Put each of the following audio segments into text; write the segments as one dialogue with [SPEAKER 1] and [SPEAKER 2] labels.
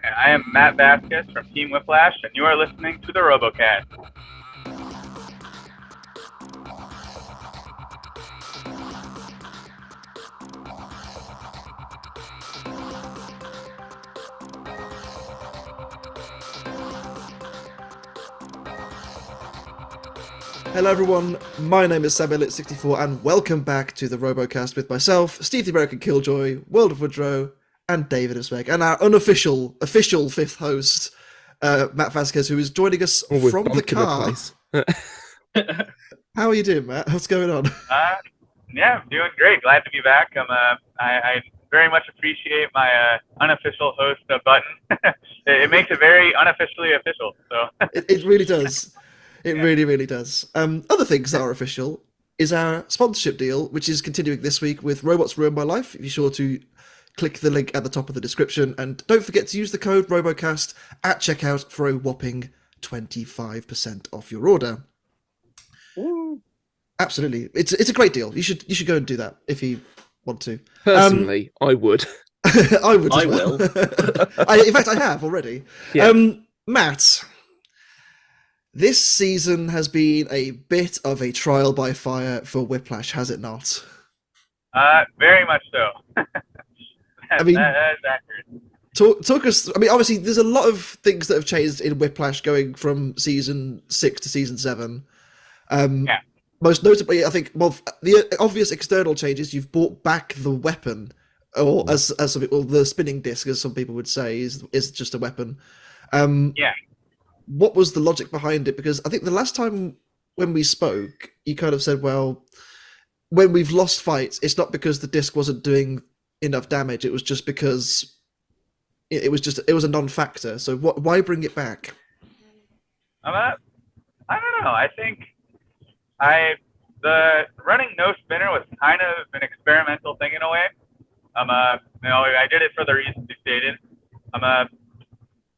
[SPEAKER 1] And I am Matt Vasquez from Team Whiplash, and you are listening to the RoboCast.
[SPEAKER 2] Hello everyone, my name is SamElit64 and welcome back to the RoboCast with myself, Steve the AmericanKilljoy, World of Woodrow, and DavidofSmeg, and our official fifth host, Matt Vasquez, who is joining us from the car. How are you doing, Matt? What's going on?
[SPEAKER 1] Yeah, I'm doing great. Glad to be back. I very much appreciate my unofficial host button. It makes it very unofficially official. So
[SPEAKER 2] It really does. It really does. Other things that are official is our sponsorship deal, which is continuing this week with Robots Ruin My Life. Be sure to click the link at the top of the description, and don't forget to use the code RoboCast at checkout for a whopping 25% off your order.
[SPEAKER 3] Ooh.
[SPEAKER 2] Absolutely, it's a great deal. You should go and do that if you want to.
[SPEAKER 3] Personally, I would.
[SPEAKER 2] I would.
[SPEAKER 3] I
[SPEAKER 2] will.
[SPEAKER 3] will.
[SPEAKER 2] In fact, I have already.
[SPEAKER 3] Yeah.
[SPEAKER 2] Matt. This season has been a bit of a trial by fire for Whiplash, has it not?
[SPEAKER 1] Very much so.
[SPEAKER 2] I mean,
[SPEAKER 1] that is accurate.
[SPEAKER 2] Talk us. I mean, obviously, there's a lot of things that have changed in Whiplash going from season 6 to season 7.
[SPEAKER 1] Yeah.
[SPEAKER 2] Most notably, I think, well, the obvious external changes. You've brought back the weapon, or as some people, the spinning disc, as some people would say, is just a weapon.
[SPEAKER 1] Yeah.
[SPEAKER 2] What was the logic behind it? Because I think the last time when we spoke, you kind of said, well, when we've lost fights, it's not because the disc wasn't doing enough damage. It was just because it was a non-factor. So why bring it back?
[SPEAKER 1] I don't know. I think the running no spinner was kind of an experimental thing in a way. I did it for the reasons you stated.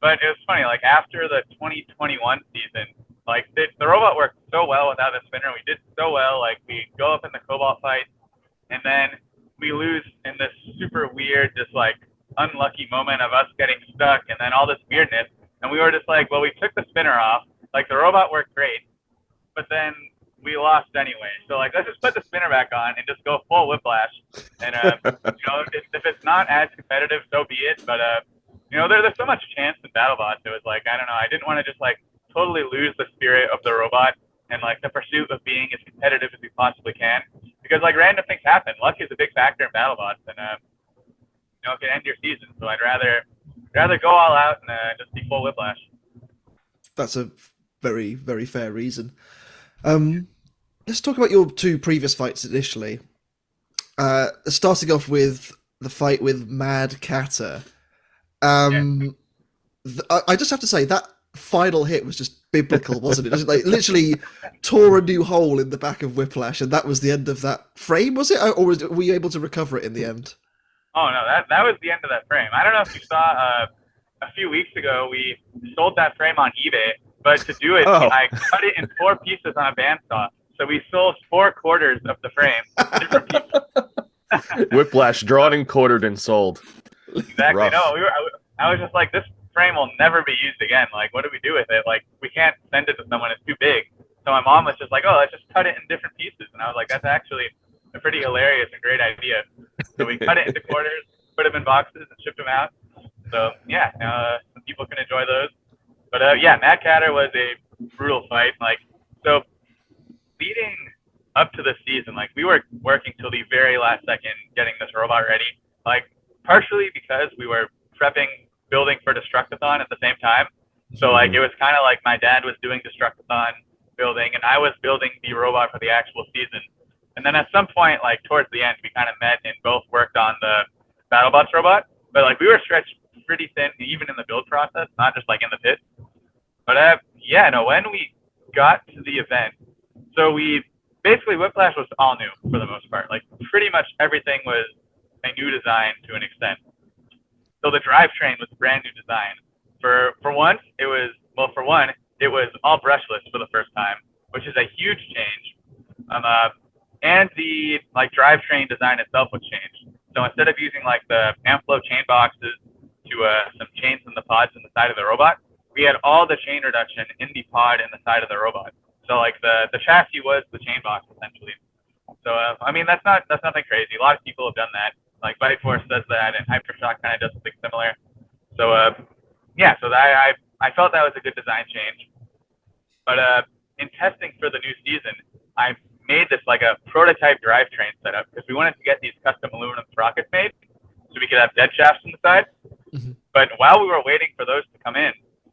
[SPEAKER 1] But it was funny, like after the 2021 season, like the robot worked so well without the spinner. We did so well. Like we go up in the Cobalt fight, and then we lose in this super weird, just like unlucky moment of us getting stuck, and then all this weirdness. And we were just like, well, we took the spinner off. Like the robot worked great, but then we lost anyway. So like, let's just put the spinner back on and just go full Whiplash. And if it's not as competitive, so be it. But there's so much chance in BattleBots. It was like, I don't know. I didn't want to just like totally lose the spirit of the robot and like the pursuit of being as competitive as we possibly can, because like random things happen. Luck is a big factor in BattleBots, and it can end your season. So I'd rather go all out and just be full Whiplash.
[SPEAKER 2] That's a very, very fair reason. Let's talk about your two previous fights initially. Starting off with the fight with Mad Catter. I just have to say that final hit was just biblical, wasn't it? Just like literally tore a new hole in the back of Whiplash, and that was the end of that frame, was it? Or were you able to recover it in the end?
[SPEAKER 1] Oh no, that was the end of that frame. I don't know if you saw a few weeks ago we sold that frame on eBay, but to do it, I cut it in 4 pieces on a bandsaw. So we sold 4 quarters of the frame to different people.
[SPEAKER 4] Whiplash drawn and quartered and sold.
[SPEAKER 1] Exactly.
[SPEAKER 4] Rough.
[SPEAKER 1] No, I was just like, this frame will never be used again. Like, what do we do with it? Like, we can't send it to someone. It's too big. So my mom was just like, oh, let's just cut it in different pieces. And I was like, that's actually a pretty hilarious and great idea. So we cut it into quarters, put them in boxes, and shipped them out. So yeah, some people can enjoy those. But yeah, Mad Catter was a brutal fight. Like, so leading up to the season, like we were working till the very last second getting this robot ready. Like, partially because we were prepping building for Destructathon at the same time. So like it was kind of like my dad was doing Destructathon building and I was building the robot for the actual season. And then at some point, like towards the end, we kind of met and both worked on the BattleBots robot. But like we were stretched pretty thin, even in the build process, not just like in the pit. But when we got to the event, so we basically Whiplash was all new for the most part. Like pretty much everything was a new design to an extent. So the drivetrain was a brand new design. For once, it was all brushless for the first time, which is a huge change. And the like drivetrain design itself was changed. So instead of using like the Ampflow chain boxes to some chains in the pods in the side of the robot. We had all the chain reduction in the pod in the side of the robot. So like the chassis was the chain box essentially. So I mean that's nothing crazy. A lot of people have done that. Like Bite Force does that, and Hypershock kind of does something similar. So yeah, so I felt that was a good design change. But in testing for the new season, I made this like a prototype drivetrain setup because we wanted to get these custom aluminum sprockets made so we could have dead shafts on the side.
[SPEAKER 2] Mm-hmm.
[SPEAKER 1] But while we were waiting for those to come in,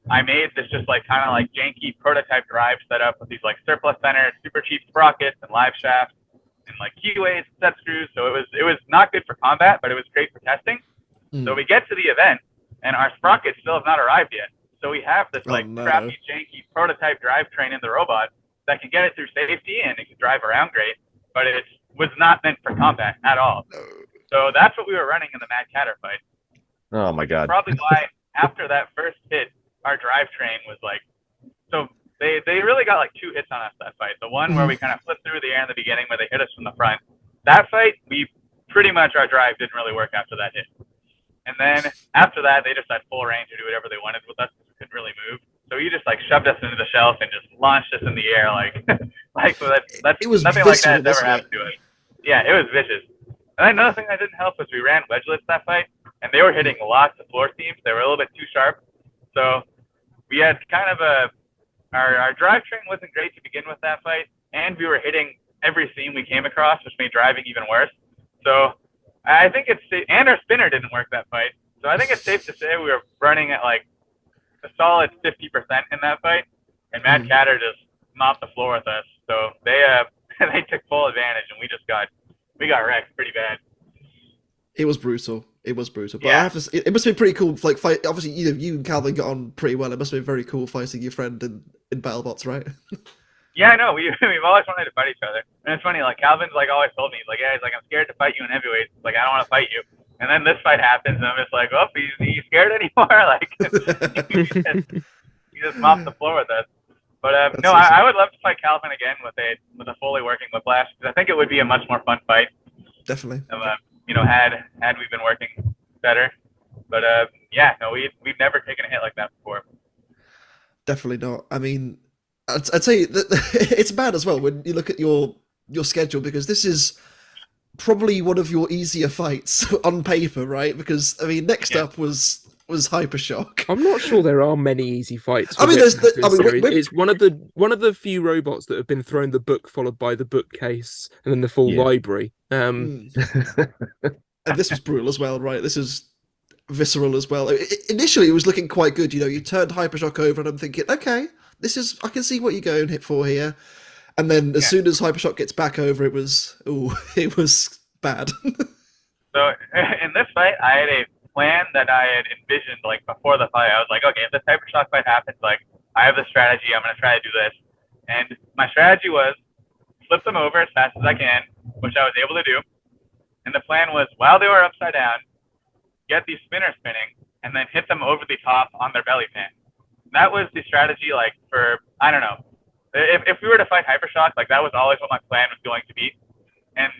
[SPEAKER 1] I made this just like kind of like janky prototype drive setup with these like surplus centered, super cheap sprockets and live shafts and like keyways and set screws. So it was not good for combat, but it was great for testing. So we get to the event and our sprockets still have not arrived yet. So we have this like crappy, janky prototype drivetrain in the robot that can get it through safety and it can drive around great, but it was not meant for combat at all. So that's what we were running in the Mad Catter fight.
[SPEAKER 4] Oh my god.
[SPEAKER 1] Probably why after that first hit, our drivetrain was like, so they really got like 2 hits on us that fight. The one where we kind of flipped through the air in the beginning where they hit us from the front. That fight, we pretty much, our drive didn't really work after that hit. And then after that, they just had full range to do whatever they wanted with us because we couldn't really move. So he just like shoved us into the shelf and just launched us in the air like so that's
[SPEAKER 2] it was
[SPEAKER 1] nothing
[SPEAKER 2] visceral,
[SPEAKER 1] like that ever happened to us. Yeah, it was vicious. And then another thing that didn't help was we ran wedgelets that fight, and they were hitting lots of floor seams. They were a little bit too sharp. So we had kind of our drivetrain wasn't great to begin with that fight, and we were hitting every seam we came across, which made driving even worse. So I think it's safe, and our spinner didn't work that fight. So I think it's safe to say we were running at like a solid 50% in that fight, and Mad Catter just mopped the floor with us. So they they took full advantage, and we got wrecked pretty bad.
[SPEAKER 2] It was brutal. It was brutal. But
[SPEAKER 1] Yeah.
[SPEAKER 2] I have to say, it must have been pretty cool. Like, fight. Obviously, you and Calvin got on pretty well. It must have been very cool fighting your friend in BattleBots, right?
[SPEAKER 1] Yeah, I know. We've always wanted to fight each other, and it's funny. Like Calvin's like always told me, he's like, yeah, he's like, I'm scared to fight you in heavyweights. Like I don't want to fight you. And then this fight happens, and I'm just like, oh, he's scared anymore? Like he just mopped the floor with us. But no,
[SPEAKER 2] awesome.
[SPEAKER 1] I would love to fight Calvin again with a fully working Whiplash because I think it would be a much more fun fight.
[SPEAKER 2] Definitely.
[SPEAKER 1] Had we been working better. But yeah, no, we've never taken a hit like that before.
[SPEAKER 2] Definitely not. I mean, I'd say that it's bad as well when you look at your schedule, because this is probably one of your easier fights on paper, right? Because I mean, next up was Hypershock.
[SPEAKER 3] I'm not sure there are many easy fights.
[SPEAKER 2] I mean,
[SPEAKER 3] it's one of the few robots that have been thrown the book followed by the bookcase and then the full library.
[SPEAKER 2] And this was brutal as well, right? This is visceral as well. Initially, it was looking quite good. You turned Hypershock over, and I'm thinking, okay, I can see what you're going hit for here. And then as soon as Hypershock gets back over, it was bad.
[SPEAKER 1] So in this fight, I had a plan that I had envisioned like before the fight. I was like, okay, if this Hypershock fight happens, like I have the strategy. I'm gonna try to do this. And my strategy was flip them over as fast as I can, which I was able to do. And the plan was, while they were upside down, get these spinners spinning, and then hit them over the top on their belly pan. That was the strategy, like, for, I don't know. If we were to fight Hypershock, like, that was always what my plan was going to be. And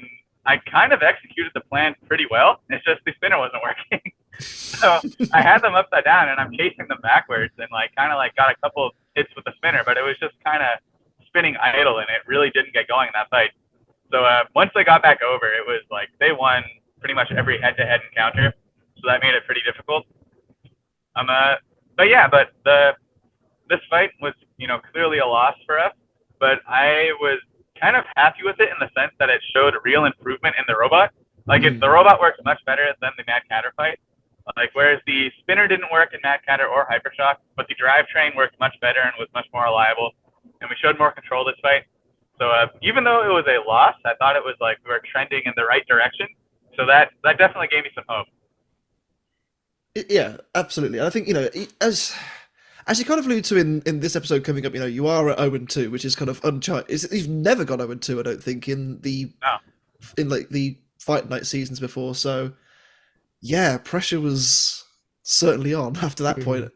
[SPEAKER 1] I kind of executed the plan pretty well. It's just the spinner wasn't working. So I had them upside down, and I'm chasing them backwards, and, like, kind of, like, got a couple of hits with the spinner, but it was just kind of spinning idle, and it really didn't get going in that fight. So once they got back over, it was like they won pretty much every head-to-head encounter, so that made it pretty difficult. This fight was, clearly a loss for us, but I was kind of happy with it in the sense that it showed real improvement in the robot. Like, the robot works much better than the Mad Catter fight. Like, whereas the spinner didn't work in Mad Catter or Hypershock, but the drivetrain worked much better and was much more reliable, and we showed more control this fight. So even though it was a loss, I thought it was like we were trending in the right direction. So that definitely gave me some hope.
[SPEAKER 2] Yeah, absolutely. And I think, as you kind of allude to in this episode coming up, you are at 0-2, which is kind of uncharted. You've never gone 0-2, I don't think, in the Fight Night seasons before. So yeah, pressure was certainly on after that point.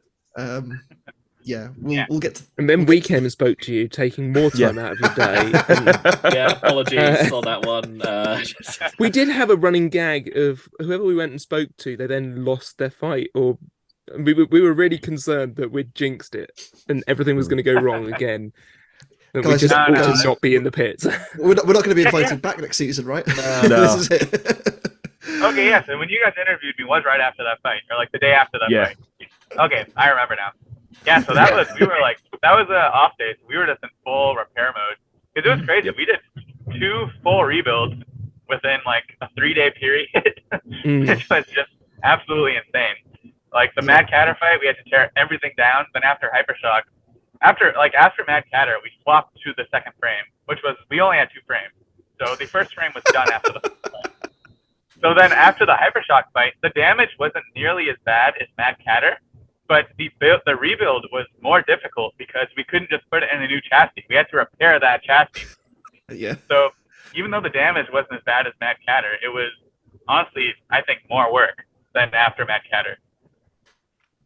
[SPEAKER 2] Yeah, we'll get to...
[SPEAKER 3] And then we came and spoke to you, taking more time out of your day. And,
[SPEAKER 5] Yeah, apologies on that one.
[SPEAKER 3] we did have a running gag of whoever we went and spoke to, they then lost their fight, or we were really concerned that we'd jinxed it and everything was going to go wrong again. That we
[SPEAKER 2] Guys,
[SPEAKER 3] just ought
[SPEAKER 1] no,
[SPEAKER 3] to not be in the pits.
[SPEAKER 2] We're not going to be invited back next season, right?
[SPEAKER 4] No.
[SPEAKER 2] This is it.
[SPEAKER 1] Okay, yeah. So when you guys interviewed me was right after that fight, or like the day after that
[SPEAKER 4] Yeah.
[SPEAKER 1] fight. Okay, I remember now. Yeah, so that was that was an off day. So we were just in full repair mode because it was crazy. We did 2 full rebuilds within like a 3-day period, which was just absolutely insane. Like the Mad Catter fight, we had to tear everything down. Then after Hypershock, after Mad Catter, we swapped to the second frame, which was we only had 2 frames. So the first frame was done after the first frame. So then after the Hypershock fight, the damage wasn't nearly as bad as Mad Catter, but the rebuild was more difficult because we couldn't just put it in a new chassis. We had to repair that chassis.
[SPEAKER 2] Yeah.
[SPEAKER 1] So even though the damage wasn't as bad as Mad Catter, it was honestly, I think, more work than after Mad Catter.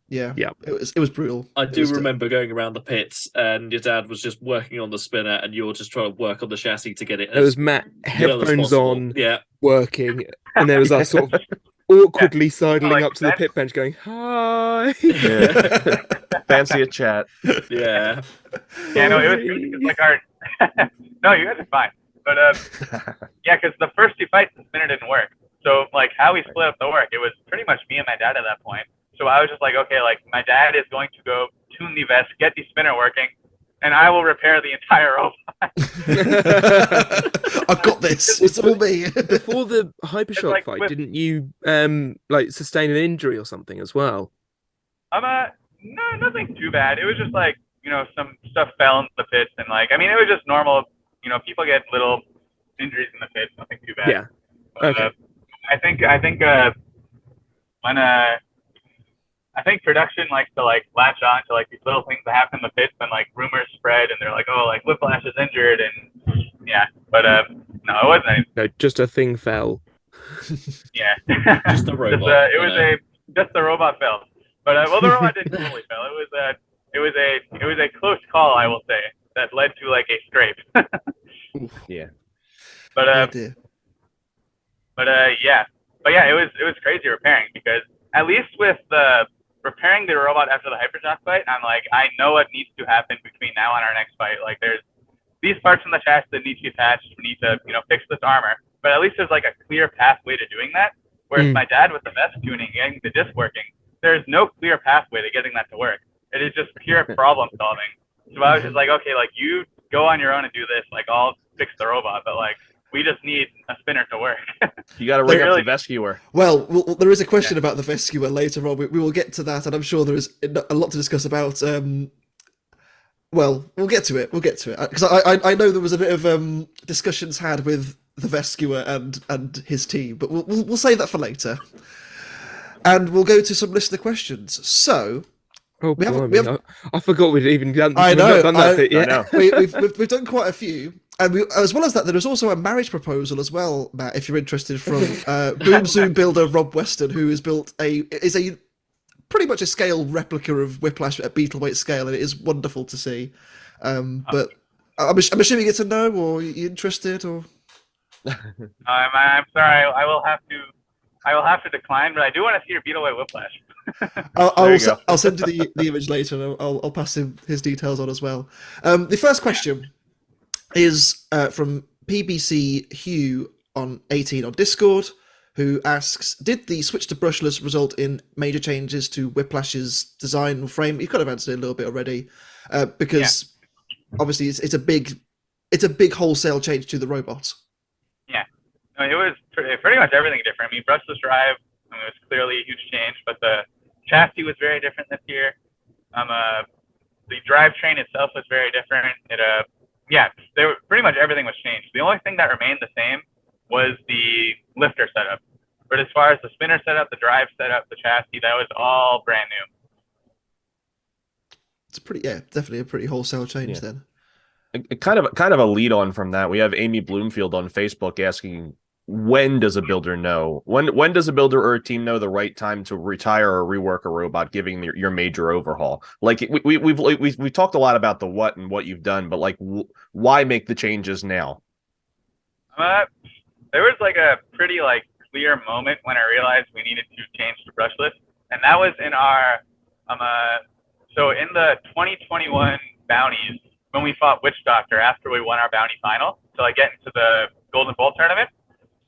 [SPEAKER 2] Yeah.
[SPEAKER 3] Yeah.
[SPEAKER 2] It was brutal.
[SPEAKER 5] I do remember going around the pits and your dad was just working on the spinner and you're just trying to work on the chassis to get it.
[SPEAKER 3] There was Matt,
[SPEAKER 5] well as
[SPEAKER 3] headphones
[SPEAKER 5] possible.
[SPEAKER 3] on,
[SPEAKER 5] Yeah.
[SPEAKER 3] working, and there was us sort of awkwardly sidling
[SPEAKER 1] Like
[SPEAKER 3] up to the pit bench going, hi.
[SPEAKER 4] Yeah. Fancy a chat.
[SPEAKER 5] Yeah.
[SPEAKER 1] Yeah, no, it was crazy 'cause, like our no, you guys are fine. But yeah, because the first 2 fights the spinner didn't work. So like how we split up the work, it was pretty much me and my dad at that point. So I was just like, okay, like my dad is going to go tune the vest, get the spinner working, and I will repair the entire robot.
[SPEAKER 2] I've got this. It's all me.
[SPEAKER 3] Before the Hypershock
[SPEAKER 1] like
[SPEAKER 3] fight,
[SPEAKER 1] with-
[SPEAKER 3] didn't you like sustain an injury or something as well?
[SPEAKER 1] No, nothing too bad. It was just like, you know, some stuff fell into the pits and like, I mean, it was just normal. You know, people get little injuries in the pits, nothing too bad.
[SPEAKER 3] Yeah.
[SPEAKER 1] But,
[SPEAKER 3] Okay.
[SPEAKER 1] I think production likes to like latch on to like these little things that happen in the pits and like rumors spread and they're like, oh, like Whiplash is injured and yeah. But no, it wasn't anything.
[SPEAKER 3] No, just a thing fell.
[SPEAKER 1] Yeah.
[SPEAKER 5] Just the robot.
[SPEAKER 1] Just the robot fell. But well, the robot didn't totally fell. It was a close call, I will say, that led to like a scrape.
[SPEAKER 4] Yeah.
[SPEAKER 1] But
[SPEAKER 2] Oh, dear.
[SPEAKER 1] yeah, it was crazy repairing because at least with the repairing the robot after the Hypershock fight, I'm like, I know what needs to happen between now and our next fight. Like there's these parts in the chassis that need to be attached. We need to, you know, fix this armor. But at least there's like a clear pathway to doing that. Whereas my dad with the vest tuning, getting the disc working, there's no clear pathway to getting that to work. It is just pure problem solving. So I was just like, okay, like you go on your own and do this. Like I'll fix the robot, but like we just need a spinner to work.
[SPEAKER 4] You got to ring
[SPEAKER 1] Really-
[SPEAKER 4] up the Vescuer.
[SPEAKER 2] Well, there is a question about the Vescuer later on. We will get to that, and I'm sure there is a lot to discuss about. Well, we'll get to it. Because I know there was a bit of discussions had with the Vescuer and his team, but we'll save that for later. And we'll go to some listener questions. So
[SPEAKER 3] Oh,
[SPEAKER 2] We haven't-
[SPEAKER 3] blimey, I forgot we'd even done.
[SPEAKER 2] I
[SPEAKER 3] we've
[SPEAKER 2] know,
[SPEAKER 3] not done that
[SPEAKER 2] I-
[SPEAKER 3] bit yet.
[SPEAKER 4] I know.
[SPEAKER 2] we've done quite a few. And as well as that, there is also a marriage proposal as well, Matt, if you're interested, from Boom Zoom builder Rob Weston, who has built is a pretty much a scale replica of Whiplash at Beetleweight scale, and it is wonderful to see. But I'm assuming it's a no, or are you interested, or
[SPEAKER 1] I'm sorry, I will have to decline, but I do want to see your Beetleweight Whiplash.
[SPEAKER 2] I'll send you the image later, and I'll pass him his details on as well. The first question is from PBC Hugh on 18 on Discord, who asks, did the switch to brushless result in major changes to Whiplash's design or frame? You've kind of answered it a little bit already, because obviously it's a big wholesale change to the robot.
[SPEAKER 1] Yeah, no, it was pretty much everything different. I mean, brushless drive, it was clearly a huge change, but the chassis was very different this year. The drivetrain itself was very different. Pretty much everything was changed. The only thing that remained the same was the lifter setup. But as far as the spinner setup, the drive setup, the chassis, that was all brand new.
[SPEAKER 2] It's definitely a pretty wholesale change then.
[SPEAKER 4] Kind of a lead on from that. We have Amy Bloomfield on Facebook asking, when does a builder know? When does a builder or a team know the right time to retire or rework a robot, giving your major overhaul? Like we've talked a lot about the what and what you've done, but like why make the changes now?
[SPEAKER 1] There was like a pretty like clear moment when I realized we needed to change the brushless, and that was in our so in the 2021 bounties when we fought Witch Doctor after we won our bounty final to like get into the Golden Bolt tournament.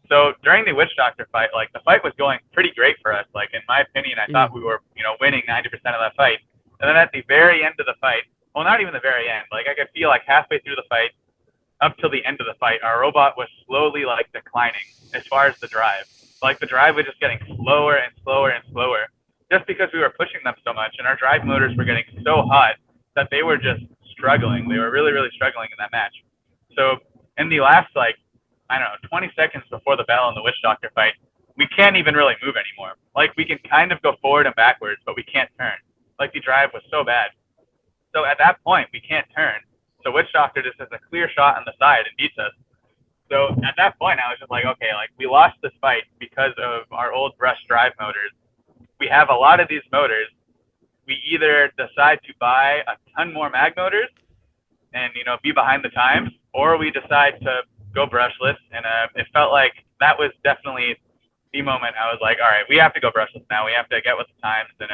[SPEAKER 1] So during the Witch Doctor fight, like the fight was going pretty great for us. Like in my opinion, I thought we were winning 90% of that fight, and then at the very end of the fight, well, not even the very end, like I could feel like halfway through the fight up till the end of the fight, our robot was slowly like declining as far as the drive. Like the drive was just getting slower and slower and slower, just because we were pushing them so much, and our drive motors were getting so hot that they were just struggling. They were really, really struggling in that match. So in the last 20 seconds before the bell in the Witch Doctor fight, we can't even really move anymore. Like we can kind of go forward and backwards, but we can't turn. Like the drive was so bad. So at that point, we can't turn. So Witch Doctor just has a clear shot on the side and beats us. So at that point, I was just like, okay, like we lost this fight because of our old brush drive motors. We have a lot of these motors. We either decide to buy a ton more mag motors and be behind the times, or we decide to go brushless. And it felt like that was definitely the moment I was like, all right, we have to go brushless now. We have to get with the times, and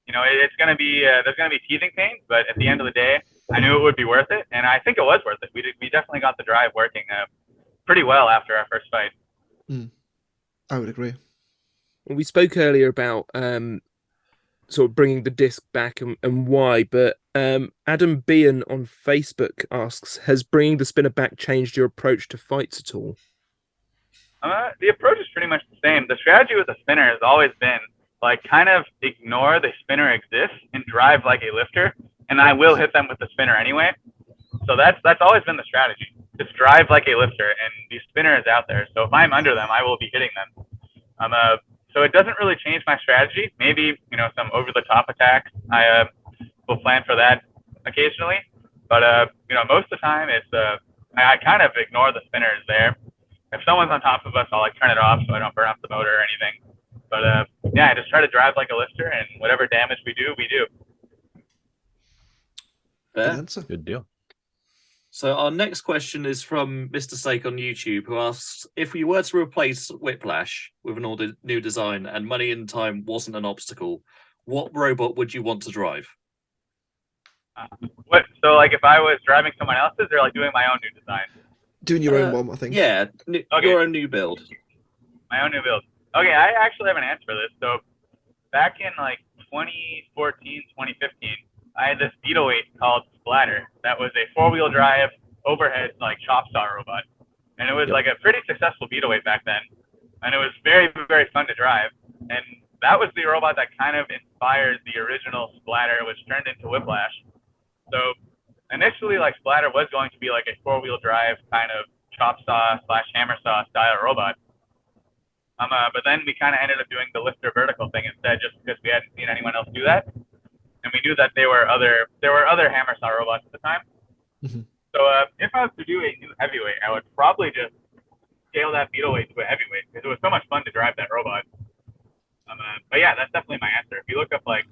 [SPEAKER 1] it's gonna be there's gonna be teething pains, but at the end of the day, I knew it would be worth it, and I think it was worth it. We definitely got the drive working pretty well after our first fight.
[SPEAKER 2] I would agree.
[SPEAKER 3] Well, we spoke earlier about sort of bringing the disc back and why, but Adam Bean on Facebook asks, has bringing the spinner back changed your approach to fights at all?
[SPEAKER 1] The approach is pretty much the same. The strategy with the spinner has always been like kind of ignore the spinner exists and drive like a lifter, and I will hit them with the spinner anyway. So that's always been the strategy. Just drive like a lifter, and the spinner is out there. So if I'm under them, I will be hitting them. So it doesn't really change my strategy. Maybe some over-the-top attacks. I will plan for that occasionally, but most of the time it's I kind of ignore the spinners there. If someone's on top of us, I'll like turn it off so I don't burn up the motor or anything. But I just try to drive like a lifter, and whatever damage we do, we do.
[SPEAKER 5] Fair.
[SPEAKER 4] Good deal.
[SPEAKER 5] So our next question is from Mr. Sake on YouTube, who asks, if we were to replace Whiplash with an all new design and money and time wasn't an obstacle, what robot would you want to drive?
[SPEAKER 1] So like if I was driving someone else's, or like doing my own new design?
[SPEAKER 2] Doing your own one, I think.
[SPEAKER 5] Yeah, your own new build.
[SPEAKER 1] My own new build. Okay, I actually have an answer for this. So back in like 2014, 2015, I had this Beetleweight called Splatter that was a 4-wheel drive overhead like chop saw robot, and it was like a pretty successful Beetleweight back then, and it was very, very fun to drive. And that was the robot that kind of inspired the original Splatter, which turned into Whiplash. So initially, like Splatter was going to be like a 4-wheel drive kind of chop saw / hammer saw style robot. But then we kind of ended up doing the lifter vertical thing instead, just because we hadn't seen anyone else do that, and we knew that there were other hammer saw robots at the time.
[SPEAKER 2] Mm-hmm.
[SPEAKER 1] So if I was to do a new heavyweight, I would probably just scale that Beetleweight to a heavyweight because it was so much fun to drive that robot. But yeah, that's definitely my answer. If you look up like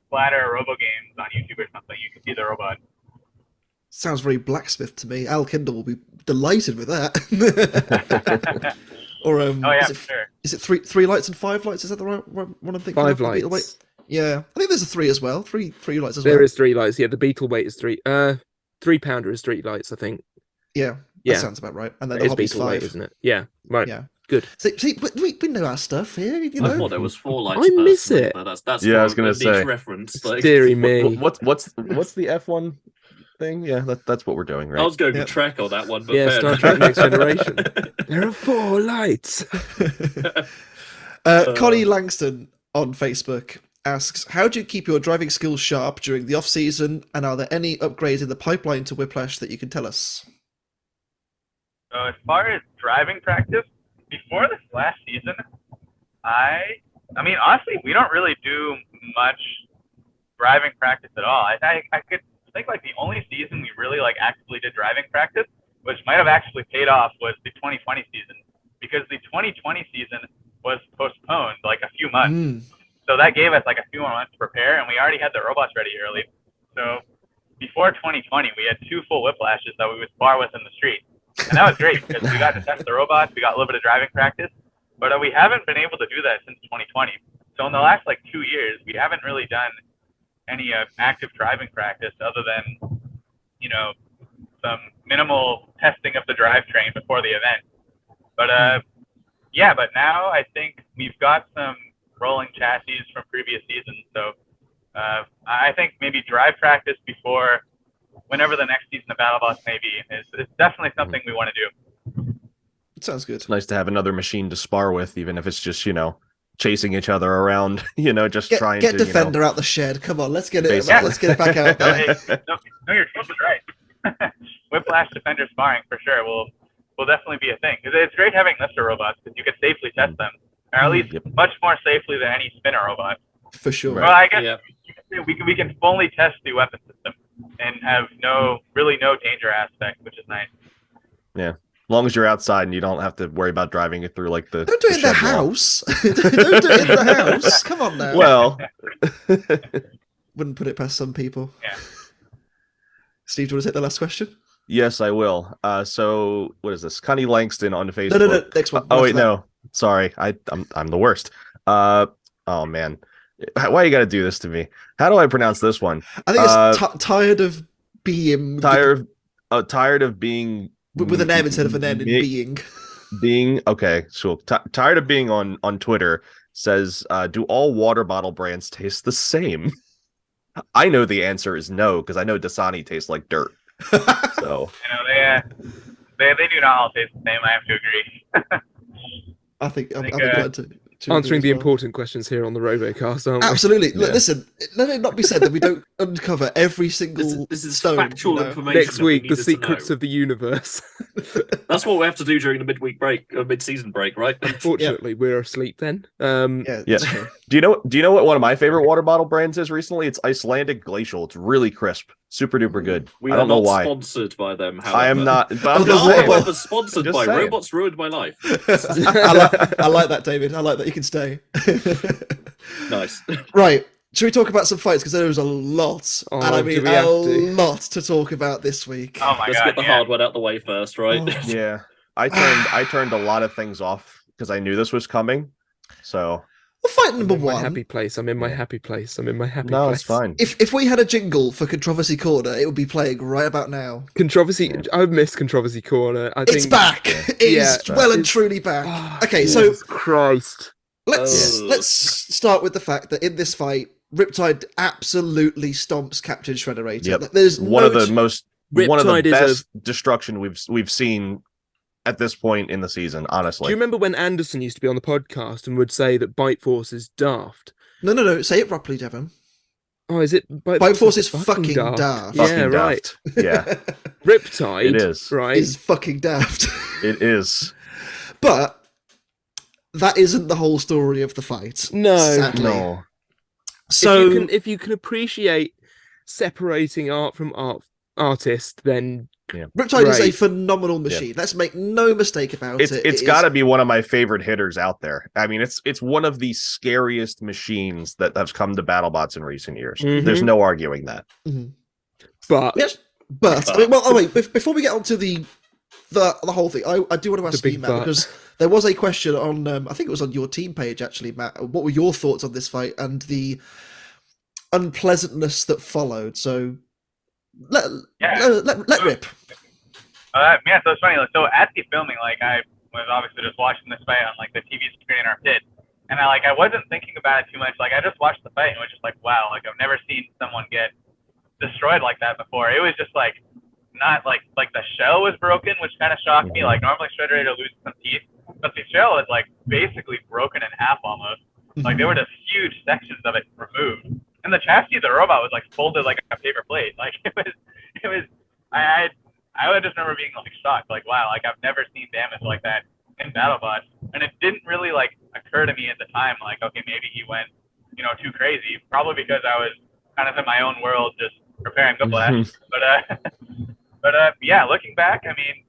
[SPEAKER 1] Splatter Robo Games on YouTube or something, you can see the robot.
[SPEAKER 2] Sounds very blacksmith to me. Al Kindle will be delighted with that. Or is it three lights and 5 lights? Is that the right one I'm thinking?
[SPEAKER 3] 5 lights.
[SPEAKER 2] Yeah, I think there's a 3 as well. Three lights as well.
[SPEAKER 3] There is 3 lights. Yeah, the Beetleweight is 3. 3-pounder is 3 lights, I think.
[SPEAKER 2] Yeah, that sounds about right. And then the Hobby's 5,
[SPEAKER 3] isn't it? Yeah, right.
[SPEAKER 2] Yeah,
[SPEAKER 3] good.
[SPEAKER 2] See, we know our stuff here. You know?
[SPEAKER 5] I thought there was 4 lights.
[SPEAKER 3] I miss it.
[SPEAKER 5] But that's
[SPEAKER 4] I was gonna say
[SPEAKER 5] reference. Like,
[SPEAKER 3] dearie me.
[SPEAKER 4] What's the F1 thing? Yeah, that's what we're doing, right?
[SPEAKER 5] I was going to Trek on that one, but
[SPEAKER 3] yeah, Star Trek Next Generation. There are 4 lights.
[SPEAKER 2] Connie Langston on Facebook asks, how do you keep your driving skills sharp during the off-season, and are there any upgrades in the pipeline to Whiplash that you can tell us?
[SPEAKER 1] So as far as driving practice, before this last season, I mean, honestly, we don't really do much driving practice at all. I could think like the only season we really like actively did driving practice which might have actually paid off, was the 2020 season, because the 2020 season was postponed like a few months. So that gave us like a few more months to prepare, and we already had the robots ready early. So before 2020, we had 2 full Whiplashes that we would spar with in the street. And that was great because we got to test the robots, we got a little bit of driving practice, but we haven't been able to do that since 2020. So in the last like 2 years, we haven't really done any active driving practice other than, you know, some minimal testing of the drivetrain before the event. But yeah, but now I think we've got some rolling chassis from previous seasons. So I think maybe drive practice before whenever the next season of BattleBots may be is definitely something we want to do.
[SPEAKER 2] Sounds good.
[SPEAKER 4] It's nice to have another machine to spar with, even if it's just, you know, chasing each other around, you know, just trying
[SPEAKER 2] get
[SPEAKER 4] to
[SPEAKER 2] Defender
[SPEAKER 4] you know,
[SPEAKER 2] out the shed. Come on, let's get it.
[SPEAKER 4] Basically.
[SPEAKER 2] Let's get it back out there.
[SPEAKER 1] No, your coach was right. Whiplash Defender sparring for sure will definitely be a thing. It's great having lifter robots because you can safely test them, or at least much more safely than any spinner robot.
[SPEAKER 2] For sure.
[SPEAKER 1] Well, I guess we can fully test the weapon system and have no danger aspect, which is nice.
[SPEAKER 4] Yeah. As long as you're outside and you don't have to worry about driving it through like the.
[SPEAKER 2] Don't do it in the house. Don't do it in the house. Come on now.
[SPEAKER 4] Well,
[SPEAKER 2] wouldn't put it past some people.
[SPEAKER 1] Yeah.
[SPEAKER 2] Steve, do you want to take the last question?
[SPEAKER 4] yes, I will. So what is this? Connie Langston on Facebook.
[SPEAKER 2] No. Next one.
[SPEAKER 4] Oh wait, no. Sorry, I'm the worst. Oh man, why you got to do this to me? How do I pronounce this one?
[SPEAKER 2] I think it's tired of being
[SPEAKER 4] tired of being
[SPEAKER 2] with an M instead of an N in being.
[SPEAKER 4] Okay, so tired of being on Twitter. Says, do all water bottle brands taste the same? I know the answer is no, because I know Dasani tastes like dirt. So
[SPEAKER 1] they do not all taste the same. I have to agree.
[SPEAKER 2] I think I'm glad to
[SPEAKER 3] answering the
[SPEAKER 2] well.
[SPEAKER 3] important questions here on the RoboCast, aren't we?
[SPEAKER 2] Absolutely. Look, listen, let it not be said that we don't uncover every single
[SPEAKER 5] this is
[SPEAKER 2] stone,
[SPEAKER 5] factual
[SPEAKER 2] you know?
[SPEAKER 5] information.
[SPEAKER 3] Next week, the
[SPEAKER 5] needed to
[SPEAKER 3] secrets
[SPEAKER 5] know.
[SPEAKER 3] of the universe.
[SPEAKER 5] That's what we have to do during the midweek break, or mid-season break, right?
[SPEAKER 3] Unfortunately, we're asleep then.
[SPEAKER 2] Yeah.
[SPEAKER 4] yeah. Do you know what one of my favorite water bottle brands is recently? It's Icelandic Glacial. It's really crisp, super duper good.
[SPEAKER 5] We
[SPEAKER 4] I
[SPEAKER 5] are
[SPEAKER 4] don't know
[SPEAKER 5] not
[SPEAKER 4] why.
[SPEAKER 5] sponsored by them. However.
[SPEAKER 4] I am not. But I'm
[SPEAKER 2] Oh,
[SPEAKER 4] just
[SPEAKER 2] the
[SPEAKER 4] saying.
[SPEAKER 2] water
[SPEAKER 5] However, sponsored
[SPEAKER 4] Just
[SPEAKER 5] by
[SPEAKER 4] saying.
[SPEAKER 5] Robots Ruined My Life.
[SPEAKER 2] I like that, David. I like that. You can stay.
[SPEAKER 5] Nice.
[SPEAKER 2] Right. Should we talk about some fights? Because there was a lot,
[SPEAKER 3] Oh,
[SPEAKER 2] and I
[SPEAKER 3] do
[SPEAKER 2] mean
[SPEAKER 3] we have
[SPEAKER 2] a
[SPEAKER 3] to?
[SPEAKER 2] lot to talk about this week.
[SPEAKER 1] Oh my
[SPEAKER 5] Let's
[SPEAKER 1] god!
[SPEAKER 5] get the hard one out the way first, right?
[SPEAKER 2] Oh.
[SPEAKER 4] Yeah, I turned a lot of things off because I knew this was coming. So
[SPEAKER 2] Well, fight number
[SPEAKER 3] I'm in my
[SPEAKER 2] one.
[SPEAKER 3] happy place. I'm in my happy place. I'm in my happy
[SPEAKER 4] no,
[SPEAKER 3] place.
[SPEAKER 4] it's fine.
[SPEAKER 2] If we had a jingle for Controversy Corner, it would be playing right about now.
[SPEAKER 3] Controversy. I miss Controversy Corner. I think
[SPEAKER 2] It's back. It is
[SPEAKER 3] Yeah,
[SPEAKER 2] well and
[SPEAKER 3] it's-
[SPEAKER 2] truly back.
[SPEAKER 3] Oh,
[SPEAKER 2] Okay, so
[SPEAKER 3] Jesus Christ.
[SPEAKER 2] let's start with the fact that in this fight, Riptide absolutely stomps Captain Shrederator.
[SPEAKER 4] Yep.
[SPEAKER 2] There's
[SPEAKER 4] one of the
[SPEAKER 3] Riptide is
[SPEAKER 4] best destruction we've seen at this point in the season. Honestly,
[SPEAKER 3] Do you remember when Anderson used to be on the podcast and would say that Bite Force is daft?
[SPEAKER 2] No. Say it properly, Devon.
[SPEAKER 3] Oh, is it?
[SPEAKER 2] Bite Force is fucking daft.
[SPEAKER 3] Yeah,
[SPEAKER 4] Fucking
[SPEAKER 3] right.
[SPEAKER 4] daft. Yeah,
[SPEAKER 3] Riptide.
[SPEAKER 4] it is.
[SPEAKER 3] Right.
[SPEAKER 2] Is fucking daft.
[SPEAKER 4] It is.
[SPEAKER 2] But that isn't the whole story of the fight.
[SPEAKER 3] No.
[SPEAKER 2] Sadly.
[SPEAKER 4] No.
[SPEAKER 2] So
[SPEAKER 3] if you can appreciate separating art from artist, then
[SPEAKER 2] Riptide is a
[SPEAKER 3] Great.
[SPEAKER 2] phenomenal machine. Let's make no mistake about it.
[SPEAKER 4] It's got to be one of my favorite hitters out there. I mean, it's one of the scariest machines that have come to BattleBots in recent years.
[SPEAKER 3] Mhm.
[SPEAKER 4] There's no arguing that.
[SPEAKER 3] but
[SPEAKER 2] Yes, but I mean, well, oh wait, before we get on to the whole thing, I do want to ask
[SPEAKER 3] The
[SPEAKER 2] you,
[SPEAKER 3] big
[SPEAKER 2] Matt,
[SPEAKER 3] but.
[SPEAKER 2] because there was a question on, I think it was on your team page actually, Matt. What were your thoughts on this fight and the unpleasantness that followed? So let rip.
[SPEAKER 1] Yeah, so it's funny. So at the filming, like I was obviously just watching this fight on like the TV screen in our pit, and I wasn't thinking about it too much. Like I just watched the fight and was just like, wow, like I've never seen someone get destroyed like that before. It was just like not like the shell was broken, which kind of shocked me. Like normally Shrederator loses some teeth, but the shell is like basically broken in half almost. Like there were just huge sections of it removed, and the chassis of the robot was like folded like a paper plate. Like it was. I would just remember being like shocked, like wow, like I've never seen damage like that in BattleBots, and it didn't really like occur to me at the time, like okay, maybe he went, too crazy, probably because I was kind of in my own world, just preparing the blast. But yeah, looking back, I mean,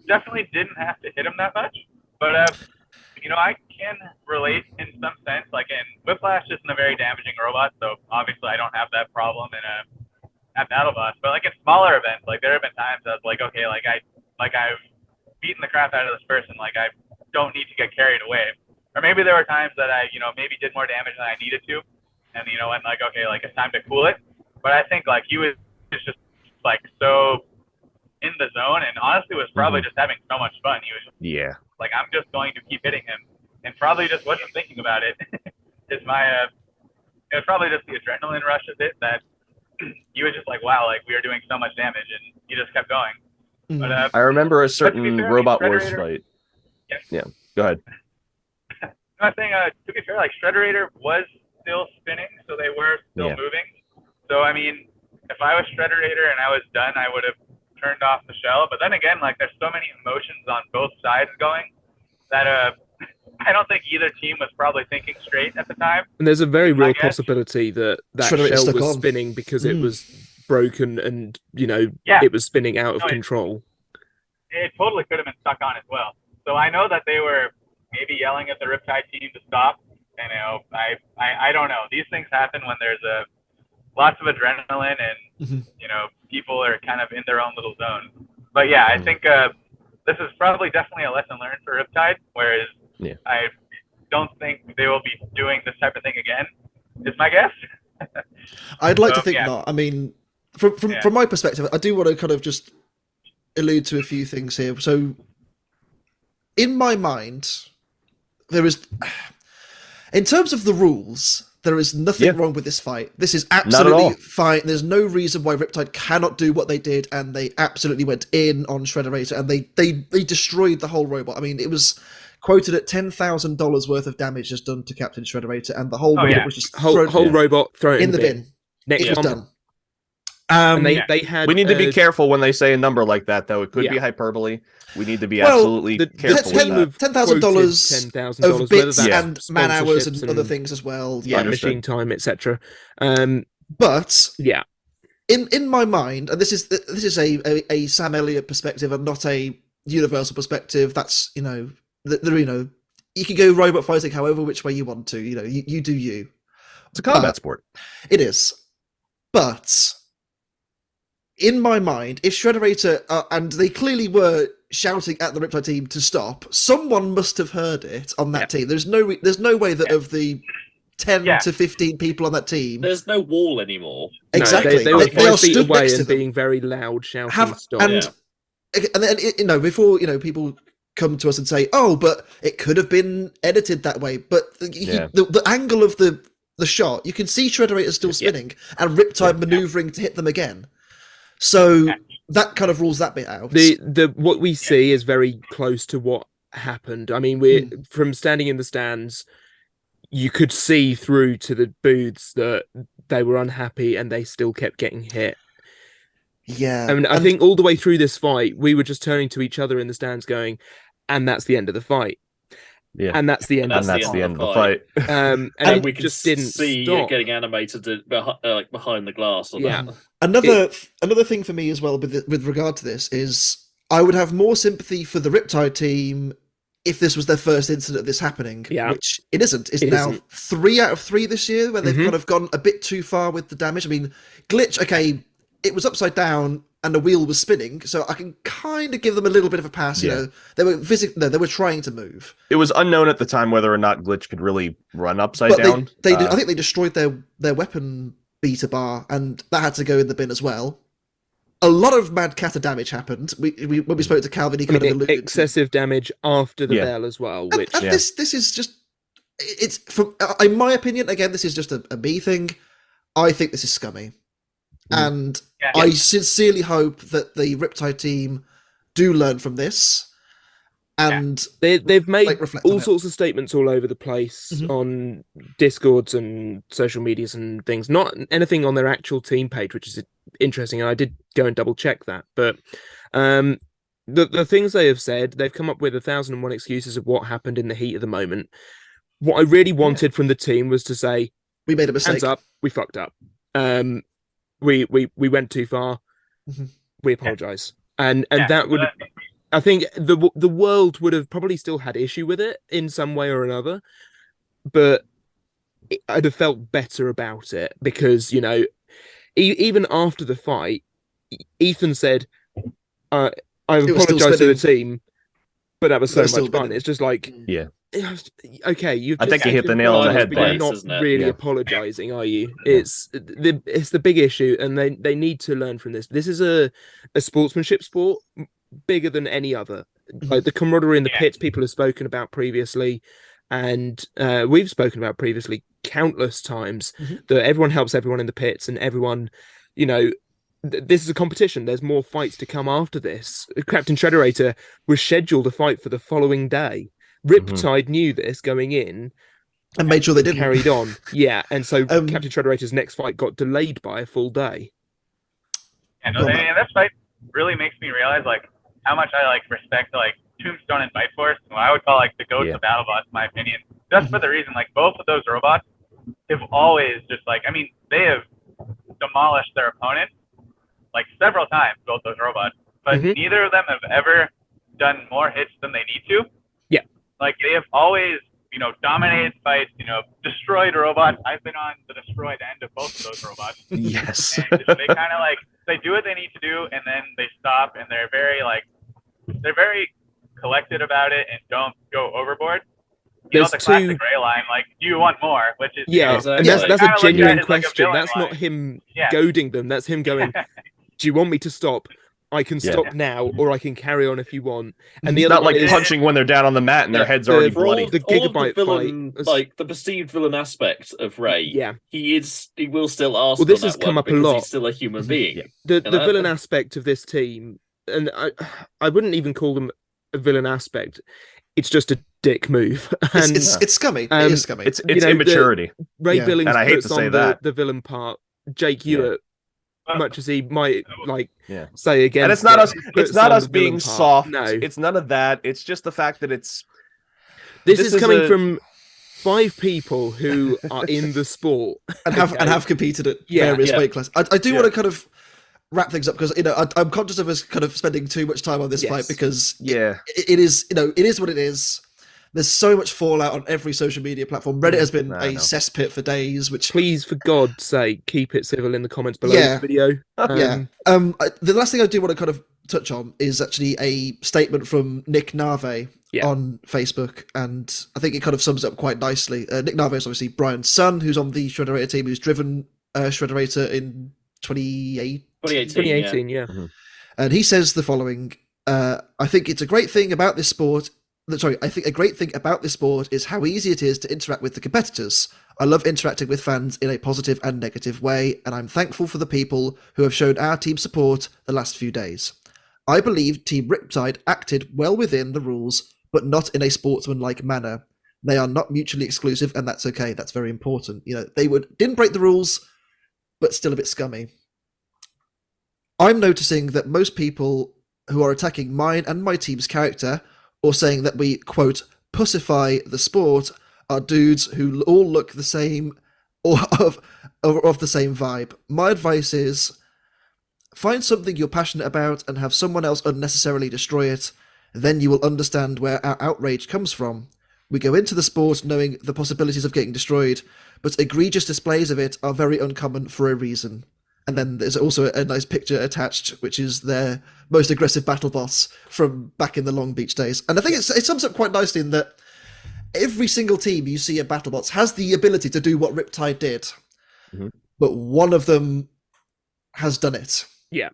[SPEAKER 1] definitely didn't have to hit him that much. But I can relate in some sense. Like in Whiplash isn't a very damaging robot, so obviously I don't have that problem at BattleBots. But like in smaller events, like there have been times I was like, okay, I've beaten the crap out of this person, like I don't need to get carried away. Or maybe there were times that I, maybe did more damage than I needed to, and and like, okay, like it's time to cool it. But I think like he was just like so in the zone, and honestly was probably just having so much fun. He was just, like, I'm just going to keep hitting him, and probably just wasn't thinking about it. It was probably just the adrenaline rush of it that he was just like, wow, like we are doing so much damage, and he just kept going. But
[SPEAKER 4] I remember a certain
[SPEAKER 1] fair,
[SPEAKER 4] Robot Wars fight. Yeah, go ahead.
[SPEAKER 1] I think to be fair, like Shrederator was still spinning, so they were still moving. So I mean, if I was Shrederator and I was done, I would have turned off the shell. But then again, like there's so many emotions on both sides going that I don't think either team was probably thinking straight at the time.
[SPEAKER 3] And there's a very real possibility that
[SPEAKER 2] Shrederator
[SPEAKER 3] shell was
[SPEAKER 2] on.
[SPEAKER 3] spinning because it was broken and it was spinning out of control.
[SPEAKER 1] It totally could have been stuck on as well. So I know that they were maybe yelling at the Riptide team to stop. And I don't know. These things happen when there's lots of adrenaline and people are kind of in their own little zone. But yeah, I think this is probably definitely a lesson learned for Riptide, whereas I don't think they will be doing this type of thing again, is my guess.
[SPEAKER 2] I'd like to think not. I mean, from my perspective, I do want to kind of just allude to a few things here. So in my mind, there is, in terms of the rules, there is nothing wrong with this fight. This is absolutely fine. There's no reason why Riptide cannot do what they did, and they absolutely went in on Shrederator, and they destroyed the whole robot. I mean, it was quoted at $10,000 worth of damage just done to Captain Shrederator, and the whole robot was just
[SPEAKER 3] whole robot thrown
[SPEAKER 2] in the bin.
[SPEAKER 3] Next
[SPEAKER 2] it was done.
[SPEAKER 3] And they had.
[SPEAKER 4] We need to be careful when they say a number like that, though. It could be hyperbole. We need to be absolutely careful with that.
[SPEAKER 2] $10,000 of bits and man hours and other things as well.
[SPEAKER 3] Yeah, machine time, etc.
[SPEAKER 2] But
[SPEAKER 3] yeah,
[SPEAKER 2] in my mind, and this is a Sam Elliott perspective and not a universal perspective. That's you can go robot fighting however which way you want to. You do you.
[SPEAKER 4] It's a combat sport.
[SPEAKER 2] It is, but in my mind, if Shrederator and they clearly were shouting at the Riptide team to stop, someone must have heard it on that team. There's no way that of the 10 to 15 people on that team,
[SPEAKER 5] there's no wall anymore.
[SPEAKER 2] Exactly,
[SPEAKER 3] they were 5 feet
[SPEAKER 2] stood
[SPEAKER 3] away
[SPEAKER 2] next
[SPEAKER 3] and
[SPEAKER 2] to
[SPEAKER 3] being very loud, shouting stop.
[SPEAKER 2] And then before people come to us and say, "Oh, but it could have been edited that way." But the angle of the shot, you can see Shrederator still spinning and Riptide maneuvering to hit them again. So that kind of rules that bit out.
[SPEAKER 3] What we see is very close to what happened. I mean, we're from standing in the stands, you could see through to the booths that they were unhappy and they still kept getting hit.
[SPEAKER 2] Yeah.
[SPEAKER 3] I mean, I think all the way through this fight, we were just turning to each other in the stands going, and that's the end of the fight.
[SPEAKER 4] Yeah.
[SPEAKER 3] And that's the end
[SPEAKER 4] of the fight.
[SPEAKER 3] And we
[SPEAKER 5] just didn't see it getting animated behind the glass.
[SPEAKER 2] Another thing for me as well with regard to this is I would have more sympathy for the Riptide team if this was their first incident of this happening, which it isn't. It's now 3 out of 3 this year where they've kind of gone a bit too far with the damage. I mean, Glitch, okay, it was upside down and the wheel was spinning, so I can kind of give them a little bit of a pass. They were trying to move.
[SPEAKER 4] It was unknown at the time whether or not Glitch could really run upside down.
[SPEAKER 2] I think they destroyed their weapon beater bar, and that had to go in the bin as well. A lot of Mad Catter damage happened. When we spoke to Calvin, he kind of alluded
[SPEAKER 3] excessive damage after the bell as well. Which
[SPEAKER 2] this is just, it's from in my opinion. Again, this is just a me thing. I think this is scummy. And I sincerely hope that the Riptide team do learn from this. And
[SPEAKER 3] they've made all sorts of statements all over the place on Discords and social medias and things. Not anything on their actual team page, which is interesting. And I did go and double check that. But the things they have said, they've come up with 1,001 excuses of what happened in the heat of the moment. What I really wanted from the team was to say,
[SPEAKER 2] we made a mistake.
[SPEAKER 3] Hands up, we fucked up. We went too far. We apologize. And that would I think the world would have probably still had issue with it in some way or another, but I'd have felt better about it because, you know, even after the fight, Ethan said, I apologize to the team, but that was so much fun. It's just like,
[SPEAKER 4] yeah.
[SPEAKER 3] Okay, you've.
[SPEAKER 4] I think you hit the nail on the head there.
[SPEAKER 3] You're not really apologizing, are you? It's the big issue, and they need to learn from this. This is a sportsmanship sport, bigger than any other. Like the camaraderie in the pits, people have spoken about previously, and we've spoken about previously countless times that everyone helps everyone in the pits, and everyone, you know. This is a competition. There's more fights to come after this. Captain Shrederator was scheduled a fight for the following day. Riptide knew this going in
[SPEAKER 2] and made sure they didn't.
[SPEAKER 3] Carried on. Yeah, and so Captain Shrederator's next fight got delayed by a full day.
[SPEAKER 1] Yeah, no, and this fight really makes me realize like how much I like respect like Tombstone and Bite Force, who I would call like the goats of BattleBots, in my opinion. Just for the reason like both of those robots have always just like, I mean, they have demolished their opponents like several times, both those robots, but neither of them have ever done more hits than they need to.
[SPEAKER 3] Yeah.
[SPEAKER 1] Like they have always, you know, dominated fights, you know, destroyed robots. I've been on the destroyed end of both of those robots.
[SPEAKER 4] Yes.
[SPEAKER 1] And just, they kind of like, they do what they need to do and then they stop and they're very collected about it and don't go overboard. You know, the classic gray line, like, do you want more? Which is,
[SPEAKER 3] yeah, you know, and that's a genuine question. Like that's not him goading them. That's him going, do you want me to stop? I can stop now, or I can carry on if you want. And
[SPEAKER 4] it's not like punching when they're down on the mat and their head's already bloody.
[SPEAKER 3] The Gigabyte
[SPEAKER 5] villain,
[SPEAKER 3] fight,
[SPEAKER 5] like the perceived villain aspect of Ray.
[SPEAKER 3] Yeah,
[SPEAKER 5] he will still ask.
[SPEAKER 3] Well, this has come up a lot.
[SPEAKER 5] He's still a human being.
[SPEAKER 3] The villain aspect of this team, and I wouldn't even call them a villain aspect. It's just a dick move. And,
[SPEAKER 2] it's scummy. It is scummy.
[SPEAKER 4] It's immaturity.
[SPEAKER 3] Ray Billings
[SPEAKER 4] and I hate to say that.
[SPEAKER 3] The villain part. Jake Hewitt, much as he might say again.
[SPEAKER 4] And it's not us being soft. No. It's none of that. It's just the fact that this
[SPEAKER 3] is coming from 5 people who are in the sport
[SPEAKER 2] and have competed at various weight classes. I do want to kind of wrap things up because, you know, I'm conscious of us kind of spending too much time on this fight because it is, you know, it is what it is. There's so much fallout on every social media platform. Reddit has been a cesspit for days. Which,
[SPEAKER 3] please, for God's sake, keep it civil in the comments below this video.
[SPEAKER 2] The last thing I do want to kind of touch on is actually a statement from Nick Nave on Facebook, and I think it kind of sums it up quite nicely. Nick Nave is obviously Brian's son, who's on the Shrederator team, who's driven Shrederator in
[SPEAKER 5] 2018,
[SPEAKER 3] yeah.
[SPEAKER 2] And he says the following: I think it's a great thing about this sport. I think a great thing about this sport is how easy it is to interact with the competitors. I love interacting with fans in a positive and negative way, and I'm thankful for the people who have shown our team support the last few days. I believe Team Riptide acted well within the rules, but not in a sportsmanlike manner. They are not mutually exclusive, and that's okay. That's very important. You know, they didn't break the rules, but still a bit scummy. I'm noticing that most people who are attacking mine and my team's character, or saying that we, quote, pussify the sport, are dudes who all look the same or of the same vibe. My advice is, find something you're passionate about and have someone else unnecessarily destroy it. Then you will understand where our outrage comes from. We go into the sport knowing the possibilities of getting destroyed, but egregious displays of it are very uncommon for a reason. And then there's also a nice picture attached, which is their most aggressive battle boss from back in the Long Beach days. And I think it sums up quite nicely in that every single team you see at BattleBots has the ability to do what Riptide did, but one of them has done it.
[SPEAKER 3] Yeah.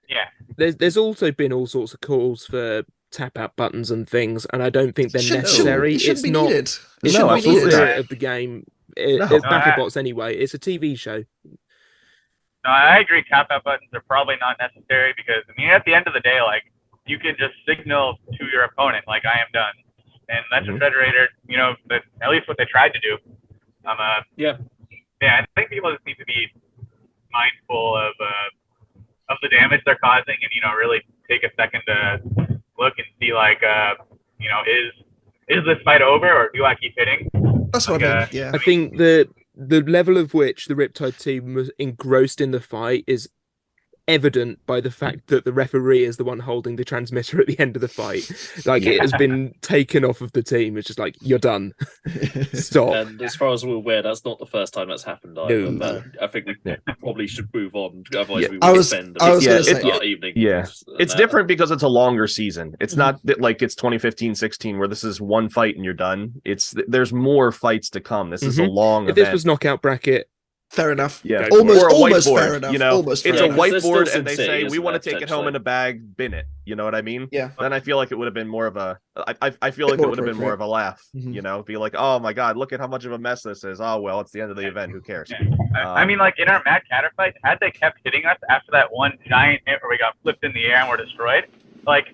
[SPEAKER 1] Yeah.
[SPEAKER 3] There's also been all sorts of calls for tap out buttons and things, and I don't think they're necessary.
[SPEAKER 2] It's not needed.
[SPEAKER 3] It's not the spirit of the game. It's BattleBots anyway. It's a TV show.
[SPEAKER 1] No, I agree. Tap-out buttons are probably not necessary because, I mean, at the end of the day, like, you can just signal to your opponent, like, I am done. And that's a Shrederator, you know, that's at least what they tried to do. Yeah, I think people just need to be mindful of the damage they're causing and, you know, really take a second to look and see, like, you know, is this fight over or do I keep hitting?
[SPEAKER 2] That's what I think, yeah.
[SPEAKER 3] I think the level of which the Riptide team was engrossed in the fight is evident by the fact that the referee is the one holding the transmitter at the end of the fight. Like it has been taken off of the team. It's just like, you're done. Stop.
[SPEAKER 5] And as far as we're aware, that's not the first time that's happened either.
[SPEAKER 3] No.
[SPEAKER 5] But I think we probably should move on. Otherwise,
[SPEAKER 4] Yeah.
[SPEAKER 5] we
[SPEAKER 2] I
[SPEAKER 5] will
[SPEAKER 2] was
[SPEAKER 5] spend
[SPEAKER 2] gonna
[SPEAKER 5] our
[SPEAKER 2] say-
[SPEAKER 5] evening.
[SPEAKER 4] Yeah.
[SPEAKER 5] and
[SPEAKER 4] It's
[SPEAKER 5] that.
[SPEAKER 4] different because it's a longer season. It's not that like it's 2015-16 where this is one fight and you're done. There's more fights to come. This is a long
[SPEAKER 3] If
[SPEAKER 4] event.
[SPEAKER 3] this was knockout bracket,
[SPEAKER 2] Fair enough.
[SPEAKER 4] Yeah,
[SPEAKER 3] Go for it.
[SPEAKER 4] or a
[SPEAKER 2] Almost
[SPEAKER 4] whiteboard,
[SPEAKER 2] fair enough.
[SPEAKER 4] you know,
[SPEAKER 2] Almost
[SPEAKER 4] it's
[SPEAKER 2] fair
[SPEAKER 4] a
[SPEAKER 2] enough.
[SPEAKER 5] There's still
[SPEAKER 4] whiteboard, and they
[SPEAKER 5] Sin City,
[SPEAKER 4] say we
[SPEAKER 5] isn't
[SPEAKER 4] want to
[SPEAKER 5] there,
[SPEAKER 4] take it home in a bag, bin it. You know what I mean?
[SPEAKER 2] Yeah.
[SPEAKER 4] Then I feel like it would have been more of a. I feel
[SPEAKER 2] Bit
[SPEAKER 4] like it
[SPEAKER 2] more
[SPEAKER 4] would have been more of a laugh.
[SPEAKER 2] Mhm.
[SPEAKER 4] You know, be like, oh my god, look at how much of a mess this is. Oh well, it's the end of the event. Who cares?
[SPEAKER 1] Yeah. I mean, like in our Mad Catter fight, had they kept hitting us after that one giant hit where we got flipped in the air and were destroyed, like,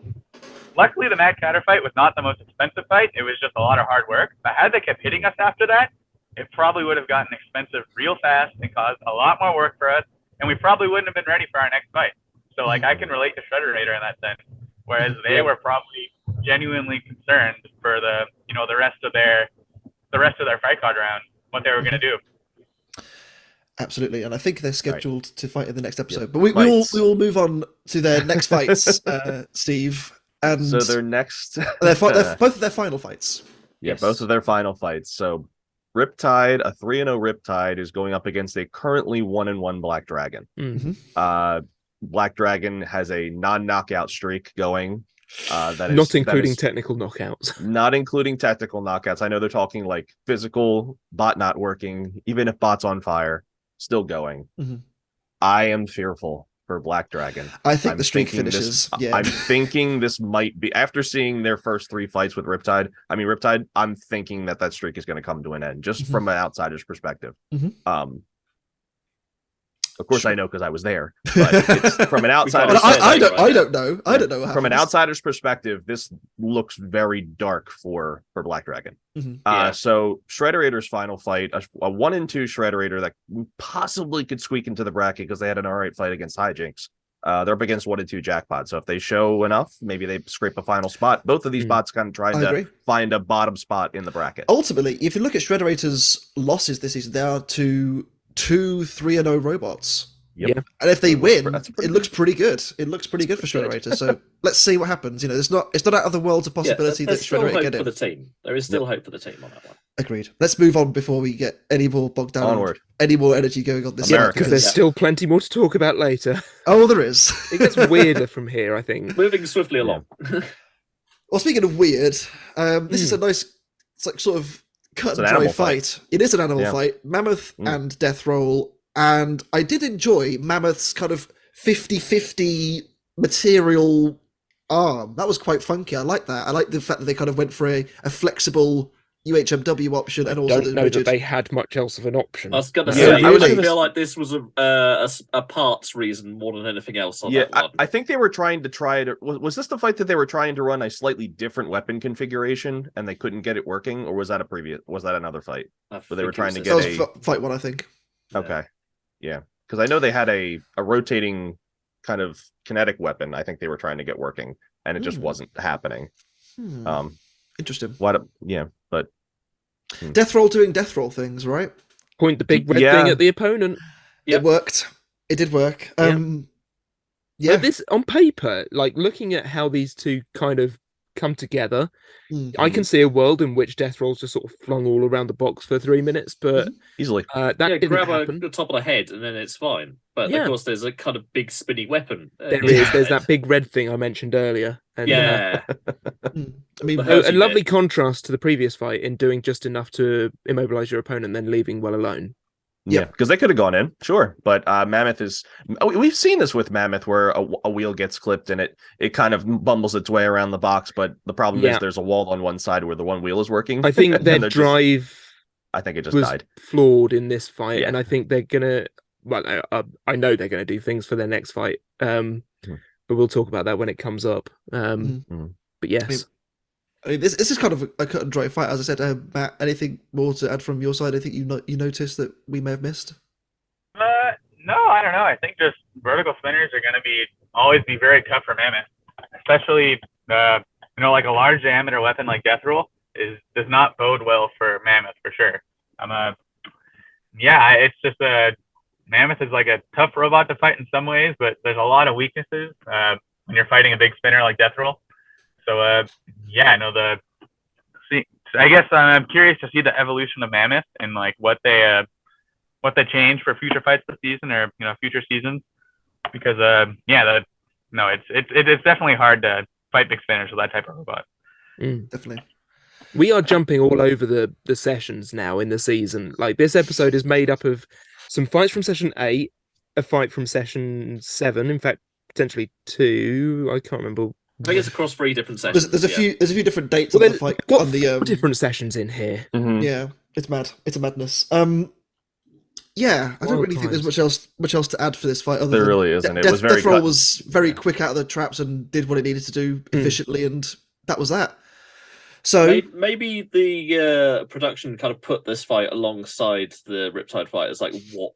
[SPEAKER 1] luckily the Mad Catter fight was not the most expensive fight. It was just a lot of hard work. But had they kept hitting us after that, it probably would have gotten expensive real fast and caused a lot more work for us, and we probably wouldn't have been ready for our next fight. So, like, I can relate to Shrederator in that sense, whereas they were probably genuinely concerned for the, you know, the rest of their fight card round, what they were going to do.
[SPEAKER 2] Absolutely, and I think they're scheduled to fight in the next episode.
[SPEAKER 4] Yeah.
[SPEAKER 2] But we
[SPEAKER 4] Fights.
[SPEAKER 2] will move on to their next fights, Steve. And
[SPEAKER 4] So their next,
[SPEAKER 2] they're both of their final fights.
[SPEAKER 4] yeah,
[SPEAKER 5] Yes.
[SPEAKER 4] both of their final fights. So Riptide, a 3-0 Riptide, is going up against a currently 1-1 Black Dragon. Black Dragon has a non-knockout streak going. That is
[SPEAKER 3] not including
[SPEAKER 4] that is
[SPEAKER 3] technical knockouts.
[SPEAKER 4] not including technical knockouts. I know they're talking like physical, bot not working, even if bot's on fire, still going.
[SPEAKER 2] Mhm. I
[SPEAKER 4] I am fearful for Black Dragon.
[SPEAKER 2] think
[SPEAKER 4] I'm
[SPEAKER 2] the streak
[SPEAKER 4] thinking
[SPEAKER 2] finishes.
[SPEAKER 4] this-
[SPEAKER 2] Yeah.
[SPEAKER 4] I'm thinking this might be after seeing their first 3 fights with Riptide. I'm thinking that streak is going to come to an end, just
[SPEAKER 2] Mhm.
[SPEAKER 4] from an outsider's perspective.
[SPEAKER 2] Mhm.
[SPEAKER 4] Of course,
[SPEAKER 2] Sure.
[SPEAKER 4] I know because I was there. But it's, from an outsider's
[SPEAKER 2] But
[SPEAKER 5] can't
[SPEAKER 2] I
[SPEAKER 5] say
[SPEAKER 2] don't.
[SPEAKER 5] that
[SPEAKER 2] I
[SPEAKER 5] right
[SPEAKER 2] don't know. I don't know. What
[SPEAKER 4] from an
[SPEAKER 2] happens.
[SPEAKER 4] outsider's perspective, this looks very dark for Black Dragon.
[SPEAKER 2] Mhm.
[SPEAKER 5] Yeah.
[SPEAKER 4] So Shrederator's final fight, a 1-2 Shrederator that possibly could squeak into the bracket because they had an alright fight against Hijinks. They're up against 1-2 Jackpot. So if they show enough, maybe they scrape a final spot. Both of these bots kind of trying
[SPEAKER 2] I
[SPEAKER 4] to
[SPEAKER 2] agree.
[SPEAKER 4] find a bottom spot in the bracket.
[SPEAKER 2] Ultimately, if you look at Shrederator's losses this season, they are to 2 3-0 robots.
[SPEAKER 4] Yep.
[SPEAKER 3] Yeah.
[SPEAKER 2] And if they win,
[SPEAKER 4] that's pretty
[SPEAKER 2] it looks pretty good. It looks pretty good for Shrederator. So let's see what happens. You know, it's not out of the world's a possibility that
[SPEAKER 5] there's still
[SPEAKER 2] Shrederator
[SPEAKER 5] hope
[SPEAKER 2] get
[SPEAKER 5] for
[SPEAKER 2] in.
[SPEAKER 5] the team. There is still hope for the team on that one.
[SPEAKER 2] Agreed. Let's move on before we get any more bogged down.
[SPEAKER 4] Onward.
[SPEAKER 2] Any more energy going on this
[SPEAKER 4] America.
[SPEAKER 2] side,
[SPEAKER 3] Because there's still plenty more to talk about later.
[SPEAKER 2] Oh, there is.
[SPEAKER 3] It gets weirder from here, I think.
[SPEAKER 5] Moving swiftly along.
[SPEAKER 2] Well, speaking of weird, this is a nice, it's like sort of cut
[SPEAKER 4] It's
[SPEAKER 2] and
[SPEAKER 4] an
[SPEAKER 2] dry
[SPEAKER 4] animal
[SPEAKER 2] fight. It is an animal
[SPEAKER 4] Yeah.
[SPEAKER 2] fight. Mammoth and Death Roll. And I did enjoy Mammoth's kind of 50-50 material arm. That was quite funky. I like that. I like the fact that they kind of went for a flexible UHMW option and also
[SPEAKER 3] Don't
[SPEAKER 2] the
[SPEAKER 3] know
[SPEAKER 2] rigid.
[SPEAKER 3] that they had much else of an option.
[SPEAKER 5] I was going to
[SPEAKER 2] Yeah,
[SPEAKER 5] say,
[SPEAKER 2] I
[SPEAKER 5] I
[SPEAKER 2] was
[SPEAKER 5] really
[SPEAKER 2] gonna-
[SPEAKER 5] feel like this was a parts reason more than anything else on
[SPEAKER 4] Yeah,
[SPEAKER 5] that one.
[SPEAKER 4] I think they were trying to was this the fight that they were trying to run a slightly different weapon configuration and they couldn't get it working, or was that another fight?
[SPEAKER 5] I
[SPEAKER 4] they were
[SPEAKER 5] think it
[SPEAKER 4] trying to
[SPEAKER 5] was
[SPEAKER 4] get
[SPEAKER 2] That
[SPEAKER 5] a-
[SPEAKER 2] was fight one, I think.
[SPEAKER 4] Okay. Yeah. Because I know they had a rotating kind of kinetic weapon I think they were trying to get working, and it just wasn't happening.
[SPEAKER 2] Interesting.
[SPEAKER 4] But
[SPEAKER 2] Death Roll doing Death Roll things, right?
[SPEAKER 3] Point the big red
[SPEAKER 4] Yeah.
[SPEAKER 3] thing at the opponent.
[SPEAKER 5] Yep.
[SPEAKER 2] It worked. It did work. Yeah.
[SPEAKER 3] But this on paper, like looking at how these two kind of come together, I can see a world in which Death Roll's just sort of flung all around the box for 3 minutes, but
[SPEAKER 4] easily.
[SPEAKER 3] that
[SPEAKER 5] Yeah,
[SPEAKER 3] didn't
[SPEAKER 5] grab
[SPEAKER 3] happen.
[SPEAKER 5] the top of the head and then it's fine. But
[SPEAKER 3] Yeah.
[SPEAKER 5] of course, there's a kind of big spinny weapon.
[SPEAKER 3] There's that big red thing I mentioned earlier. And,
[SPEAKER 5] Yeah.
[SPEAKER 2] I mean,
[SPEAKER 5] The
[SPEAKER 3] a
[SPEAKER 5] Hurty
[SPEAKER 3] lovely
[SPEAKER 5] bit.
[SPEAKER 3] contrast to the previous fight in doing just enough to immobilize your opponent, then leaving well alone.
[SPEAKER 4] Yeah, because they could have gone in, sure, but Mammoth is. We've seen this with Mammoth, where a wheel gets clipped and it kind of bumbles its way around the box. But the problem is there's a wall on one side where the one wheel is working.
[SPEAKER 3] I think
[SPEAKER 4] and
[SPEAKER 3] their
[SPEAKER 4] they're just-
[SPEAKER 3] but
[SPEAKER 4] I think it just
[SPEAKER 3] was
[SPEAKER 4] died.
[SPEAKER 3] flawed in this fight,
[SPEAKER 4] Yeah.
[SPEAKER 3] and I think they're gonna. Well, I know they're gonna do things for their next fight. But we'll talk about that when it comes up. But yes.
[SPEAKER 2] I mean, this is kind of a cut and dry fight, as I said. Matt, anything more to add from your side? I think you noticed that we may have missed.
[SPEAKER 1] No, I don't know. I think just vertical spinners are going to always be very tough for Mammoth, especially like a large diameter weapon like Death Roll does not bode well for Mammoth for sure. It's just Mammoth is like a tough robot to fight in some ways, but there's a lot of weaknesses when you're fighting a big spinner like Death Roll. So yeah, no, I guess I'm curious to see the evolution of Mammoth and like what they change for future fights this season, or future seasons, because it's definitely hard to fight big spinners with that type of robot.
[SPEAKER 2] Definitely.
[SPEAKER 3] We are jumping all over the sessions now in the season. Like, this episode is made up of some fights from session 8, a fight from session 7, in fact, potentially 2. I can't remember.
[SPEAKER 5] I think it's across 3 different sessions.
[SPEAKER 2] There's a few different dates
[SPEAKER 3] Well,
[SPEAKER 2] on the fight.
[SPEAKER 3] got
[SPEAKER 2] On the
[SPEAKER 3] different sessions in here.
[SPEAKER 4] Mhm.
[SPEAKER 2] Yeah, it's mad. It's a madness. Yeah, I don't
[SPEAKER 3] Wild
[SPEAKER 2] really think there's
[SPEAKER 3] times.
[SPEAKER 2] much else to add for this fight. Other
[SPEAKER 4] There
[SPEAKER 2] than
[SPEAKER 4] really isn't. It was very
[SPEAKER 2] Death Roll
[SPEAKER 4] cut.
[SPEAKER 2] was very quick out of the traps and did what it needed to do efficiently, and that was that. So
[SPEAKER 5] Maybe the production kind of put this fight alongside the Riptide fight as like what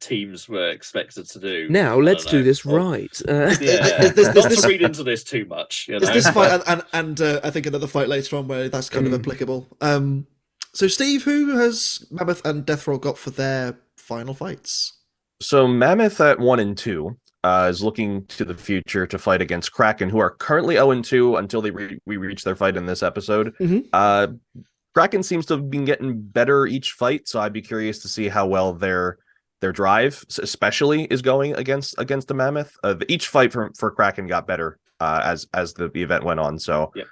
[SPEAKER 5] teams were expected to do.
[SPEAKER 3] Now,
[SPEAKER 5] I
[SPEAKER 3] let's
[SPEAKER 5] don't
[SPEAKER 3] do
[SPEAKER 5] know.
[SPEAKER 3] this
[SPEAKER 5] Or-
[SPEAKER 3] right.
[SPEAKER 5] Yeah,
[SPEAKER 2] There's
[SPEAKER 5] not
[SPEAKER 2] this-
[SPEAKER 5] to read into this too much. You know?
[SPEAKER 2] There's this fight and I think another fight later on where that's kind of applicable. So Steve, who has Mammoth and Death Roll got for their final fights?
[SPEAKER 4] So Mammoth at 1 and 2 is looking to the future to fight against Kraken, who are currently 0 and 2 until we reach their fight in this episode.
[SPEAKER 2] Mhm.
[SPEAKER 4] Kraken seems to have been getting better each fight, so I'd be curious to see how well their drive, especially, is going against the Mammoth. Each fight for Kraken got better as the event went on. So
[SPEAKER 5] Yep.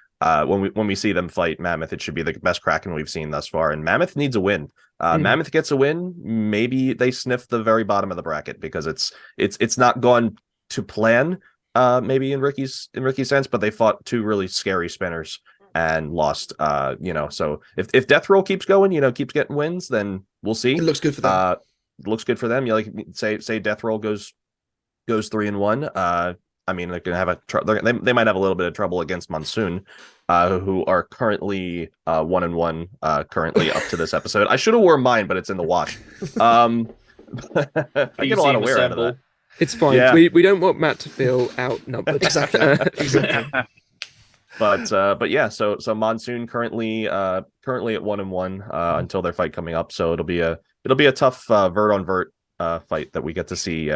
[SPEAKER 4] When we see them fight Mammoth, it should be the best Kraken we've seen thus far. And Mammoth needs a win. Mammoth gets a win, maybe they sniff the very bottom of the bracket, because it's not gone to plan. Maybe in Ricky's sense, but they fought 2 really scary spinners and lost. So if Death Roll keeps going, keeps getting wins, then we'll see.
[SPEAKER 2] It looks good for them.
[SPEAKER 4] It looks good for them. You say Death Roll goes 3 and 1. I mean, they're gonna have they might have a little bit of trouble against Monsoon, who are currently 1 and 1 currently up to this episode. I should have worn mine, but it's in the wash. I get a lot of wear out of that.
[SPEAKER 3] It's fine.
[SPEAKER 4] Yeah.
[SPEAKER 3] We don't want Matt to feel outnumbered.
[SPEAKER 2] Exactly.
[SPEAKER 4] But yeah, so Monsoon currently at 1 and 1 until their fight coming up. So it'll be a tough vert on vert fight that we get to see.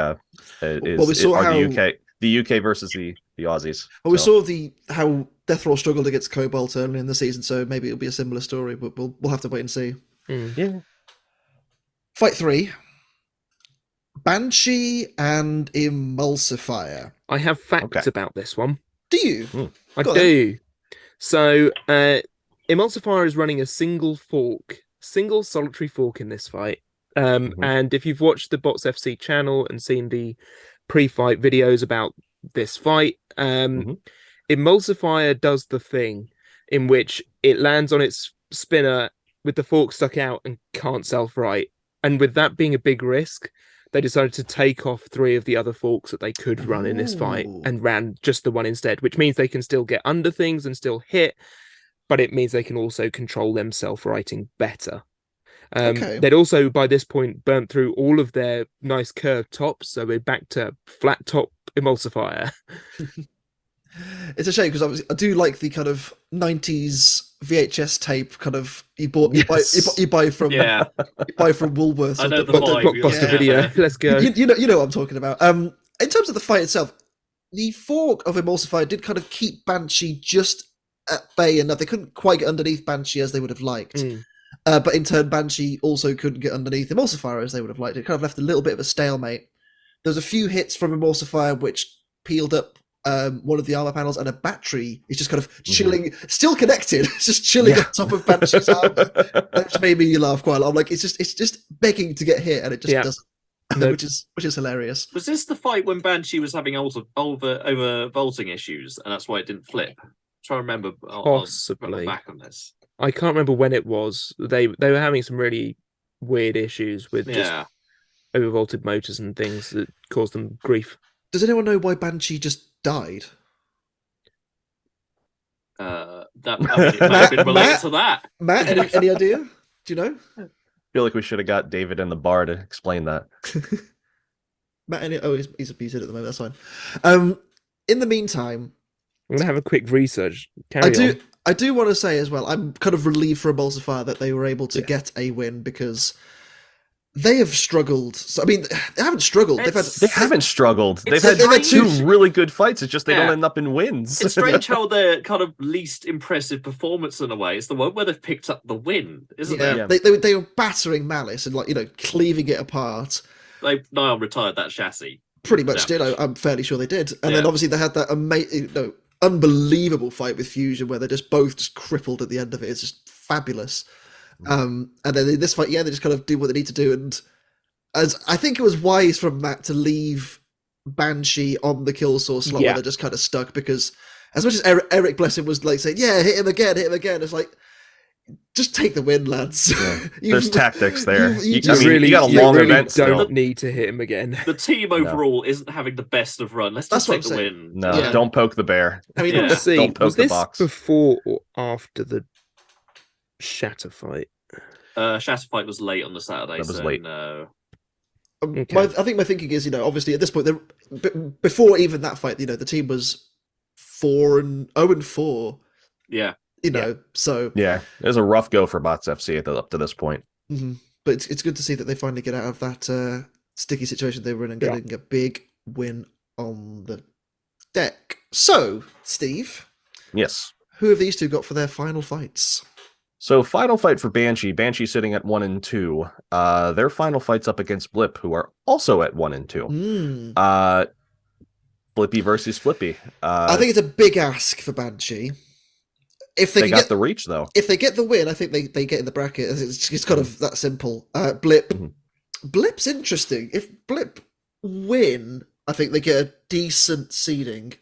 [SPEAKER 4] The UK versus the Aussies.
[SPEAKER 2] Well, we saw how Death Roll struggled against Cobalt early in the season, so maybe it'll be a similar story, but we'll have to wait and see.
[SPEAKER 4] Yeah.
[SPEAKER 2] Fight 3. Banshee and Emulsifier.
[SPEAKER 3] I have facts about this one.
[SPEAKER 2] Do you?
[SPEAKER 3] I
[SPEAKER 2] Go on
[SPEAKER 3] do. So, Emulsifier is running a single solitary fork in this fight. And if you've watched the Bots FC channel and seen the pre-fight videos about this fight, Emulsifier does the thing in which it lands on its spinner with the fork stuck out and can't self-right. And with that being a big risk, they decided to take off 3 of the other forks that they could run in this fight and ran just the one instead, which means they can still get under things and still hit, but it means they can also control them self-righting better. They'd also, by this point, burnt through all of their nice curved tops, so we're back to flat top Emulsifier.
[SPEAKER 2] It's a shame because I do like the kind of 90s VHS tape kind of you buy from Woolworths.
[SPEAKER 5] I know
[SPEAKER 2] or
[SPEAKER 5] the
[SPEAKER 3] Blockbuster video. Let's go.
[SPEAKER 2] You know what I'm talking about. In terms of the fight itself, the fork of Emulsifier did kind of keep Banshee just at bay enough. They couldn't quite get underneath Banshee as they would have liked. But in turn, Banshee also couldn't get underneath Emulsifier as they would have liked. It kind of left a little bit of a stalemate. There was a few hits from Emulsifier which peeled up one of the armor panels, and a battery is just kind of chilling, still connected, just chilling on top of Banshee's armor. That made me laugh quite a lot. I'm like, it's just begging to get hit, and it just doesn't, which is hilarious.
[SPEAKER 5] Was this the fight when Banshee was having over vaulting issues, and that's why it didn't flip? I'm trying to remember.
[SPEAKER 3] Possibly.
[SPEAKER 5] Back on this.
[SPEAKER 3] I can't remember when it was. They were having some really weird issues with just overvolted motors and things that caused them grief.
[SPEAKER 2] Does anyone know why Banshee just died?
[SPEAKER 5] That might have been related to that.
[SPEAKER 2] Matt, any idea? Do you know?
[SPEAKER 4] I feel like we should have got David in the bar to explain that.
[SPEAKER 2] Matt, he's abused at the moment. That's fine. In the meantime,
[SPEAKER 3] I'm gonna have a quick research.
[SPEAKER 2] I do want to say as well, I'm kind of relieved for Emulsifier that they were able to get a win, because they have struggled. So, I mean, they haven't struggled.
[SPEAKER 4] They haven't struggled. They've
[SPEAKER 5] It's
[SPEAKER 4] had
[SPEAKER 5] strange.
[SPEAKER 4] two really good fights. It's just they don't
[SPEAKER 5] Yeah.
[SPEAKER 4] end up in wins.
[SPEAKER 5] It's strange how their kind of least impressive performance in a way is the one where they've picked up the win, isn't
[SPEAKER 2] Yeah,
[SPEAKER 5] it?
[SPEAKER 4] Yeah.
[SPEAKER 2] they were battering Malice and like cleaving it apart.
[SPEAKER 5] They now retired that chassis.
[SPEAKER 2] Pretty much did.
[SPEAKER 5] Damage.
[SPEAKER 2] I'm fairly sure they did. And
[SPEAKER 5] Yeah.
[SPEAKER 2] then obviously they had that amazing, unbelievable fight with Fusion where they're just both just crippled at the end of it. It's just fabulous. And then in this fight, they just kind of do what they need to do. And as I think it was wise from Matt to leave Banshee on the kill source slot where they're just kind of stuck, because as much as Eric bless him was like saying, yeah, hit him again, it's like, just take the win, lads.
[SPEAKER 4] Yeah. There's tactics there.
[SPEAKER 2] you
[SPEAKER 4] you got a long event still.
[SPEAKER 3] Don't need to hit him again.
[SPEAKER 5] The team overall isn't having the best of run. Let's just
[SPEAKER 2] That's
[SPEAKER 5] take
[SPEAKER 2] what
[SPEAKER 5] the
[SPEAKER 2] I'm
[SPEAKER 5] win.
[SPEAKER 4] No,
[SPEAKER 2] Yeah.
[SPEAKER 4] don't poke the bear.
[SPEAKER 2] I mean,
[SPEAKER 5] Yeah.
[SPEAKER 3] Let's see.
[SPEAKER 4] Don't poke
[SPEAKER 3] Was
[SPEAKER 4] the
[SPEAKER 3] this
[SPEAKER 4] box.
[SPEAKER 3] before or after the Shatter fight?
[SPEAKER 5] Shatter fight was late on the Saturday.
[SPEAKER 4] That was
[SPEAKER 5] so
[SPEAKER 4] late.
[SPEAKER 5] No.
[SPEAKER 3] Okay.
[SPEAKER 2] I think my thinking is, obviously at this point, before even that fight, the team was 0-4.
[SPEAKER 5] Yeah.
[SPEAKER 2] So
[SPEAKER 4] Yeah, it was a rough go for Bots FC up to this point.
[SPEAKER 2] but it's good to see that they finally get out of that sticky situation they were in and getting a big win on the deck. So, Steve,
[SPEAKER 4] Yes.
[SPEAKER 2] who have these two got for their final fights?
[SPEAKER 4] So final fight for Banshee. Banshee sitting at 1-2. Their final fight's up against Blip, who are also at 1-2. Flippy versus Flippy.
[SPEAKER 2] I think it's a big ask for Banshee. If they
[SPEAKER 4] they
[SPEAKER 2] can
[SPEAKER 4] got
[SPEAKER 2] get
[SPEAKER 4] the reach though.
[SPEAKER 2] if they get the win, I think they get in the bracket. It's kind of that simple. Blip, Blip's interesting. If Blip win, I think they get a decent seeding.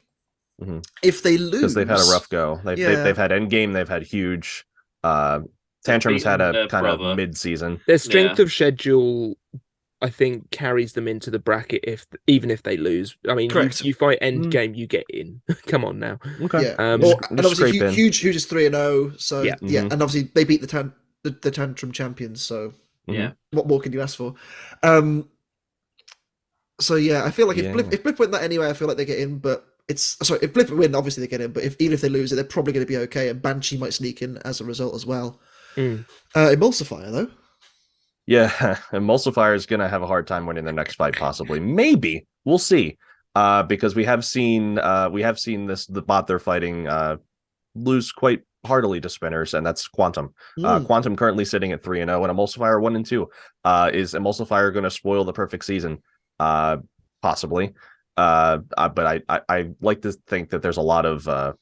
[SPEAKER 2] If they lose,
[SPEAKER 4] Because they've had a rough go. They've had Endgame. They've had huge. Tantrum's had a kind of mid-season.
[SPEAKER 3] Their strength of schedule, I think, carries them into the bracket even if they lose. I mean, you fight Endgame, you get in. Come on now.
[SPEAKER 4] Okay.
[SPEAKER 2] Yeah. And
[SPEAKER 4] just
[SPEAKER 2] obviously,
[SPEAKER 4] scrape in.
[SPEAKER 2] huge is 3-0. So
[SPEAKER 3] Yeah.
[SPEAKER 2] and obviously they beat the Tantrum champions. So
[SPEAKER 5] Yeah.
[SPEAKER 2] what more can you ask for? So yeah, I feel like if Blip win that anyway, I feel like they get in. But if Blip win, obviously they get in. But even if they lose it, they're probably going to be okay. And Banshee might sneak in as a result as well. Emulsifier though.
[SPEAKER 4] Yeah, Emulsifier is going to have a hard time winning their next fight, possibly. Maybe we'll see. Because we have seen the bot they're fighting lose quite heartily to Spinners, and that's Quantum. Quantum currently sitting at 3-0, and Emulsifier 1-2. Is Emulsifier going to spoil the perfect season? Possibly. But I like to think that there's a lot of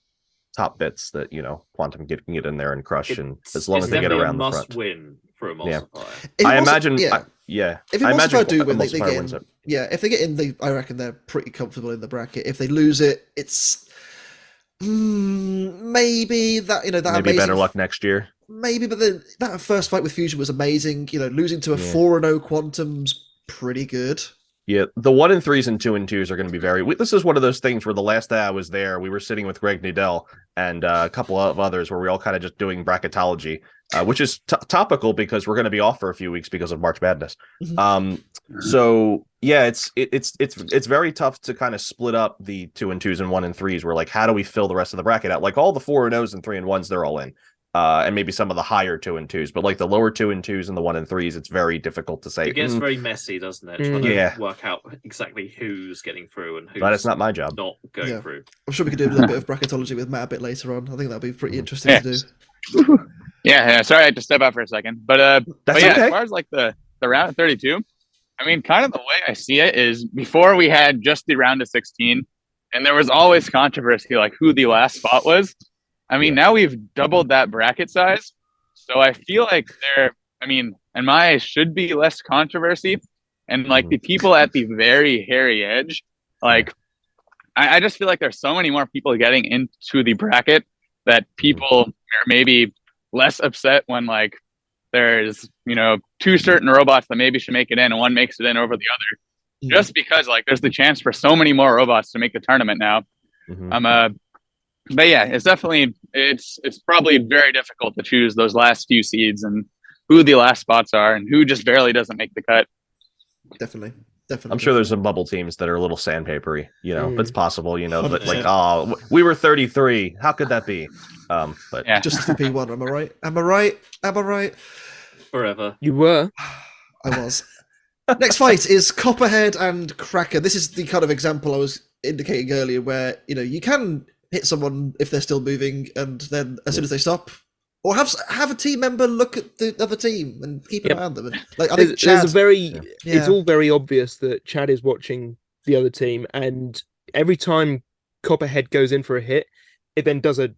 [SPEAKER 4] top bits that Quantum can get in there and crush, and as long as they get around the front.
[SPEAKER 5] Must win for Emulsifier.
[SPEAKER 4] I imagine.
[SPEAKER 2] If
[SPEAKER 4] I imagine
[SPEAKER 2] Emulsifier do win, they
[SPEAKER 4] Emulsifier
[SPEAKER 2] get
[SPEAKER 4] wins
[SPEAKER 2] in.
[SPEAKER 4] it.
[SPEAKER 2] Yeah, if they get in, I reckon they're pretty comfortable in the bracket. If they lose it, it's maybe that that
[SPEAKER 4] Maybe
[SPEAKER 2] amazing,
[SPEAKER 4] better luck next year.
[SPEAKER 2] Maybe, but then that first fight with Fusion was amazing. Losing to a 4-0 Quantum's pretty good.
[SPEAKER 4] Yeah, the 1-3s and 2-2s are going to be very. This is one of those things where the last day I was there, we were sitting with Greg Nudell and a couple of others where we all kind of just doing bracketology, which is topical because we're going to be off for a few weeks because of March Madness. So yeah, it's very tough to kind of split up the 2-2s and 1-3s. We're like, how do we fill the rest of the bracket out? Like all the 4-0s and 3-1s, they're all in. And maybe some of the higher 2-2s, but like the lower 2-2s and the 1-3s, it's very difficult to say.
[SPEAKER 5] It gets very messy, doesn't it? Trying to work out exactly who's getting through and who's
[SPEAKER 4] but it's not my job.
[SPEAKER 5] Not going through.
[SPEAKER 2] I'm sure we could do a little bit of bracketology with Matt a bit later on. I think that'd be pretty interesting to do.
[SPEAKER 6] Yeah, sorry I had to step out for a second. But
[SPEAKER 4] That's
[SPEAKER 6] okay.
[SPEAKER 4] Okay.
[SPEAKER 6] As far as like the round of 32, I mean, kind of the way I see it is before we had just the round of 16, and there was always controversy like who the last spot was. I mean, now we've doubled that bracket size. So I feel like in my eyes, should be less controversy. And like the people at the very hairy edge, like, I just feel like there's so many more people getting into the bracket that people are maybe less upset when like there's, two certain robots that maybe should make it in and one makes it in over the other. Just because like there's the chance for so many more robots to make the tournament now. But yeah, it's definitely it's probably very difficult to choose those last few seeds and who the last spots are and who just barely doesn't make the cut.
[SPEAKER 2] Definitely.
[SPEAKER 4] I'm sure there's some bubble teams that are a little sandpapery, but it's possible, but like, we were 33. How could that be? But
[SPEAKER 6] yeah.
[SPEAKER 2] Just for P1, am I right? Am I right?
[SPEAKER 5] Forever.
[SPEAKER 3] You were.
[SPEAKER 2] I was. Next fight is Copperhead and Kraken. This is the kind of example I was indicating earlier, where you can hit someone if they're still moving, and then as soon as they stop, or have a team member look at the other team and keep an eye on them. And, like I think Chad,
[SPEAKER 3] it's all very obvious that Chad is watching the other team, and every time Copperhead goes in for a hit, it then does a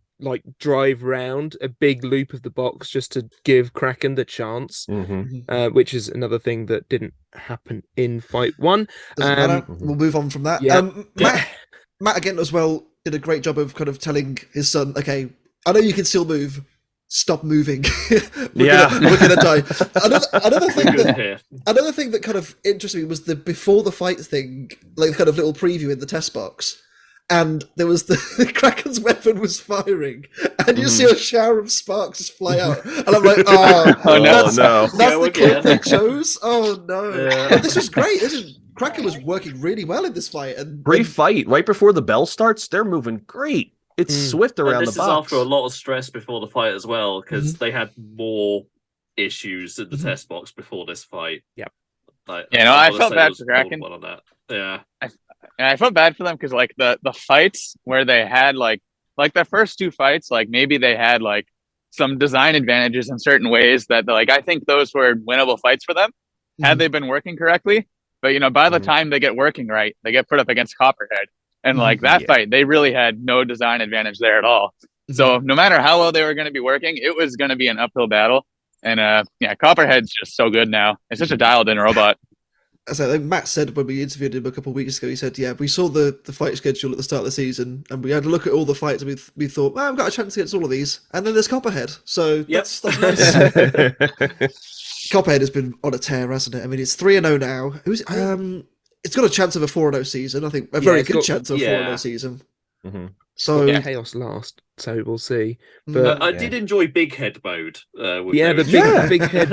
[SPEAKER 3] drive round a big loop of the box just to give Kraken the chance, which is another thing that didn't happen in fight 1.
[SPEAKER 2] Doesn't matter. We'll move on from that.
[SPEAKER 3] Yeah.
[SPEAKER 2] Matt again as well did a great job of kind of telling his son, okay, I know you can still move. Stop moving. we're gonna die. Another thing that kind of interested me was the before the fight thing, like kind of little preview in the test box. And there was the Kraken's weapon was firing, and you see a shower of sparks just fly out. And I'm like, that's the clip they chose. Oh no!
[SPEAKER 5] Yeah.
[SPEAKER 2] But this was great. Kraken was working really well in this fight. And
[SPEAKER 4] great fight right before the bell starts. They're moving great. It's swift around the box.
[SPEAKER 5] This is after a lot of stress before the fight as well, because they had more issues in the test box before this fight.
[SPEAKER 3] Yep.
[SPEAKER 6] I felt bad for Kraken.
[SPEAKER 5] On that. Yeah.
[SPEAKER 6] I felt bad for them because like the fights where they had like the first 2 fights, like maybe they had like some design advantages in certain ways that like I think those were winnable fights for them had they been working correctly. But by the time they get working right, they get put up against Copperhead. And like that fight, they really had no design advantage there at all. So no matter how well they were going to be working, it was going to be an uphill battle. And Copperhead's just so good now. It's such a dialed-in robot.
[SPEAKER 2] So Matt said when we interviewed him a couple of weeks ago, he said, we saw the fight schedule at the start of the season, and we had a look at all the fights, and we thought, well, I've got a chance against all of these. And then there's Copperhead. So that's nice. Copperhead has been on a tear, hasn't it? I mean, it's 3-0 now. It's got a chance of a 4-0 season. I think a very good chance of a 4-0 season. So
[SPEAKER 3] chaos last, so we'll see.
[SPEAKER 5] But I did enjoy Big Head mode.
[SPEAKER 3] The big head.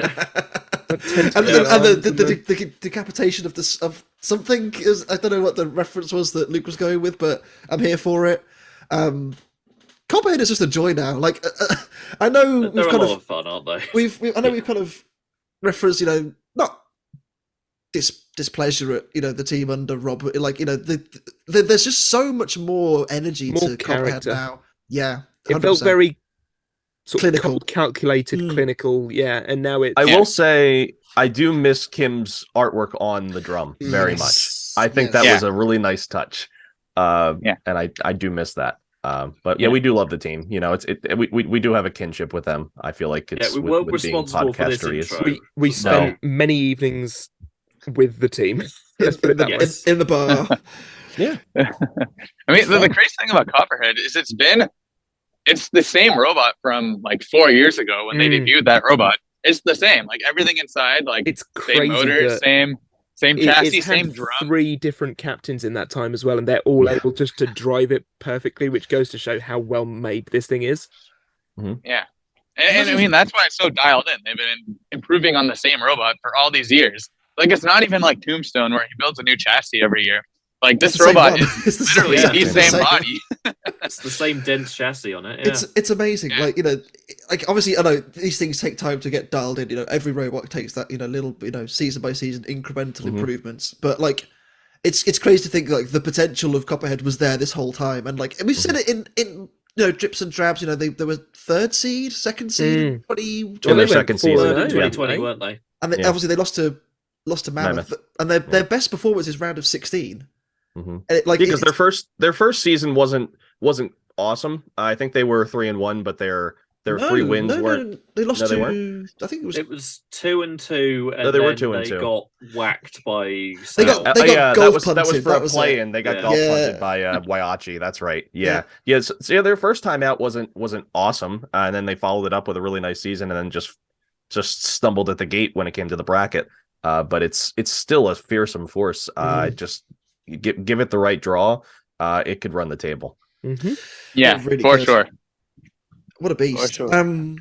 [SPEAKER 2] And the decapitation of something is, I don't know what the reference was that Luke was going with, but I'm here for it. Copperhead is just a joy now. Like I know
[SPEAKER 5] they're a lot of fun, aren't they?
[SPEAKER 2] I know we've kind of referenced, not displeasure at the team under Rob, like there's just so much more energy to Copperhead now. Yeah, 100%.
[SPEAKER 3] It felt very
[SPEAKER 2] clinical,
[SPEAKER 3] calculated, clinical. Yeah, and now it's.
[SPEAKER 4] I will say I do miss Kim's artwork on the drum very much. I think that was a really nice touch. And I do miss that. But we do love the team. We do have a kinship with them. I feel like it's
[SPEAKER 5] we weren't responsible for this intro.
[SPEAKER 3] We spent many evenings with the team. Let's put it that way.
[SPEAKER 2] In the bar.
[SPEAKER 6] Yeah. I mean, the crazy thing about Copperhead is it's the same robot from like 4 years ago when they debuted that robot. It's the same. Like everything inside, like
[SPEAKER 3] it's crazy,
[SPEAKER 6] same motor, same chassis, same drum.
[SPEAKER 3] 3 different captains in that time as well, and they're all able just to drive it perfectly, which goes to show how well made this thing is.
[SPEAKER 6] Yeah. And I mean, that's why it's so dialed in. They've been improving on the same robot for all these years. Like, it's not even like Tombstone where he builds a new chassis every year. Like, this robot is literally the same body.
[SPEAKER 5] It's the same dense chassis on it. Yeah.
[SPEAKER 2] It's amazing. Like, like obviously, I know these things take time to get dialed in. Every robot takes that, little, season by season incremental improvements. But like, it's crazy to think like the potential of Copperhead was there this whole time, and like we've seen it in drips and drabs. They were 3rd seed, 2nd seed, 2020.
[SPEAKER 4] In their 2nd season,
[SPEAKER 5] 2020, weren't they?
[SPEAKER 2] And obviously they lost to Mammoth. And their best performance is round of 16.
[SPEAKER 4] And because their first season wasn't awesome. I think they were 3-1, but their 3 wins weren't.
[SPEAKER 2] They lost
[SPEAKER 4] they
[SPEAKER 2] to.
[SPEAKER 4] weren't?
[SPEAKER 2] I think
[SPEAKER 5] it was 2-2, and
[SPEAKER 6] they
[SPEAKER 5] were
[SPEAKER 6] 2-2.
[SPEAKER 5] They got whacked by.
[SPEAKER 2] They got golf
[SPEAKER 4] that was for a play,
[SPEAKER 2] it.
[SPEAKER 4] and they got golf punted by Waiachi. That's right. Yeah. So their first time out wasn't awesome, and then they followed it up with a really nice season, and then just stumbled at the gate when it came to the bracket. But it's still a fearsome force. Just give it the right draw, it could run the table.
[SPEAKER 6] Yeah, really for sure.
[SPEAKER 2] What a beast. Sure.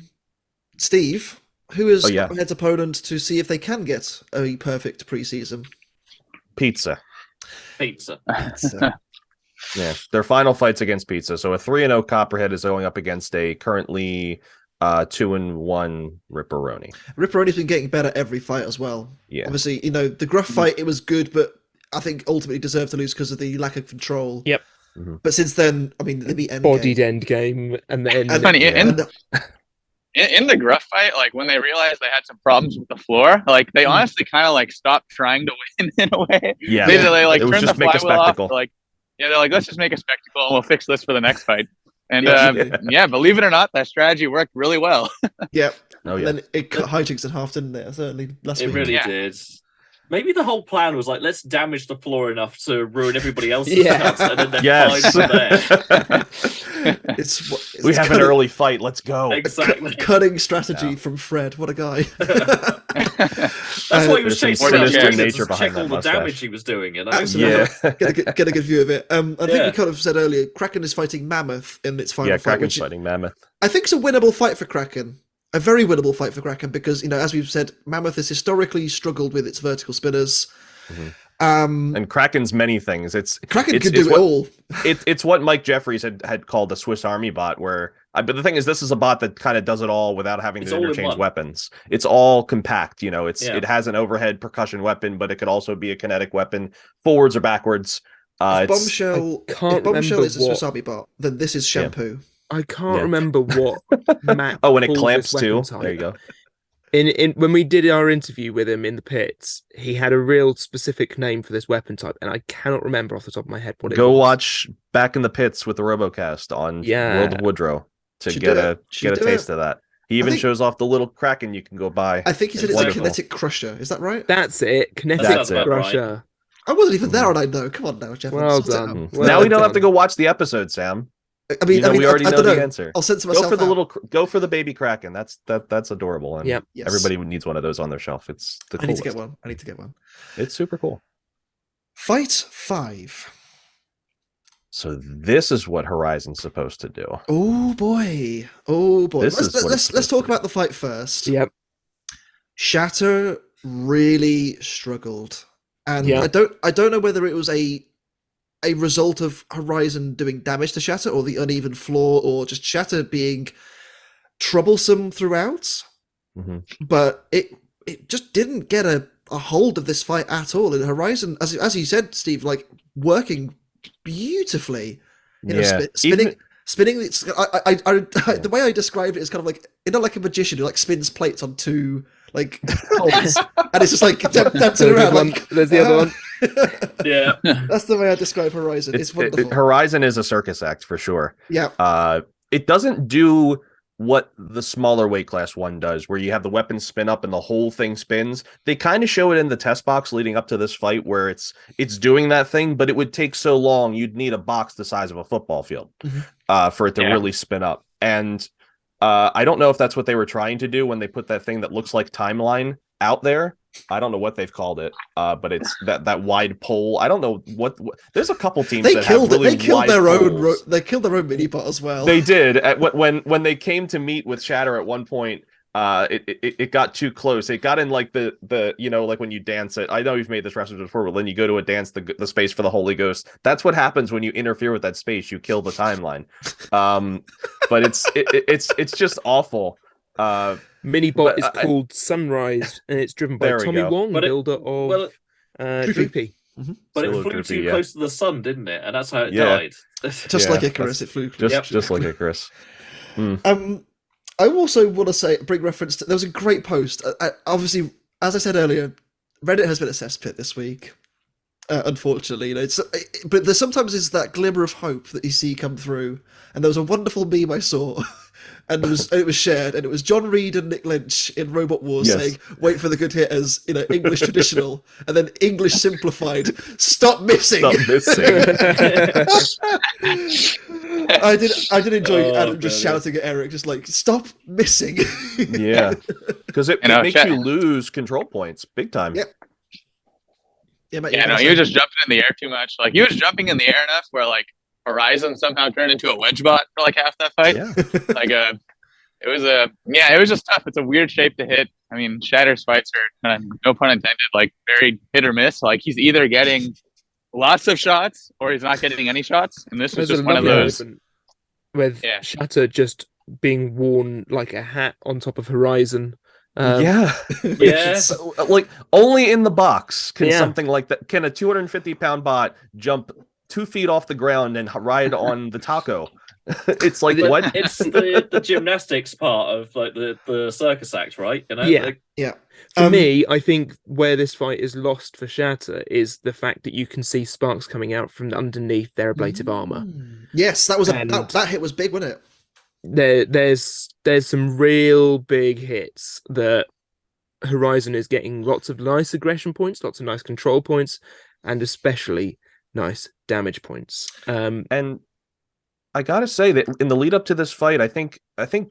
[SPEAKER 2] Steve, who is Copperhead's opponent to see if they can get a perfect preseason?
[SPEAKER 4] Pizza.
[SPEAKER 2] Yeah,
[SPEAKER 4] their final fight's against Pizza. So a 3-0 Copperhead is going up against a currently 2-1 Ripperoni.
[SPEAKER 2] Ripperoni's been getting better every fight as well.
[SPEAKER 4] Yeah.
[SPEAKER 2] Obviously, the Gruff fight, it was good, but I think ultimately deserved to lose because of the lack of control.
[SPEAKER 3] Yep.
[SPEAKER 2] But since then, I mean, the Endgame.
[SPEAKER 3] Bodied Endgame, and then
[SPEAKER 6] Funny,
[SPEAKER 2] And-
[SPEAKER 6] in the Gruff fight, like when they realized they had some problems with the floor, like they honestly kind of like stopped trying to win in a way.
[SPEAKER 4] Yeah.
[SPEAKER 6] They like
[SPEAKER 4] It was
[SPEAKER 6] turned
[SPEAKER 4] just
[SPEAKER 6] the
[SPEAKER 4] make a
[SPEAKER 6] flywheel off.
[SPEAKER 4] spectacle.
[SPEAKER 6] Like, they're like, let's just make a spectacle and we'll fix this for the next fight. And
[SPEAKER 2] Yeah.
[SPEAKER 6] believe it or not, that strategy worked really well.
[SPEAKER 2] yeah.
[SPEAKER 4] Oh,
[SPEAKER 2] And
[SPEAKER 4] yeah.
[SPEAKER 2] then it cut hijinks in half, didn't it? Certainly last
[SPEAKER 5] It
[SPEAKER 2] week.
[SPEAKER 5] really
[SPEAKER 6] Yeah.
[SPEAKER 5] did. Maybe the whole plan was like, let's damage the floor enough to ruin everybody else's
[SPEAKER 3] Yeah.
[SPEAKER 5] chance, and then they're
[SPEAKER 4] Yes.
[SPEAKER 5] fine from there.
[SPEAKER 2] It's
[SPEAKER 4] We have an
[SPEAKER 2] cutting-
[SPEAKER 4] early fight. Let's go.
[SPEAKER 5] Exactly.
[SPEAKER 2] cutting strategy
[SPEAKER 4] Yeah.
[SPEAKER 2] from Fred. What a guy.
[SPEAKER 5] That's why he was
[SPEAKER 4] There's some
[SPEAKER 5] chasing down
[SPEAKER 6] sinister
[SPEAKER 5] Shredder
[SPEAKER 4] nature
[SPEAKER 5] to
[SPEAKER 4] behind
[SPEAKER 5] check
[SPEAKER 4] that
[SPEAKER 5] all the
[SPEAKER 4] mustache.
[SPEAKER 5] damage he was doing.
[SPEAKER 2] Absolutely.
[SPEAKER 4] Yeah.
[SPEAKER 2] Get a good view of it. I think
[SPEAKER 5] Yeah.
[SPEAKER 2] we kind of said earlier, Kraken is fighting Mammoth in its final
[SPEAKER 4] Yeah,
[SPEAKER 2] fight,
[SPEAKER 4] Kraken's
[SPEAKER 2] which
[SPEAKER 4] fighting Mammoth.
[SPEAKER 2] I think is a winnable fight for Kraken. A very winnable fight for Kraken because, as we've said, Mammoth has historically struggled with its vertical spinners.
[SPEAKER 4] And Kraken's many things.
[SPEAKER 2] Kraken
[SPEAKER 4] it's
[SPEAKER 2] could do it
[SPEAKER 4] what-
[SPEAKER 2] all.
[SPEAKER 4] It's what Mike Jeffries had called a Swiss Army bot, where but the thing is, this is a bot that kind of does it all without having
[SPEAKER 5] It's
[SPEAKER 4] to
[SPEAKER 5] all in
[SPEAKER 4] interchange
[SPEAKER 5] one.
[SPEAKER 4] weapons. It's all compact.
[SPEAKER 5] Yeah.
[SPEAKER 4] It has an overhead percussion weapon, but it could also be a kinetic weapon, forwards or backwards.
[SPEAKER 2] If
[SPEAKER 4] It's
[SPEAKER 2] Bombshell,
[SPEAKER 3] I can't
[SPEAKER 2] if Bombshell
[SPEAKER 3] remember
[SPEAKER 2] is a Swiss
[SPEAKER 3] what-
[SPEAKER 2] Army bot, then this is Shampoo.
[SPEAKER 3] I can't
[SPEAKER 4] Yeah.
[SPEAKER 3] remember what Matt.
[SPEAKER 4] oh, and it
[SPEAKER 3] calls
[SPEAKER 4] clamps
[SPEAKER 3] this
[SPEAKER 4] too.
[SPEAKER 3] weapon type.
[SPEAKER 4] There you go.
[SPEAKER 3] In when we did our interview with him in the pits, he had a real specific name for this weapon type, and I cannot remember off the top of my head what it
[SPEAKER 4] Go
[SPEAKER 3] was.
[SPEAKER 4] watch Back in the Pits with the RoboCast on
[SPEAKER 3] Yeah.
[SPEAKER 4] World of Woodrow to
[SPEAKER 2] Should
[SPEAKER 4] get
[SPEAKER 2] do
[SPEAKER 4] a
[SPEAKER 2] it. Should
[SPEAKER 4] get a
[SPEAKER 2] do
[SPEAKER 4] taste
[SPEAKER 2] it.
[SPEAKER 4] of that. He even
[SPEAKER 2] think-
[SPEAKER 4] shows off the little Kraken you can go buy.
[SPEAKER 2] I think he said
[SPEAKER 4] It's
[SPEAKER 2] it's a
[SPEAKER 4] wonderful.
[SPEAKER 2] kinetic crusher. Is that right?
[SPEAKER 3] That's it. Kinetic
[SPEAKER 4] That's it.
[SPEAKER 3] Crusher.
[SPEAKER 2] I wasn't even there, and I know. Come on now, Jeff.
[SPEAKER 3] Well
[SPEAKER 2] Sort it
[SPEAKER 3] done.
[SPEAKER 2] out.
[SPEAKER 3] Well
[SPEAKER 4] now we don't have to
[SPEAKER 3] done.
[SPEAKER 4] go watch the episode, Sam.
[SPEAKER 2] I mean,
[SPEAKER 4] we already
[SPEAKER 2] I
[SPEAKER 4] know
[SPEAKER 2] don't
[SPEAKER 4] the
[SPEAKER 2] know.
[SPEAKER 4] answer.
[SPEAKER 2] I'll censor
[SPEAKER 4] Go
[SPEAKER 2] myself
[SPEAKER 4] for the
[SPEAKER 2] out.
[SPEAKER 4] go for the baby Kraken. That's adorable, and
[SPEAKER 3] Yep.
[SPEAKER 2] Yes.
[SPEAKER 4] everybody needs one of those on their shelf. It's the
[SPEAKER 2] I need
[SPEAKER 4] coolest.
[SPEAKER 2] to get one.
[SPEAKER 4] It's super cool.
[SPEAKER 2] Fight 5.
[SPEAKER 4] So this is what Horizon's supposed to do.
[SPEAKER 2] Oh boy. Oh boy.
[SPEAKER 4] This is what it's
[SPEAKER 2] Let's
[SPEAKER 4] supposed
[SPEAKER 2] talk
[SPEAKER 4] to do.
[SPEAKER 2] about the fight first.
[SPEAKER 3] Yep.
[SPEAKER 2] Shatter really struggled, and
[SPEAKER 3] Yeah.
[SPEAKER 2] I don't know whether it was a result of Horizon doing damage to Shatter, or the uneven floor, or just Shatter being troublesome throughout.
[SPEAKER 4] Mhm.
[SPEAKER 2] But it just didn't get a hold of this fight at all. And Horizon, as you said, Steve, like working beautifully.
[SPEAKER 4] Yeah.
[SPEAKER 2] Spinning. It's, the way I describe it is kind of like, like a magician who like spins plates on two like poles, and it's just like dancing around. Like,
[SPEAKER 3] There's the other one.
[SPEAKER 5] Yeah.
[SPEAKER 2] That's the way I describe Horizon. It's wonderful.
[SPEAKER 4] Horizon is a circus act for sure.
[SPEAKER 2] Yeah.
[SPEAKER 4] It doesn't do what the smaller weight class one does, where you have the weapon spin up and the whole thing spins. They kind of show it in the test box leading up to this fight, where it's doing that thing, but it would take so long. You'd need a box the size of a football field for it to really spin up. And I don't know if that's what they were trying to do when they put that thing that looks like Timeline out there. I don't know what they've called it, but it's that wide pole. I don't know what there's a couple teams
[SPEAKER 2] They
[SPEAKER 4] that
[SPEAKER 2] killed
[SPEAKER 4] have really
[SPEAKER 2] They killed
[SPEAKER 4] wide
[SPEAKER 2] their
[SPEAKER 4] poles.
[SPEAKER 2] own. They killed their own mini bot as well.
[SPEAKER 4] They did when they came to meet with Shatter at one point. It got too close. It got in like the like when you dance it. I know you've made this reference before, but then you go to a dance, the space for the Holy Ghost. That's what happens when you interfere with that space. You kill the timeline. But it's just awful.
[SPEAKER 3] Minibot
[SPEAKER 4] But
[SPEAKER 3] is called Sunrise, and it's driven by
[SPEAKER 4] There we
[SPEAKER 3] Tommy
[SPEAKER 4] go.
[SPEAKER 3] Wong,
[SPEAKER 5] But it-
[SPEAKER 3] builder of
[SPEAKER 5] well,
[SPEAKER 3] Droopy.
[SPEAKER 5] But it
[SPEAKER 4] Solo
[SPEAKER 5] flew
[SPEAKER 4] droopy,
[SPEAKER 5] too
[SPEAKER 4] yeah.
[SPEAKER 5] close to the sun, didn't it? And that's how it
[SPEAKER 4] Yeah.
[SPEAKER 5] died.
[SPEAKER 2] Just
[SPEAKER 4] Yeah,
[SPEAKER 2] like Icarus, it flew.
[SPEAKER 4] just like Icarus.
[SPEAKER 2] I also want to bring reference to, there was a great post. Obviously, as I said earlier, Reddit has been a cesspit this week. Unfortunately, but there sometimes is that glimmer of hope that you see come through. And there was a wonderful meme I saw, and it was shared, and it was John Reed and Nick Lynch in Robot Wars
[SPEAKER 4] Yes.
[SPEAKER 2] saying, "Wait for the good hitters," English traditional, and then English simplified. Stop missing.
[SPEAKER 4] Stop missing.
[SPEAKER 2] I did enjoy
[SPEAKER 5] Oh,
[SPEAKER 2] Adam just
[SPEAKER 5] brilliant.
[SPEAKER 2] shouting at Eric, just like, "Stop missing."
[SPEAKER 4] Yeah, because it makes you lose control points big time.
[SPEAKER 2] Yep. Matt,
[SPEAKER 6] Yeah, no, he was just jumping in the air too much. Like, he was jumping in the air enough where, like, Horizon somehow turned into a wedge bot for, like, half that fight.
[SPEAKER 4] Yeah.
[SPEAKER 6] Like, it was just tough. It's a weird shape to hit. I mean, Shatter's fights are, no pun intended, like, very hit or miss. Like, he's either getting lots of shots or he's not getting any shots. And this was
[SPEAKER 3] There's
[SPEAKER 6] just
[SPEAKER 3] a
[SPEAKER 6] one of
[SPEAKER 3] lovely
[SPEAKER 6] those.
[SPEAKER 3] moment with
[SPEAKER 6] Yeah.
[SPEAKER 3] Shatter just being worn like a hat on top of Horizon.
[SPEAKER 4] Yeah.
[SPEAKER 5] Yeah.
[SPEAKER 4] So, like only in the box can
[SPEAKER 3] Yeah.
[SPEAKER 4] something like that. Can a 250-pound bot jump 2 feet off the ground and ride on the taco? It's like,
[SPEAKER 5] But
[SPEAKER 4] what?
[SPEAKER 5] it's the gymnastics part of like the circus act, right? You know,
[SPEAKER 3] Yeah.
[SPEAKER 5] like,
[SPEAKER 2] Yeah.
[SPEAKER 3] For me, I think where this fight is lost for Shatter is the fact that you can see sparks coming out from underneath their ablative armor.
[SPEAKER 2] Yes, that was
[SPEAKER 3] And-
[SPEAKER 2] that hit was big, wasn't it?
[SPEAKER 3] There's some real big hits that Horizon is getting lots of nice aggression points, lots of nice control points, and especially nice damage points.
[SPEAKER 4] And I gotta say that in the lead up to this fight, I think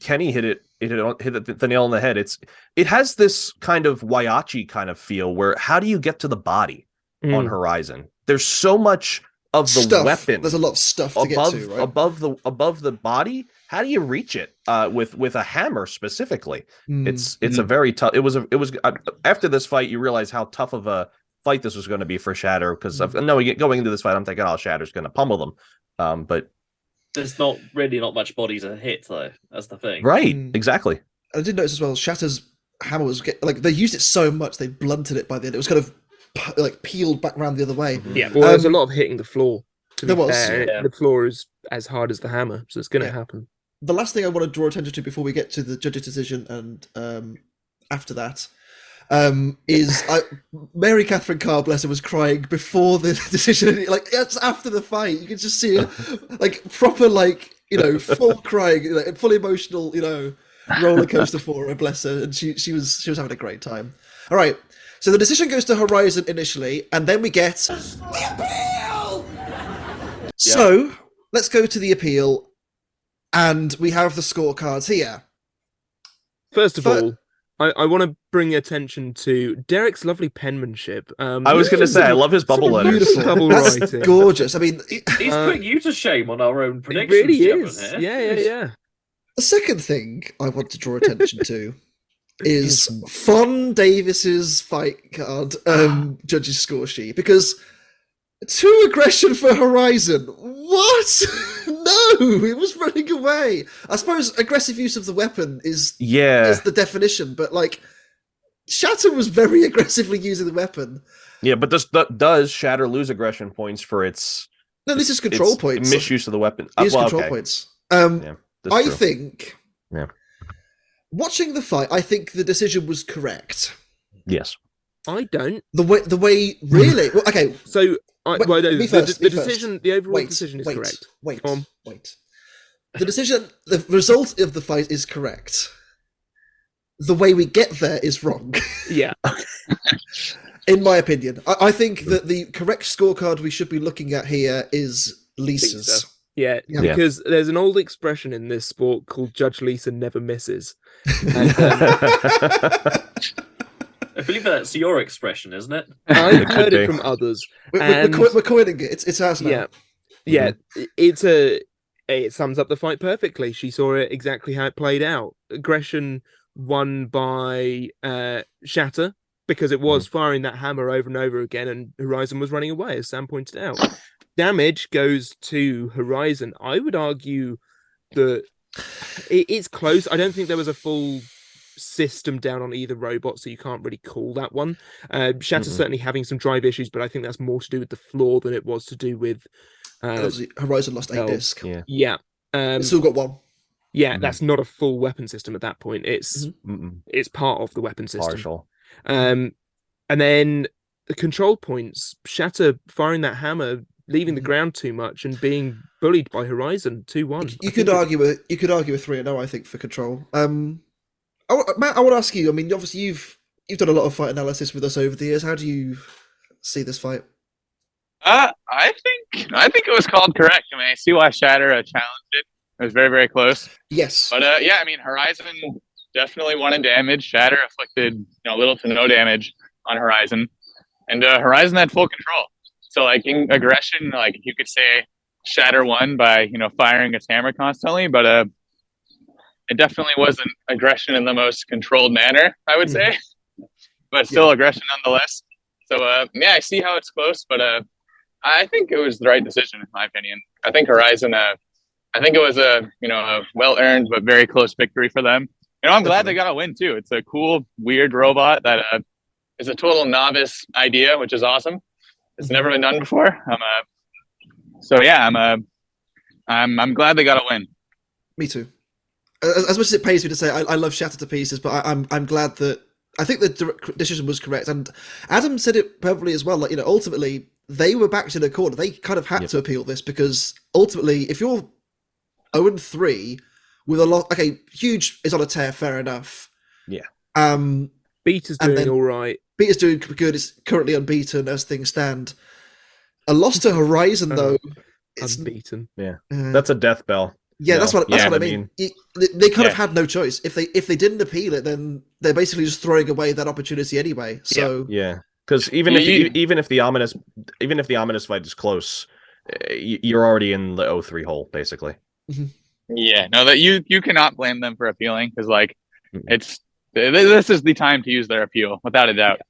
[SPEAKER 4] Kenny hit the nail on the head. It has this kind of Waiachi kind of feel where how do you get to the body on Horizon? There's so much of the
[SPEAKER 2] Stuff.
[SPEAKER 4] weapon.
[SPEAKER 2] There's a lot of stuff to get to, right?
[SPEAKER 4] above the body. How do you reach it with a hammer specifically? It's a very tough. It was after this fight you realize how tough of a fight this was going to be for Shatter because going into this fight I'm thinking, oh, Shatter's going to pummel them, but
[SPEAKER 5] there's not much body to hit though. That's the thing,
[SPEAKER 4] right? Exactly.
[SPEAKER 2] I did notice as well. Shatter's hammer was they used it so much they blunted it by the end. It was kind of like peeled back around the other way.
[SPEAKER 3] Yeah, well, there's a lot of hitting the floor.
[SPEAKER 2] There was.
[SPEAKER 3] Yeah. The floor is as hard as the hammer, so it's going to happen.
[SPEAKER 2] The last thing I want to draw attention to before we get to the judge's decision and after that is Mary Catherine Carr, bless her, was crying before the decision. Like it's after the fight, you can just see her like proper full crying, like, full emotional, roller coaster for her, bless her, and she was having a great time. All right, so the decision goes to Horizon initially, and then we get the appeal. So let's go to the appeal. And we have the scorecards here.
[SPEAKER 3] First of all, I want to bring attention to Derek's lovely penmanship.
[SPEAKER 4] I was going to say, I love his bubble letters.
[SPEAKER 3] Beautiful bubble
[SPEAKER 2] That's
[SPEAKER 3] writing.
[SPEAKER 2] gorgeous. I mean,
[SPEAKER 5] he's putting you to shame on our own predictions.
[SPEAKER 3] It really is.
[SPEAKER 5] Here.
[SPEAKER 3] Yeah.
[SPEAKER 2] The second thing I want to draw attention to is Fon Davis's fight card judge's score sheet, because 2 aggression for Horizon. What? No, it was running away. I suppose aggressive use of the weapon is the definition, but like Shatter was very aggressively using the weapon.
[SPEAKER 4] Yeah, but does Shatter lose aggression points for its?
[SPEAKER 2] No, this is control points.
[SPEAKER 4] Misuse of the weapon.
[SPEAKER 2] These control points. I
[SPEAKER 4] true.
[SPEAKER 2] think.
[SPEAKER 4] Yeah.
[SPEAKER 2] Watching the fight, I think the decision was correct.
[SPEAKER 4] Yes.
[SPEAKER 3] I don't.
[SPEAKER 2] The way really. Well, okay.
[SPEAKER 3] So the decision, the overall
[SPEAKER 2] wait,
[SPEAKER 3] decision is
[SPEAKER 2] wait,
[SPEAKER 3] correct.
[SPEAKER 2] Wait. The decision, the result of the fight is correct. The way we get there is wrong.
[SPEAKER 3] Yeah.
[SPEAKER 2] In my opinion, I think that the correct scorecard we should be looking at here is Lisa's.
[SPEAKER 3] Lisa. Yeah, because there's an old expression in this sport called "Judge Lisa never misses." And,
[SPEAKER 5] I believe that's your expression, isn't it?
[SPEAKER 3] I've heard it from others.
[SPEAKER 2] We're coining it. It's ours now.
[SPEAKER 3] Yeah. It sums up the fight perfectly. She saw it exactly how it played out. Aggression won by Shatter because it was firing that hammer over and over again, and Horizon was running away, as Sam pointed out. Damage goes to Horizon. I would argue that it's close. I don't think there was a full system down on either robot, so you can't really call that one. Shatter's certainly having some drive issues, but I think that's more to do with the floor than it was to do with
[SPEAKER 2] Horizon lost 8 disc.
[SPEAKER 3] Yeah.
[SPEAKER 2] It's still got 1.
[SPEAKER 3] Yeah, that's not a full weapon system at that point. It's part of the weapon system.
[SPEAKER 4] Partial.
[SPEAKER 3] And then the control points, Shatter firing that hammer, leaving the ground too much, and being bullied by Horizon 2-1.
[SPEAKER 2] You could argue a 3-0, I think, for control. Matt, I want to ask you. I mean, obviously you've done a lot of fight analysis with us over the years. How do you see this fight?
[SPEAKER 6] I think it was called correct. I mean, I see why Shatter challenged it. It was very, very close.
[SPEAKER 2] Yes.
[SPEAKER 6] But I mean, Horizon definitely wanted damage. Shatter inflicted little to no damage on Horizon, and Horizon had full control. So like in aggression, like you could say Shatter won by firing its hammer constantly, but it definitely wasn't aggression in the most controlled manner, I would say, but still aggression nonetheless. So I see how it's close, but I think it was the right decision in my opinion. I think Horizon I think it was a well earned but very close victory for them. I'm glad they got a win too. It's a cool, weird robot that is a total novice idea, which is awesome. It's never been done before. I'm glad they got a win.
[SPEAKER 2] Me too. As much as it pains me to say, I love Shatter to pieces, but I'm glad that I think the decision was correct. And Adam said it perfectly as well. Like, ultimately they were backed in a corner. They kind of had to appeal this because ultimately, if you're 0-3 with a lot, okay, Huge is on a tear, fair enough.
[SPEAKER 4] Yeah.
[SPEAKER 3] Beater's doing all right.
[SPEAKER 2] Beater's doing good. It's currently unbeaten as things stand. A loss to Horizon though. It's
[SPEAKER 3] unbeaten.
[SPEAKER 4] Yeah, that's a death bell.
[SPEAKER 2] Yeah, that's what I mean. They kind of had no choice. If they didn't appeal it, then they're basically just throwing away that opportunity anyway. So
[SPEAKER 4] because even if the ominous fight is close, you're already in the 0-3 hole basically.
[SPEAKER 6] Yeah, no, that you cannot blame them for appealing because this is the time to use their appeal without a doubt.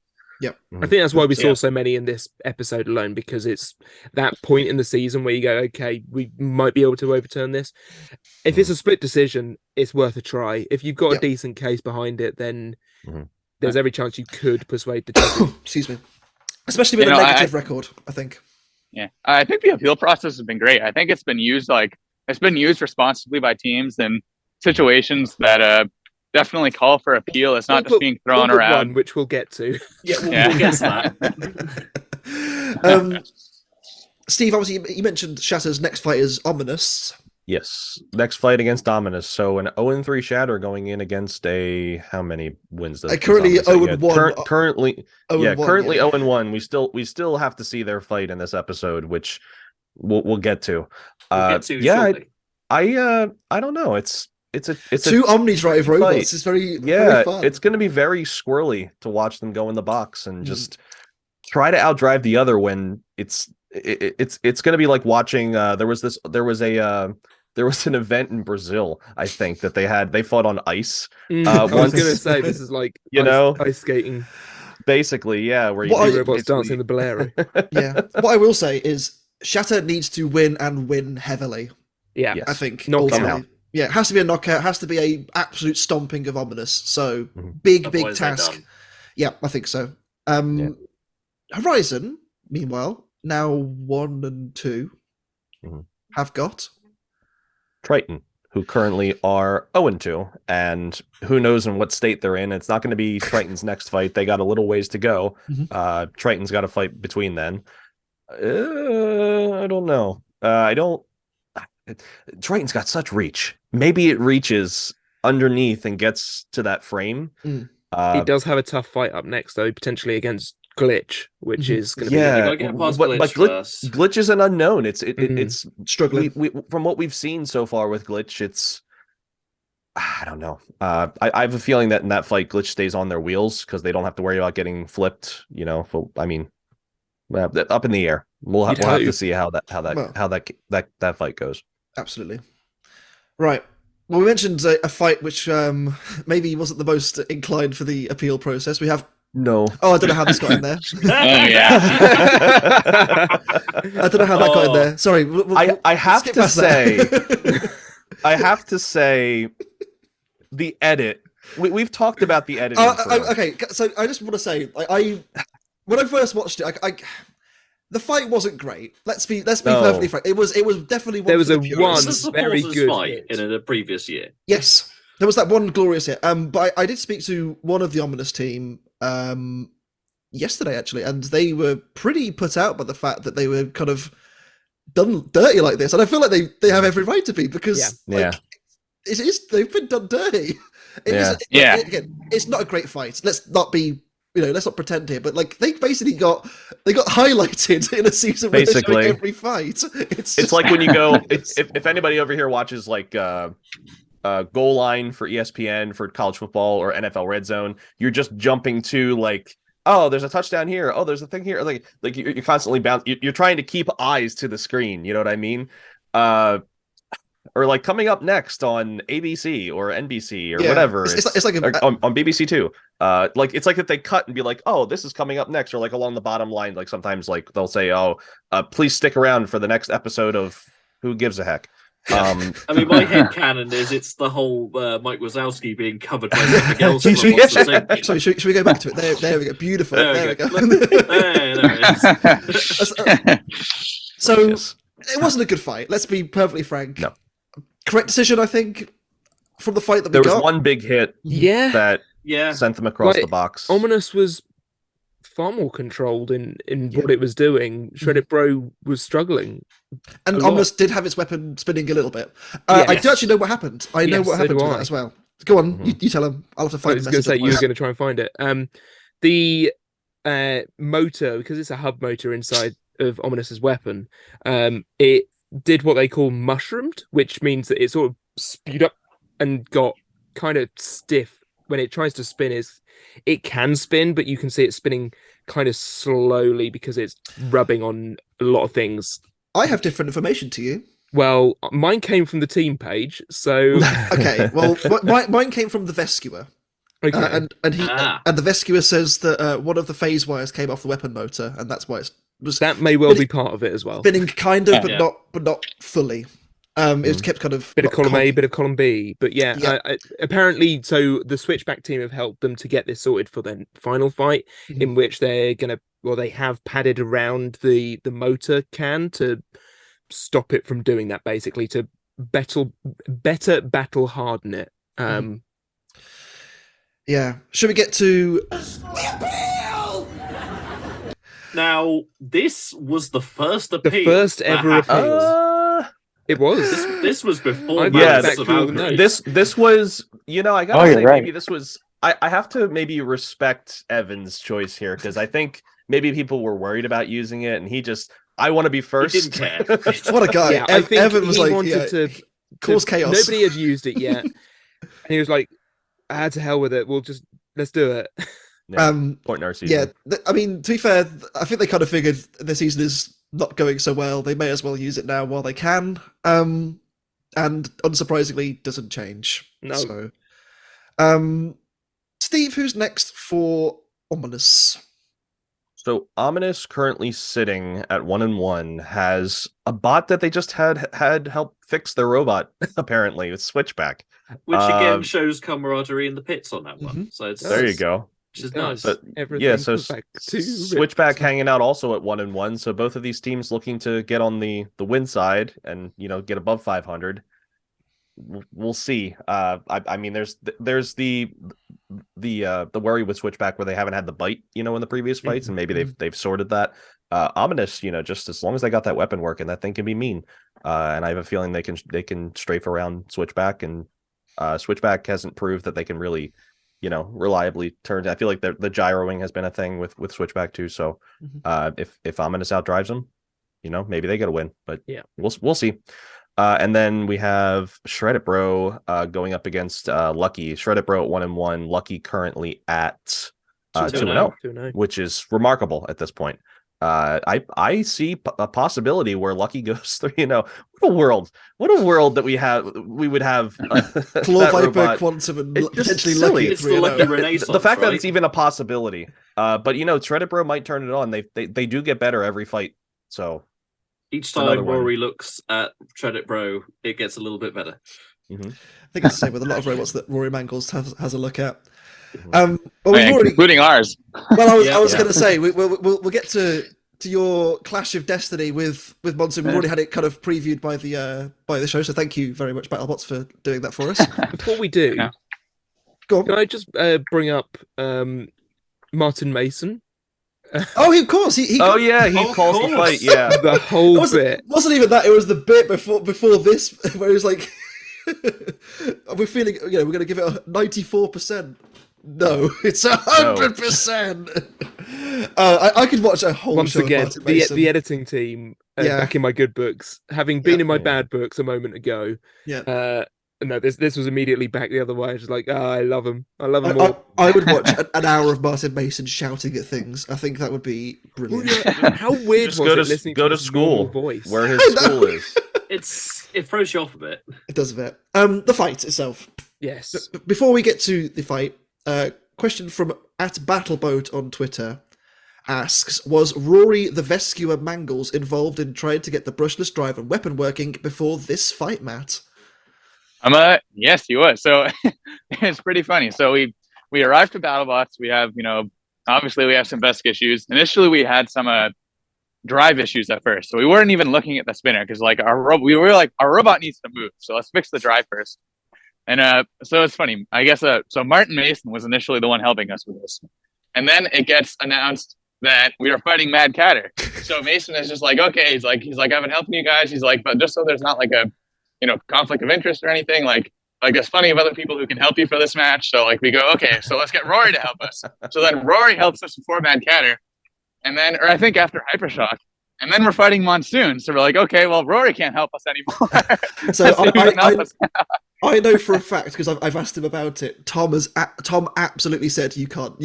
[SPEAKER 2] Yep.
[SPEAKER 3] I think that's why we saw so many in this episode alone, because it's that point in the season where you go, okay, we might be able to overturn this. If it's a split decision, it's worth a try. If you've got a decent case behind it, then there's every chance you could persuade the judges.
[SPEAKER 2] Excuse me. Especially with a negative record, I think.
[SPEAKER 6] Yeah, I think the appeal process has been great. I think it's been used responsibly by teams in situations that definitely call for appeal. It's not just being thrown around,
[SPEAKER 3] which we'll get to.
[SPEAKER 5] We'll get to
[SPEAKER 2] that. Steve, obviously, you mentioned Shatter's next fight is Ominous.
[SPEAKER 4] Yes, next fight against Ominous. So an 0-3 Shatter going in against how many wins does
[SPEAKER 2] currently 0-1.
[SPEAKER 4] Currently 0-1. We still have to see their fight in this episode, which we'll get to.
[SPEAKER 5] Shortly.
[SPEAKER 4] I don't know. It's
[SPEAKER 2] two Omnidrive robots. It's very fun.
[SPEAKER 4] It's going to be very squirrely to watch them go in the box and just try to outdrive the other when it's going to be like watching. There was an event in Brazil, I think, that they fought on ice.
[SPEAKER 3] I was going to say this is like ice skating,
[SPEAKER 4] basically. Yeah, where
[SPEAKER 3] robots dancing the bolero.
[SPEAKER 2] Yeah, what I will say is Shatter needs to win and win heavily.
[SPEAKER 3] Yeah,
[SPEAKER 2] I think
[SPEAKER 4] somehow.
[SPEAKER 2] Yeah, it has to be a knockout. Has to be a absolute stomping of Ominous. So big task. Yeah, I think so. Horizon, meanwhile, now 1 and 2, have got
[SPEAKER 4] Triton, who currently are 0-2, and who knows in what state they're in. It's not going to be Triton's next fight. They got a little ways to go. Triton's got a fight between then. I don't know. Triton's got such reach. Maybe it reaches underneath and gets to that frame.
[SPEAKER 3] He does have a tough fight up next, though, potentially against Glitch, which is going to be.
[SPEAKER 5] You gotta get past Glitch first.
[SPEAKER 4] Glitch is an unknown. It's
[SPEAKER 2] struggling.
[SPEAKER 4] From what we've seen so far with Glitch, it's I don't know. I have a feeling that in that fight, Glitch stays on their wheels because they don't have to worry about getting flipped. Up in the air. We'll have to see how that fight goes.
[SPEAKER 2] Absolutely. Right. Well, we mentioned a fight which maybe wasn't the most inclined for the appeal process. We have
[SPEAKER 4] no.
[SPEAKER 2] Oh, I don't know how this got in there.
[SPEAKER 6] Yeah.
[SPEAKER 2] I don't know how that got in there. Sorry.
[SPEAKER 4] I have to say, the edit. We've talked about the editing.
[SPEAKER 2] Okay, so I just want to say, when I first watched it, the fight wasn't great. Let's be perfectly frank. It was definitely one.
[SPEAKER 3] There was
[SPEAKER 2] for
[SPEAKER 3] a
[SPEAKER 2] the
[SPEAKER 3] one
[SPEAKER 2] purists.
[SPEAKER 3] very good
[SPEAKER 5] fight in the previous year.
[SPEAKER 2] Yes, there was that one glorious hit. But I did speak to one of the Ominous team yesterday actually, and they were pretty put out by the fact that they were kind of done dirty like this, and I feel like they have every right to be because they've been done dirty. Again, it's not a great fight. Let's not pretend here, but they basically got highlighted in a season where they're showing every fight.
[SPEAKER 4] It's like when you go, if anybody over here watches Goal Line for ESPN for college football or NFL Red Zone, you're just jumping to oh, there's a touchdown here. Oh, there's a thing here. You're constantly bound. You're trying to keep eyes to the screen. You know what I mean? Or coming up next on ABC or NBC or whatever.
[SPEAKER 2] It's like
[SPEAKER 4] on BBC too. It's like that they cut and be like, oh, this is coming up next, or along the bottom line. Sometimes they'll say, oh, please stick around for the next episode of Who Gives a Heck.
[SPEAKER 5] I mean, my headcanon is it's the whole Mike Wazowski being covered by something else.
[SPEAKER 2] Should we,
[SPEAKER 5] from Monster Inc.
[SPEAKER 2] sorry, should we go back to it? There we go. Beautiful. There we go.
[SPEAKER 5] There it is.
[SPEAKER 2] So it wasn't a good fight. Let's be perfectly frank.
[SPEAKER 4] No.
[SPEAKER 2] Correct decision, I think, from the fight that
[SPEAKER 4] There
[SPEAKER 2] we
[SPEAKER 4] was
[SPEAKER 2] got.
[SPEAKER 4] one big hit
[SPEAKER 3] Yeah.
[SPEAKER 4] that
[SPEAKER 5] Yeah.
[SPEAKER 4] sent them across
[SPEAKER 3] Like,
[SPEAKER 4] the box.
[SPEAKER 3] Ominous was far more controlled in what it was doing. Shreddit Bro was struggling.
[SPEAKER 2] And
[SPEAKER 3] a lot.
[SPEAKER 2] Ominous did have its weapon spinning a little bit. I do actually know what happened. I know
[SPEAKER 3] Yes,
[SPEAKER 2] what
[SPEAKER 3] so
[SPEAKER 2] happened
[SPEAKER 3] do
[SPEAKER 2] to
[SPEAKER 3] I.
[SPEAKER 2] that as well. Go on, you tell him. I'll have to
[SPEAKER 3] I
[SPEAKER 2] find
[SPEAKER 3] was
[SPEAKER 2] the
[SPEAKER 3] going to
[SPEAKER 2] message.
[SPEAKER 3] say you were going to try and find it. The motor, because it's a hub motor inside of Ominous's weapon, it did what they call mushroomed, which means that it sort of spewed up and got kind of stiff when it tries to spin. It can spin, but you can see it spinning kind of slowly because it's rubbing on a lot of things.
[SPEAKER 2] I have different information to you.
[SPEAKER 3] Well, mine came from the team page, so
[SPEAKER 2] Okay, well, mine came from the Vescuer.
[SPEAKER 3] okay.
[SPEAKER 2] And the Vescuer says that one of the phase wires came off the weapon motor, and that's why it was
[SPEAKER 3] That may well be part of it as well.
[SPEAKER 2] spinning kind of,
[SPEAKER 5] Yeah.
[SPEAKER 2] but not fully. It was kept kind of
[SPEAKER 3] Bit of
[SPEAKER 2] not
[SPEAKER 3] column A,
[SPEAKER 2] common.
[SPEAKER 3] bit of column B, but yeah,
[SPEAKER 2] Yeah.
[SPEAKER 3] apparently, so the Switchback team have helped them to get this sorted for their final fight, in which they have padded around the motor can to stop it from doing that, basically to better battle harden it.
[SPEAKER 2] Yeah. Should we get to?
[SPEAKER 5] Now, this was the first appeal.
[SPEAKER 3] The first ever
[SPEAKER 5] that happened.
[SPEAKER 3] appeal. It was.
[SPEAKER 5] This was before.
[SPEAKER 3] I've
[SPEAKER 4] Yeah,
[SPEAKER 5] Matt's
[SPEAKER 3] back through the
[SPEAKER 5] Valkyrie.
[SPEAKER 3] notes.
[SPEAKER 4] This was, I gotta
[SPEAKER 7] Oh, you're
[SPEAKER 4] say,
[SPEAKER 7] right.
[SPEAKER 4] maybe this was. I have to maybe respect Evan's choice here, because I think maybe people were worried about using it, and I want to be
[SPEAKER 5] He
[SPEAKER 4] first.
[SPEAKER 5] didn't care.
[SPEAKER 2] What a guy!
[SPEAKER 3] Yeah, I think
[SPEAKER 2] Evan was
[SPEAKER 3] he
[SPEAKER 2] like,
[SPEAKER 3] wanted to
[SPEAKER 2] cause chaos.
[SPEAKER 3] Nobody had used it yet, and he was like, "To hell with it. Let's do it."
[SPEAKER 4] Yeah, point in our season.
[SPEAKER 2] Yeah, I mean, to be fair, I think they kind of figured the season is not going so well. They may as well use it now while they can. And unsurprisingly, doesn't change.
[SPEAKER 3] No.
[SPEAKER 2] So, Steve, who's next for Ominous?
[SPEAKER 4] So Ominous, currently sitting at 1-1, has a bot that they just had help fix their robot. Apparently, with Switchback.
[SPEAKER 5] Which again shows camaraderie in the pits on that one. So it's
[SPEAKER 4] There you go.
[SPEAKER 5] Which is nice.
[SPEAKER 4] But
[SPEAKER 3] Everything
[SPEAKER 4] yeah, so
[SPEAKER 3] goes back to
[SPEAKER 4] Switchback
[SPEAKER 3] Riptide.
[SPEAKER 4] hanging out also at 1-1. So both of these teams looking to get on the win side and get above 500. We'll see. I mean, there's the worry with Switchback where they haven't had the bite, in the previous fights, and maybe they've sorted that. Ominous, just as long as they got that weapon working, that thing can be mean. And I have a feeling they can strafe around Switchback, and Switchback hasn't proved that they can really, reliably turn. I feel like the gyroing has been a thing with Switchback too. So if Ominous outdrives them, maybe they get a win. But
[SPEAKER 3] yeah,
[SPEAKER 4] we'll see. And then we have Shreddit Bro going up against Lucky. Shreddit Bro at 1-1. Lucky currently at 2-0,
[SPEAKER 3] 2-0.
[SPEAKER 4] which is remarkable at this point. I see a possibility where Lucky goes 3-0. What a world that we would have.
[SPEAKER 2] Claw
[SPEAKER 4] that
[SPEAKER 2] Viper,
[SPEAKER 4] robot.
[SPEAKER 2] Quantum, and
[SPEAKER 4] It's just
[SPEAKER 2] potentially
[SPEAKER 4] silly.
[SPEAKER 2] Lucky.
[SPEAKER 5] It's the Lucky
[SPEAKER 2] 3-0.
[SPEAKER 5] Renaissance.
[SPEAKER 4] The fact that
[SPEAKER 5] right?
[SPEAKER 4] it's even a possibility. But Shreddit Bro might turn it on. They do get better every fight. So
[SPEAKER 5] Each
[SPEAKER 4] another
[SPEAKER 5] time
[SPEAKER 4] one.
[SPEAKER 5] Rory looks at Shreddit Bro, it gets a little bit better.
[SPEAKER 2] I think it's the same with a lot of robots that Rory Mangles has a look at.
[SPEAKER 4] Mm-hmm.
[SPEAKER 2] Well, we've already.
[SPEAKER 6] including ours.
[SPEAKER 2] Well, I was
[SPEAKER 5] Yeah.
[SPEAKER 2] going to say we'll get to your Clash of Destiny with Monsoon. We've already had it kind of previewed by the show, so thank you very much, BattleBots, for doing that for us.
[SPEAKER 3] Before we do,
[SPEAKER 6] Yeah.
[SPEAKER 2] Go on.
[SPEAKER 3] can I just bring up Martin Mason?
[SPEAKER 2] Oh, of course. He
[SPEAKER 4] oh yeah, he
[SPEAKER 5] Of
[SPEAKER 4] calls the
[SPEAKER 5] course.
[SPEAKER 4] fight. Yeah.
[SPEAKER 3] The whole
[SPEAKER 2] it
[SPEAKER 3] bit.
[SPEAKER 2] wasn't even that. It was the bit before this where it was like, we're feeling, we're going to give it a 94%. No, it's 100%. I could watch a whole
[SPEAKER 3] Once
[SPEAKER 2] show
[SPEAKER 3] again,
[SPEAKER 2] of Martin Mason.
[SPEAKER 3] the editing team back in my good books, having been in my bad books a moment ago.
[SPEAKER 2] Yeah.
[SPEAKER 3] No, this was immediately back the other way. Just like, I love him. I love him all.
[SPEAKER 2] I would watch an hour of Martin Mason shouting at things. I think that would be brilliant.
[SPEAKER 3] How weird
[SPEAKER 4] Just
[SPEAKER 3] was
[SPEAKER 4] go
[SPEAKER 3] it
[SPEAKER 4] to
[SPEAKER 3] listening
[SPEAKER 4] go to
[SPEAKER 3] his normal
[SPEAKER 4] school
[SPEAKER 3] voice?
[SPEAKER 4] where his school is.
[SPEAKER 5] It throws you off a bit.
[SPEAKER 2] It does a bit. The fight itself.
[SPEAKER 3] Yes.
[SPEAKER 2] Before we get to the fight, question from @BattleBoat on Twitter. asks, was Rory the Vescuer Mangles involved in trying to get the brushless drive and weapon working before this fight, Matt?
[SPEAKER 6] Yes, he was. So it's pretty funny. So we arrived to BattleBots. We have, obviously we have some Vesk issues. Initially, we had some drive issues at first. So we weren't even looking at the spinner because our robot needs to move. So let's fix the drive first. And so it's funny. I guess so Martin Mason was initially the one helping us with this. And then it gets announced that we are fighting Mad Catter. So Mason is just like, okay, he's like, I've been helping you guys. He's like, but just so there's not like a conflict of interest or anything, like there's plenty of other people who can help you for this match. So like we go, okay, so let's get Rory to help us. So then Rory helps us before Mad Catter. And then, or I think after Hypershock, and then we're fighting Monsoon. So we're like, okay, well, Rory can't help us anymore.
[SPEAKER 2] So I know for a fact, because I've asked him about it, Tom absolutely said you cannot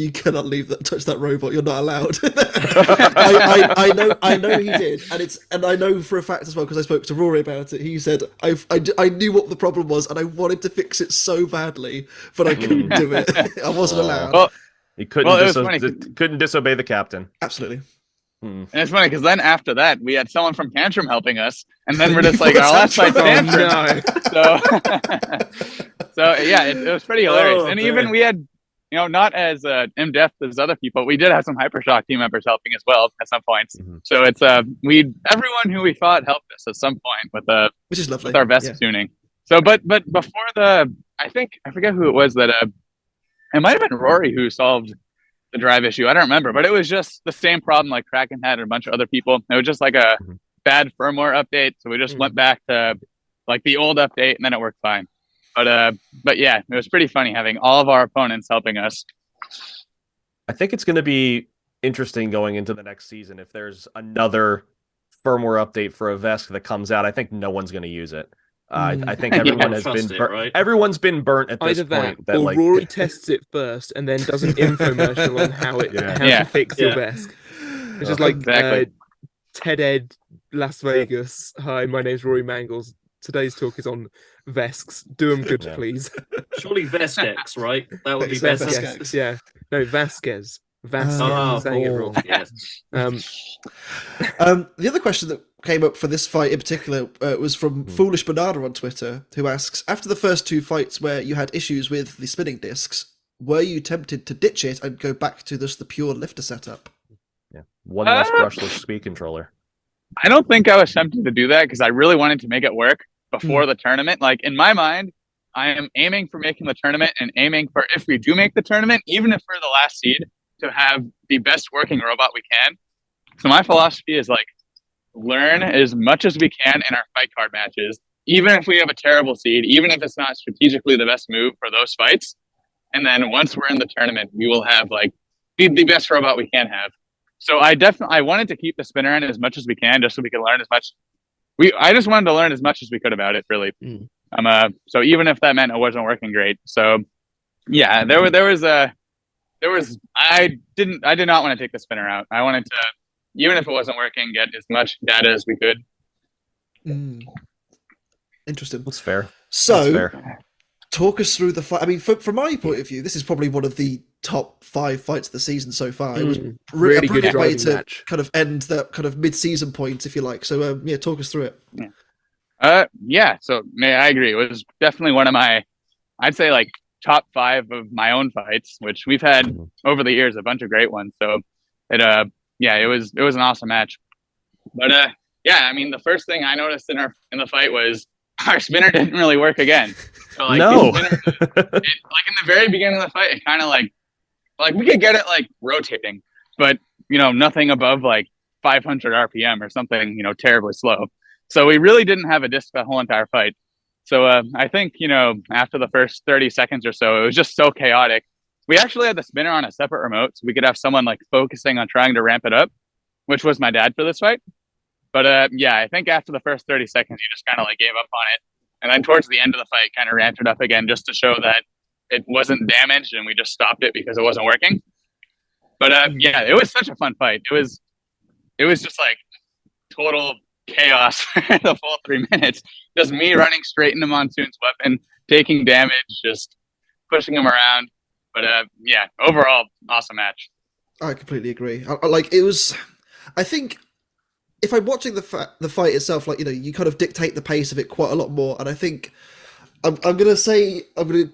[SPEAKER 2] touch that robot. You're not allowed. I know he did, and I know for a fact as well because I spoke to Rory about it. He said I knew what the problem was, and I wanted to fix it so badly, but I couldn't do it. I wasn't allowed.
[SPEAKER 4] Well, he couldn't disobey the captain.
[SPEAKER 2] Absolutely.
[SPEAKER 6] And it's funny because then after that we had someone from Tantrum helping us, and then we're just like our last fight's Tantrum. So yeah, it was pretty hilarious. And even we had, not as in depth as other people, we did have some Hypershock team members helping as well at some points. Mm-hmm. So it's everyone who we fought helped us at some point with
[SPEAKER 2] which is lovely,
[SPEAKER 6] with our Vesk tuning. So but before I forget who it was that it might have been Rory who solved the drive issue. I don't remember, but it was just the same problem like Kraken had and a bunch of other people. It was just like a bad firmware update. So we just went back to like the old update and then it worked fine. But yeah, it was pretty funny having all of our opponents helping us.
[SPEAKER 4] I think it's going to be interesting going into the next season. If there's another firmware update for a Vesk that comes out, I think no one's going to use it. I think everyone has been burnt. Right? Everyone's been burnt at this point.
[SPEAKER 3] Or like... Rory tests it first and then does an infomercial on how to fix your Vesk. It's just like TED Ed Las Vegas. Hi, my name's Rory Mangles. Today's talk is on Vesks. Do them good, please.
[SPEAKER 5] Surely Veskex, right? That would be Veskex.
[SPEAKER 3] Yeah. No, Vasquez. I'm saying it wrong.
[SPEAKER 5] Yes.
[SPEAKER 2] The other question that came up for this fight in particular was from Foolish Banana on Twitter, who asks, after the first two fights where you had issues with the spinning discs, were you tempted to ditch it and go back to just the pure lifter setup?
[SPEAKER 4] Yeah, one less brushless speed controller.
[SPEAKER 6] I don't think I was tempted to do that because I really wanted to make it work before the tournament. Like in my mind, I am aiming for making the tournament and aiming for, if we do make the tournament, even if we're the last seed, to have the best working robot we can. So my philosophy is like, learn as much as we can in our fight card matches, even if we have a terrible seed, even if it's not strategically the best move for those fights. And then once we're in the tournament, we will have like the best robot we can have. So I wanted to keep the spinner in as much as we can, just so we could learn as much. I just wanted to learn as much as we could about it, really. So even if that meant it wasn't working great. So yeah, I did not want to take the spinner out. I wanted to, even if it wasn't working, get as much data as we could.
[SPEAKER 2] Interesting.
[SPEAKER 4] That's fair.
[SPEAKER 2] So, talk us through the fight. I mean, from my point of view, this is probably one of the top 5 fights of the season so far. It was
[SPEAKER 3] really
[SPEAKER 2] a brilliant
[SPEAKER 3] good
[SPEAKER 2] way to
[SPEAKER 3] match.
[SPEAKER 2] kind of end that kind of mid-season point, if you like. So, talk us through it.
[SPEAKER 6] So I agree. It was definitely one of my, I'd say like top 5 of my own fights, which we've had over the years, a bunch of great ones. So it was an awesome match. But I mean, the first thing I noticed in the fight was our spinner didn't really work again. So like like in the very beginning of the fight, it kind of like we could get it like rotating, but nothing above like 500 RPM or something, terribly slow. So we really didn't have a disc the whole entire fight. So I think, after the first 30 seconds or so, it was just so chaotic. We actually had the spinner on a separate remote, so we could have someone like focusing on trying to ramp it up, which was my dad for this fight. But I think after the first 30 seconds, he just kind of like gave up on it. And then towards the end of the fight, kind of ramped it up again just to show that it wasn't damaged and we just stopped it because it wasn't working. But it was such a fun fight. It was just like total chaos for the full 3 minutes. Just me running straight into Monsoon's weapon, taking damage, just pushing him around. But overall, awesome match.
[SPEAKER 2] I completely agree. Like it was, I think if I'm watching the fight itself, like you kind of dictate the pace of it quite a lot more, and I think I'm gonna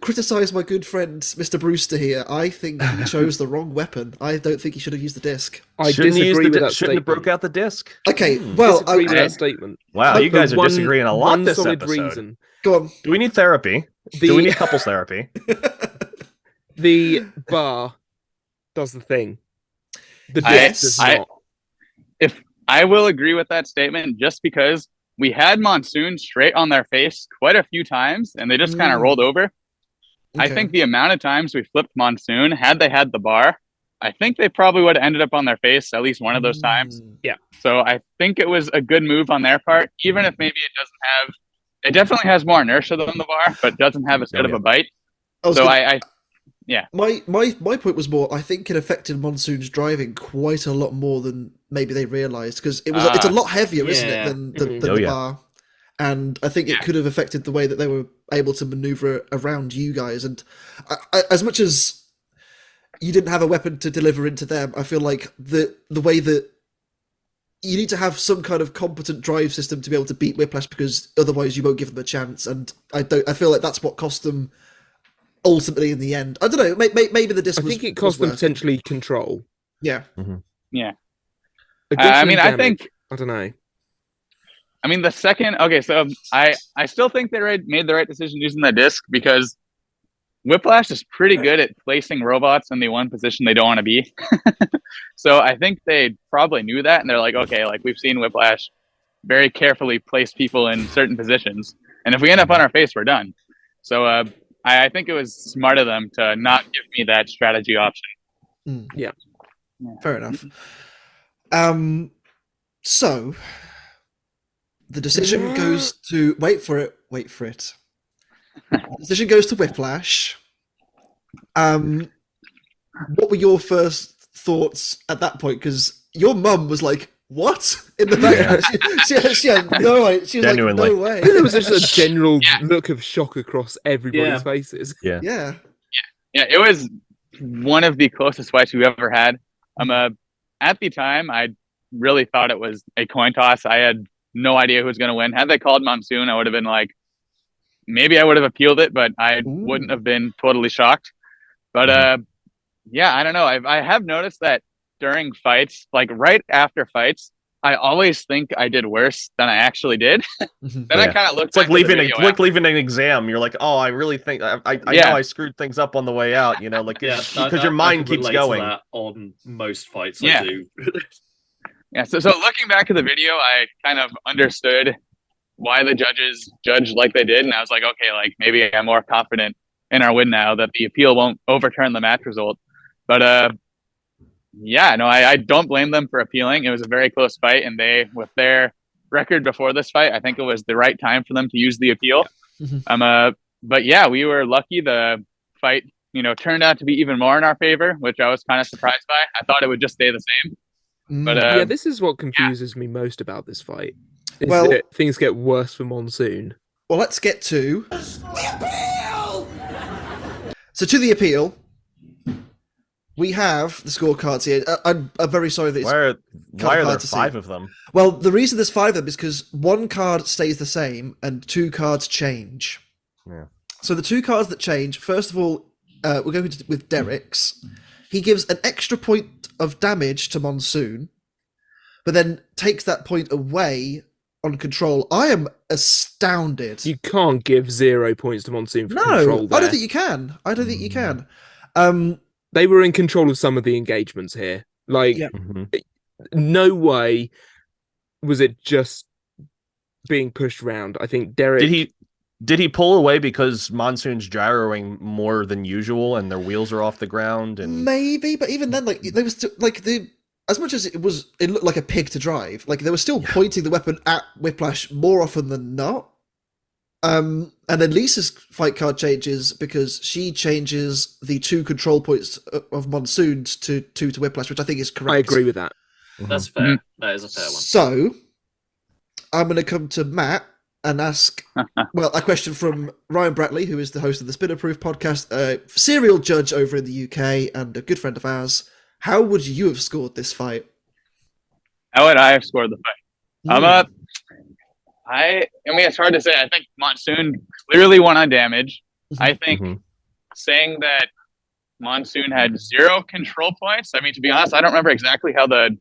[SPEAKER 2] criticize my good friend Mr. Brewster here. I think he chose the wrong weapon. I don't think he should have used the disc.
[SPEAKER 3] I
[SPEAKER 4] Shouldn't he use
[SPEAKER 3] disagree
[SPEAKER 4] the
[SPEAKER 3] with that
[SPEAKER 4] shouldn't have broke
[SPEAKER 3] statement.
[SPEAKER 4] out the disc?
[SPEAKER 2] Okay, well,
[SPEAKER 3] Disagree with that statement.
[SPEAKER 4] Wow, you
[SPEAKER 3] For
[SPEAKER 4] guys are disagreeing a lot
[SPEAKER 3] one
[SPEAKER 4] this
[SPEAKER 3] solid
[SPEAKER 4] episode.
[SPEAKER 3] reason.
[SPEAKER 2] go on.
[SPEAKER 4] Do we need therapy? Do we need couples therapy?
[SPEAKER 3] The bar does the thing. The
[SPEAKER 6] I-
[SPEAKER 3] disc does
[SPEAKER 6] I-
[SPEAKER 3] not.
[SPEAKER 6] I will agree with that statement just because we had Monsoon straight on their face quite a few times and they just kind of rolled over. I
[SPEAKER 2] Okay.
[SPEAKER 6] think the amount of times we flipped Monsoon, had they had the bar, I think they probably would have ended up on their face at least one of those times. So I think it was a good move on their part, even if maybe it definitely has more inertia than the bar, but doesn't have as good of a bite. So
[SPEAKER 2] My point was more. I think it affected Monsoon's driving quite a lot more than maybe they realised because it's a lot heavier, isn't it, than the bar? And I think it could have affected the way that they were able to maneuver around you guys. And as much as you didn't have a weapon to deliver into them, I feel like the way that you need to have some kind of competent drive system to be able to beat Whiplash because otherwise you won't give them a chance. And I feel like that's what cost them. Ultimately, in the end, I don't know. Maybe the disc.
[SPEAKER 3] I think it cost them potentially control.
[SPEAKER 2] Yeah.
[SPEAKER 6] Yeah.
[SPEAKER 3] I don't know.
[SPEAKER 6] I mean, the second. Okay, so I still think they made the right decision using the disc because Whiplash is pretty good at placing robots in the one position they don't want to be. So I think they probably knew that, and they're like, okay, like we've seen Whiplash very carefully place people in certain positions, and if we end up on our face, we're done. So I think it was smart of them to not give me that strategy option.
[SPEAKER 2] Yeah. Fair enough. So the decision goes to wait for it. The decision goes to Whiplash. What were your first thoughts at that point? Because your mum was like, "What?" in the back. She had no idea. She was
[SPEAKER 4] Genuinely.
[SPEAKER 2] like, "No way."
[SPEAKER 3] There was just a general look of shock across everybody's faces.
[SPEAKER 2] Yeah.
[SPEAKER 6] It was one of the closest fights we've ever had. At the time, I really thought it was a coin toss. I had no idea who was going to win. Had they called Monsoon, I would have been like, maybe I would have appealed it, but I wouldn't have been totally shocked. But I don't know. I have noticed that during fights, like right after fights, I always think I did worse than I actually did. Then I kind of looked.
[SPEAKER 4] It's like leaving an exam. You're like, oh, I really think I know I screwed things up on the way out. Because your mind keeps going.
[SPEAKER 5] To that on most fights,
[SPEAKER 6] Yeah.
[SPEAKER 5] I do.
[SPEAKER 6] So looking back at the video, I kind of understood why the judges judged like they did, and I was like, okay, like maybe I'm more confident in our win now that the appeal won't overturn the match result. But I don't blame them for appealing. It was a very close fight, and they, with their record before this fight, I think it was the right time for them to use the appeal. But yeah, we were lucky. The fight, turned out to be even more in our favor, which I was kind of surprised by. I thought it would just stay the same. But
[SPEAKER 3] this is what confuses me most about this fight. Is that things get worse for Monsoon.
[SPEAKER 2] Well, let's get to the appeal. So to the appeal, we have the scorecards here. I'm very sorry that it's
[SPEAKER 4] why are there 5 of them?
[SPEAKER 2] Well, the reason there's 5 of them is because one card stays the same and 2 cards change.
[SPEAKER 4] Yeah.
[SPEAKER 2] So the 2 cards that change, first of all, we're going with Derek's. He gives an extra point of damage to Monsoon, but then takes that point away on control. I am astounded.
[SPEAKER 3] You can't give 0 points to Monsoon for control there.
[SPEAKER 2] I don't think you can.
[SPEAKER 3] They were in control of some of the engagements here. Like, no way was it just being pushed around. I think Derek...
[SPEAKER 4] Did he pull away because Monsoon's gyroing more than usual and their wheels are off the ground? And
[SPEAKER 2] maybe, but even then, they were still as much as it looked like a pig to drive. Like they were still pointing the weapon at Whiplash more often than not. And then Lisa's fight card changes because she changes the 2 control points of Monsoon to 2 to Whiplash, which I think is correct.
[SPEAKER 3] I agree with that.
[SPEAKER 5] That's fair. That is a fair one.
[SPEAKER 2] So I'm going to come to Matt and ask, a question from Ryan Bratley, who is the host of the Spinner Proof podcast, a serial judge over in the UK and a good friend of ours. How would you have scored this fight?
[SPEAKER 6] How would I have scored the fight?
[SPEAKER 2] Mm.
[SPEAKER 6] I mean, it's hard to say. I think Monsoon clearly won on damage.
[SPEAKER 2] Mhm.
[SPEAKER 6] I think saying that Monsoon had 0 control points. I mean, to be honest, I don't remember exactly how the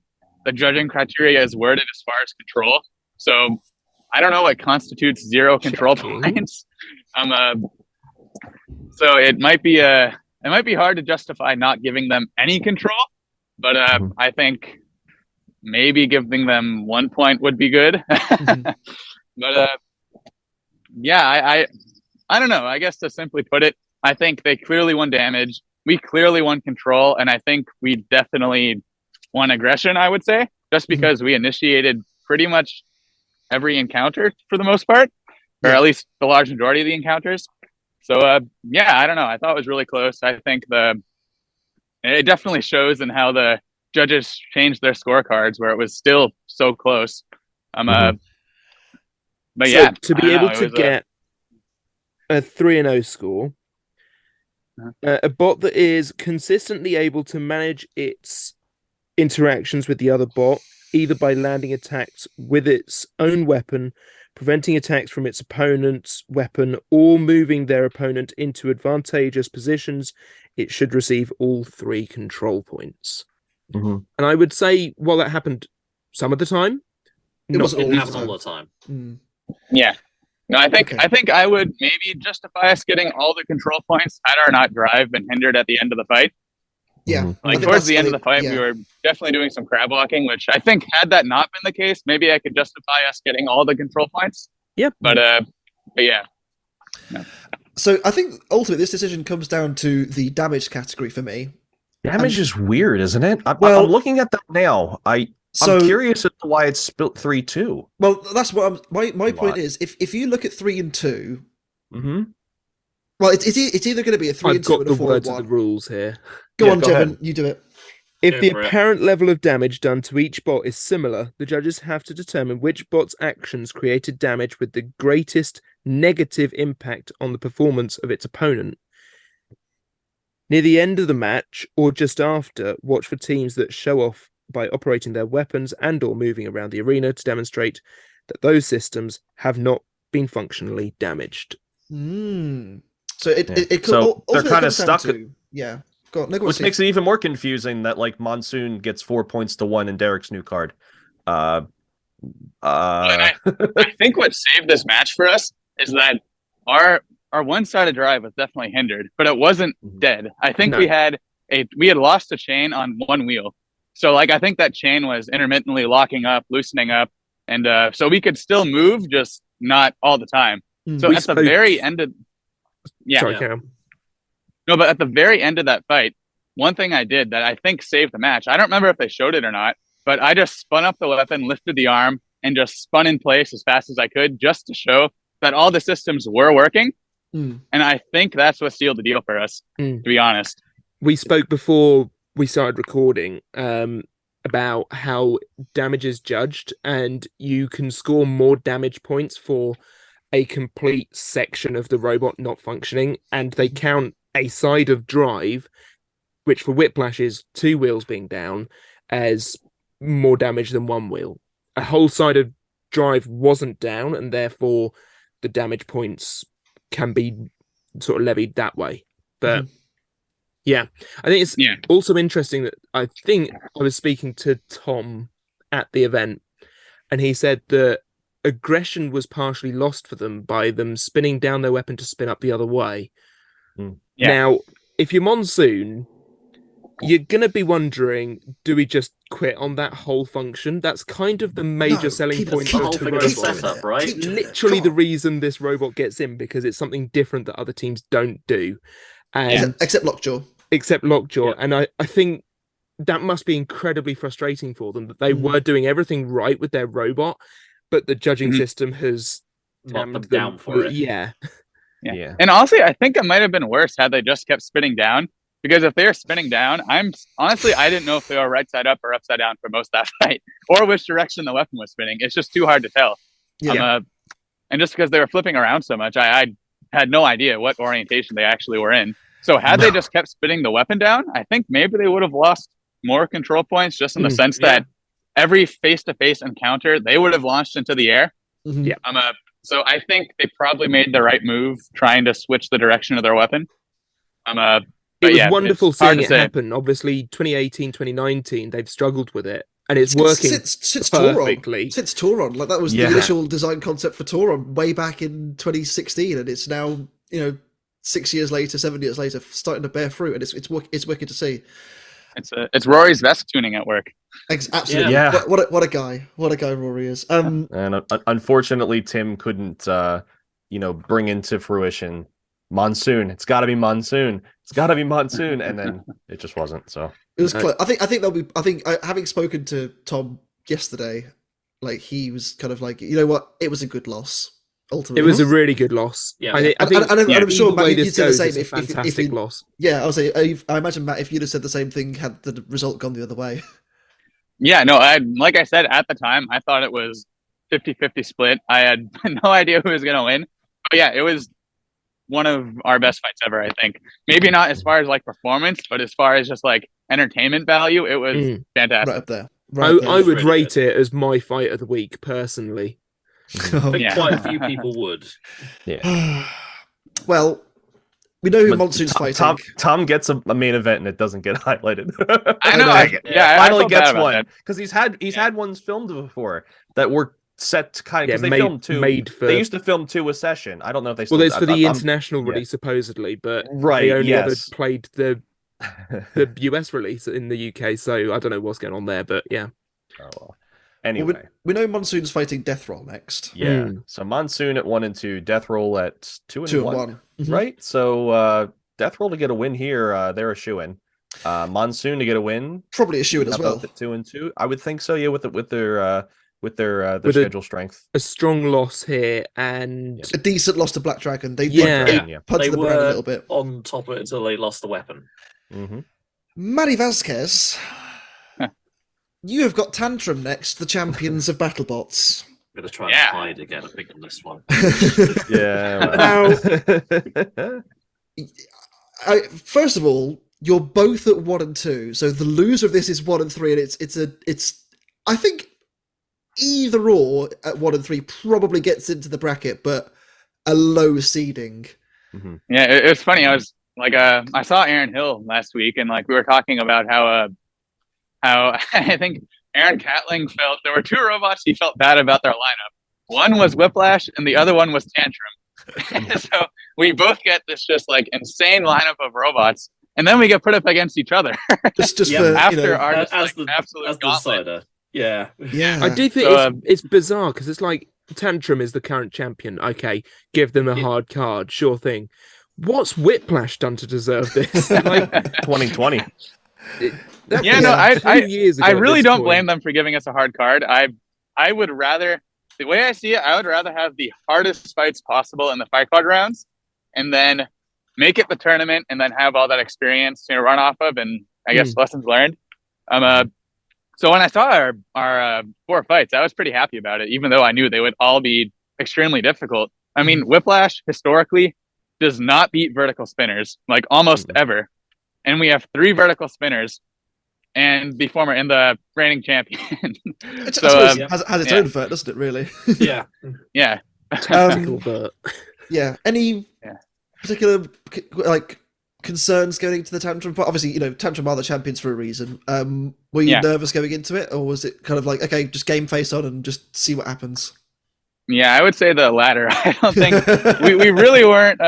[SPEAKER 6] judging criteria is worded as far as control. So I don't know what constitutes 0 control points. So it might be hard to justify not giving them any control. But I think maybe giving them 1 point would be good. But yeah, I don't know. I guess to simply put it, I think they clearly won damage. We clearly won control, and I think we definitely won aggression, I would say, just because we initiated pretty much every encounter for the most part, or at least the large majority of the encounters. So yeah, I don't know. I thought it was really close. I think it definitely shows in how the judges changed their scorecards, where it was still so close. But
[SPEAKER 3] So
[SPEAKER 6] yeah,
[SPEAKER 3] to be able to get a 3-0 score, a bot that is consistently able to manage its interactions with the other bot, either by landing attacks with its own weapon, preventing attacks from its opponent's weapon, or moving their opponent into advantageous positions, it should receive all 3 control points. And I would say, while that happened some of the time,
[SPEAKER 2] It wasn't
[SPEAKER 5] Didn't happen all the time.
[SPEAKER 6] Yeah. No, I think I would maybe justify us getting all the control points had our not drive been hindered at the end of the fight.
[SPEAKER 2] Yeah.
[SPEAKER 6] Like towards the end of the fight, we were definitely doing some crab walking, which I think had that not been the case, maybe I could justify us getting all the control points.
[SPEAKER 3] Yep.
[SPEAKER 6] But yeah. No.
[SPEAKER 2] So I think ultimately this decision comes down to the damage category for me.
[SPEAKER 4] Damage is weird, isn't it? I'm looking at that now. I'm curious as to why it's split 3-2.
[SPEAKER 2] Well, that's what my point is. If you look at 3 and 2, well, it's either going to be a 3
[SPEAKER 3] I've
[SPEAKER 2] and 2
[SPEAKER 3] got
[SPEAKER 2] and
[SPEAKER 3] the
[SPEAKER 2] a 4
[SPEAKER 3] words
[SPEAKER 2] and
[SPEAKER 3] of
[SPEAKER 2] 1.
[SPEAKER 3] the rules here.
[SPEAKER 2] Go on,
[SPEAKER 4] go
[SPEAKER 2] Jevon,
[SPEAKER 4] ahead.
[SPEAKER 2] you do it.
[SPEAKER 3] If
[SPEAKER 5] Go
[SPEAKER 3] the
[SPEAKER 5] for it.
[SPEAKER 3] apparent level of damage done to each bot is similar, the judges have to determine which bot's actions created damage with the greatest negative impact on the performance of its opponent. Near the end of the match, or just after, watch for teams that show off by operating their weapons and or moving around the arena to demonstrate that those systems have not been functionally damaged.
[SPEAKER 2] So it could
[SPEAKER 4] So they're
[SPEAKER 2] ultimately
[SPEAKER 4] kind of
[SPEAKER 2] comes down
[SPEAKER 4] stuck.
[SPEAKER 2] to, Go on, no, go on,
[SPEAKER 4] Which
[SPEAKER 2] Steve.
[SPEAKER 4] makes it even more confusing that like Monsoon gets 4 points to 1 in Derek's new card.
[SPEAKER 6] And I think what saved this match for us is that our one-sided drive was definitely hindered, but it wasn't dead. I think we had lost a chain on one wheel. So like I think that chain was intermittently locking up, loosening up, and so we could still move, just not all the time. So at the very end of
[SPEAKER 3] Sorry, Cam.
[SPEAKER 6] No, but at the very end of that fight, one thing I did that I think saved the match, I don't remember if they showed it or not, but I just spun up the weapon, lifted the arm, and just spun in place as fast as I could just to show that all the systems were working. And I think that's what sealed the deal for us, to be honest.
[SPEAKER 3] We spoke before we started recording about how damage is judged, and you can score more damage points for a complete section of the robot not functioning, and they count a side of drive, which for Whiplash is 2 wheels being down, as more damage than 1 wheel. A whole side of drive wasn't down, and therefore the damage points can be sort of levied that way. But yeah, I think it's also interesting that I think I was speaking to Tom at the event, and he said that aggression was partially lost for them by them spinning down their weapon to spin up the other way. Now, if you're Monsoon, you're going to be wondering, do we just quit on that whole function? That's kind of the major selling point of the robot.
[SPEAKER 5] Setup, right?
[SPEAKER 3] Literally the reason this robot gets in, because it's something different that other teams don't do. And
[SPEAKER 2] Except Lockjaw.
[SPEAKER 3] Except Lockjaw. And I think that must be incredibly frustrating for them, that they were doing everything right with their robot, but the judging system has
[SPEAKER 5] knocked them down for it.
[SPEAKER 3] Yeah.
[SPEAKER 6] And honestly, I think it might have been worse had they just kept spinning down, because if they're spinning down, I didn't know if they were right side up or upside down for most of that fight, or which direction the weapon was spinning. It's just too hard to tell. And just because they were flipping around so much, I had no idea what orientation they actually were in. So had they just kept spinning the weapon down, I think maybe they would have lost more control points, just in the sense that every face-to-face encounter they would have launched into the air.
[SPEAKER 2] Yeah.
[SPEAKER 6] So I think they probably made the right move trying to switch the direction of their weapon. It
[SPEAKER 3] was wonderful seeing it happen. Obviously, 2018, 2019, they've struggled with it, and it's working
[SPEAKER 2] since
[SPEAKER 3] perfectly.
[SPEAKER 2] Tauron. Since Tauron, like that was the initial design concept for Tauron way back in 2016, and it's now 6 years later, 7 years later, starting to bear fruit, and it's wicked to see.
[SPEAKER 6] It's Rory's vest tuning at work.
[SPEAKER 2] Absolutely.
[SPEAKER 4] Yeah.
[SPEAKER 2] What a guy Rory is.
[SPEAKER 4] And unfortunately, Tim couldn't bring into fruition Monsoon. It's got to be Monsoon. It's got to be Monsoon, and then it just wasn't. So
[SPEAKER 2] it was close. I think there'll be. I think having spoken to Tom yesterday, like he was kind of like, you know what, it was a good loss. Ultimately,
[SPEAKER 3] it was a really good loss.
[SPEAKER 2] Yeah, I think I'm sure Matt, you'd say the same.
[SPEAKER 3] If fantastic loss.
[SPEAKER 2] Yeah, I'll say. I imagine Matt, if you'd have said the same thing, had the result gone the other way.
[SPEAKER 6] Yeah, no, like I said at the time, I thought it was 50-50 split. I had no idea who was going to win. But yeah, it was one of our best fights ever, I think. Maybe not as far as like performance, but as far as just like entertainment value, it was fantastic.
[SPEAKER 2] Right up there.
[SPEAKER 3] I would rate it as my fight of the week, personally.
[SPEAKER 5] I think quite a few people would.
[SPEAKER 2] Yeah. Well, we know who Monsoon's fighting.
[SPEAKER 4] Tom gets a main event and it doesn't get highlighted.
[SPEAKER 6] I know.
[SPEAKER 4] I finally gets one because he's had ones filmed before that were set to kind of they filmed two. They used to film two a session. I don't know if they still.
[SPEAKER 3] Well, there's for the international release supposedly, but they only ever played the US release in the UK, so I don't know what's going on there, but yeah.
[SPEAKER 4] Oh well. Anyway,
[SPEAKER 2] well, we know Monsoon's fighting Death Roll next.
[SPEAKER 4] Yeah. So Monsoon at 1 and 2, Death Roll at 2 and 1. Right? So Death Roll to get a win here, they're a shoo-in. Monsoon to get a win.
[SPEAKER 2] Probably a shoo-in as well.
[SPEAKER 4] At 2 and 2. I would think so, yeah, with their schedule strength.
[SPEAKER 3] A strong loss here and
[SPEAKER 2] a decent loss to Black Dragon. They punted the brand a little bit.
[SPEAKER 5] On top of it until they lost the weapon.
[SPEAKER 2] Matty Vasquez. You have got Tantrum next, the champions of BattleBots.
[SPEAKER 5] I'm going to try and hide again, I think, on this one.
[SPEAKER 2] Now, first of all, you're both at 1 and 2, so the loser of this is 1 and 3, and it's I think either or at 1 and 3 probably gets into the bracket, but a low seeding.
[SPEAKER 6] Yeah, it was funny. I was like, I saw Aaron Hill last week, and like we were talking about how I think Aaron Catling felt there were two robots he felt bad about their lineup. One was Whiplash and the other one was Tantrum. So we both get this just like insane lineup of robots, and then we get put up against each other.
[SPEAKER 2] just for,
[SPEAKER 6] after our
[SPEAKER 5] absolute
[SPEAKER 6] gauntlet.
[SPEAKER 5] Yeah.
[SPEAKER 3] I do think it's bizarre because it's like Tantrum is the current champion. Okay, give them a hard card, sure thing. What's Whiplash done to deserve this? Like
[SPEAKER 4] 2020.
[SPEAKER 6] I really don't blame them for giving us a hard card. I would rather, the way I see it, I would rather have the hardest fights possible in the fight card rounds, and then make it the tournament, and then have all that experience to run off of, and I guess lessons learned. So when I saw our 4 fights, I was pretty happy about it, even though I knew they would all be extremely difficult. I mean, Whiplash historically does not beat vertical spinners, like almost ever. And we have 3 vertical spinners and the former and the reigning champion.
[SPEAKER 2] So has its own vert, doesn't it, really?
[SPEAKER 6] Yeah.
[SPEAKER 3] Tactical vert.
[SPEAKER 2] Yeah. Any particular like concerns going into the Tantrum? Obviously, Tantrum are the champions for a reason. Were you nervous going into it, or was it kind of like, okay, just game face on and just see what happens?
[SPEAKER 6] Yeah, I would say the latter. I don't think we really weren't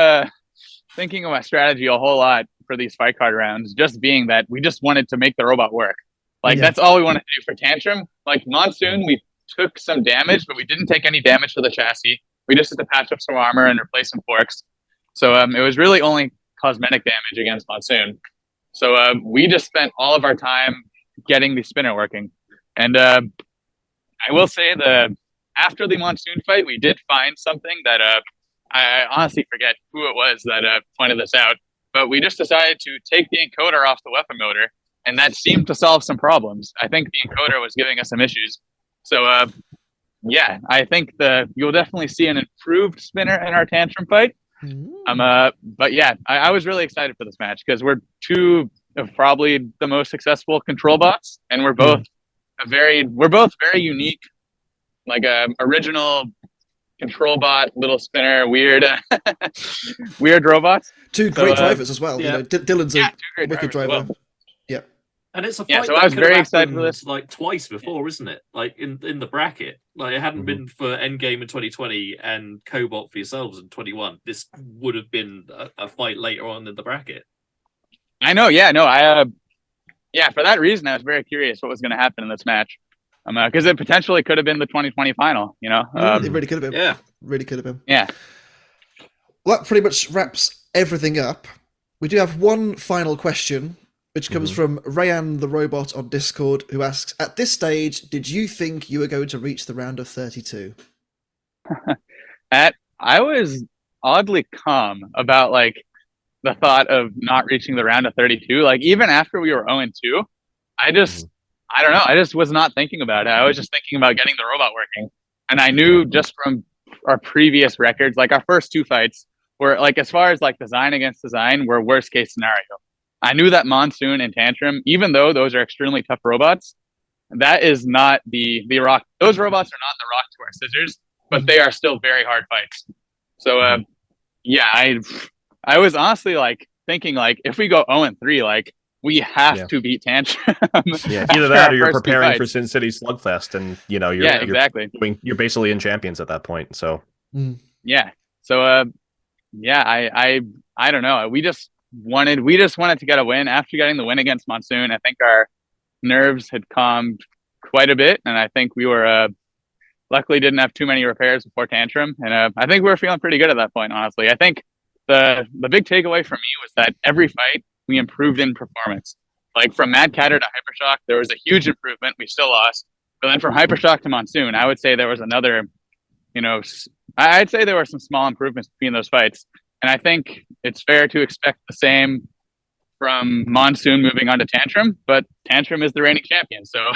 [SPEAKER 6] thinking of my strategy a whole lot for these fight card rounds, just being that we just wanted to make the robot work. Like that's all we wanted to do for Tantrum. Like Monsoon, we took some damage, but we didn't take any damage to the chassis. We just had to patch up some armor and replace some forks. So it was really only cosmetic damage against Monsoon. So we just spent all of our time getting the spinner working. And I will say after the Monsoon fight, we did find something that I honestly forget who it was that pointed this out, but we just decided to take the encoder off the weapon motor, and that seemed to solve some problems. I think the encoder was giving us some issues. So I think you'll definitely see an improved spinner in our Tantrum fight. But yeah, I was really excited for this match because we're two of probably the most successful control bots, and we're both very unique, like a original control bot, little spinner, weird robots.
[SPEAKER 2] Two great drivers as well.
[SPEAKER 5] yeah.
[SPEAKER 2] Dylan's a
[SPEAKER 6] two great
[SPEAKER 2] wicked
[SPEAKER 6] drivers
[SPEAKER 2] driver.
[SPEAKER 6] as well.
[SPEAKER 2] Yeah.
[SPEAKER 5] And it's a fight
[SPEAKER 6] Yeah, so
[SPEAKER 5] that
[SPEAKER 6] I was
[SPEAKER 5] could have
[SPEAKER 6] very excited for
[SPEAKER 5] happened,
[SPEAKER 6] this.
[SPEAKER 5] like twice before, isn't it? Like in the bracket. Like it hadn't been for Endgame in 2020 and Cobalt for yourselves in 21. This would have been a fight later on in the bracket.
[SPEAKER 6] I know, yeah, no, for that reason, I was very curious what was going to happen in this match, because it potentially could have been the 2020 final. You know,
[SPEAKER 2] It really could have been.
[SPEAKER 5] Yeah,
[SPEAKER 2] Really could have been.
[SPEAKER 6] yeah.
[SPEAKER 2] Well, that pretty much wraps everything up. We do have one final question, which comes from Rayan the Robot on Discord, who asks, at this stage, did you think you were going to reach the round of 32?
[SPEAKER 6] I was oddly calm about like the thought of not reaching the round of 32. Like even after we were 0-2, I don't know. I just was not thinking about it. I was just thinking about getting the robot working. And I knew just from our previous records, like our first two fights were like, as far as like design against design, were worst case scenario. I knew that Monsoon and Tantrum, even though those are extremely tough robots, that is not the rock. Those robots are not the rock to our scissors, but they are still very hard fights. So, yeah, I was honestly like thinking like if we go 0-3, like we have to beat Tantrum.
[SPEAKER 4] Yeah, either that or you're preparing for Sin City Slugfest, and you're
[SPEAKER 6] exactly.
[SPEAKER 4] You're basically in champions at that point. So
[SPEAKER 6] yeah, so I don't know. We just wanted to get a win. After getting the win against Monsoon, I think our nerves had calmed quite a bit, and I think we were luckily didn't have too many repairs before Tantrum, and I think we were feeling pretty good at that point. Honestly, I think the big takeaway for me was that every fight we improved in performance. Like from Mad Catter to Hypershock, there was a huge improvement. We still lost, but then from Hypershock to Monsoon, I would say there was another. I'd say there were some small improvements between those fights, and I think it's fair to expect the same from Monsoon moving on to Tantrum. But Tantrum is the reigning champion, so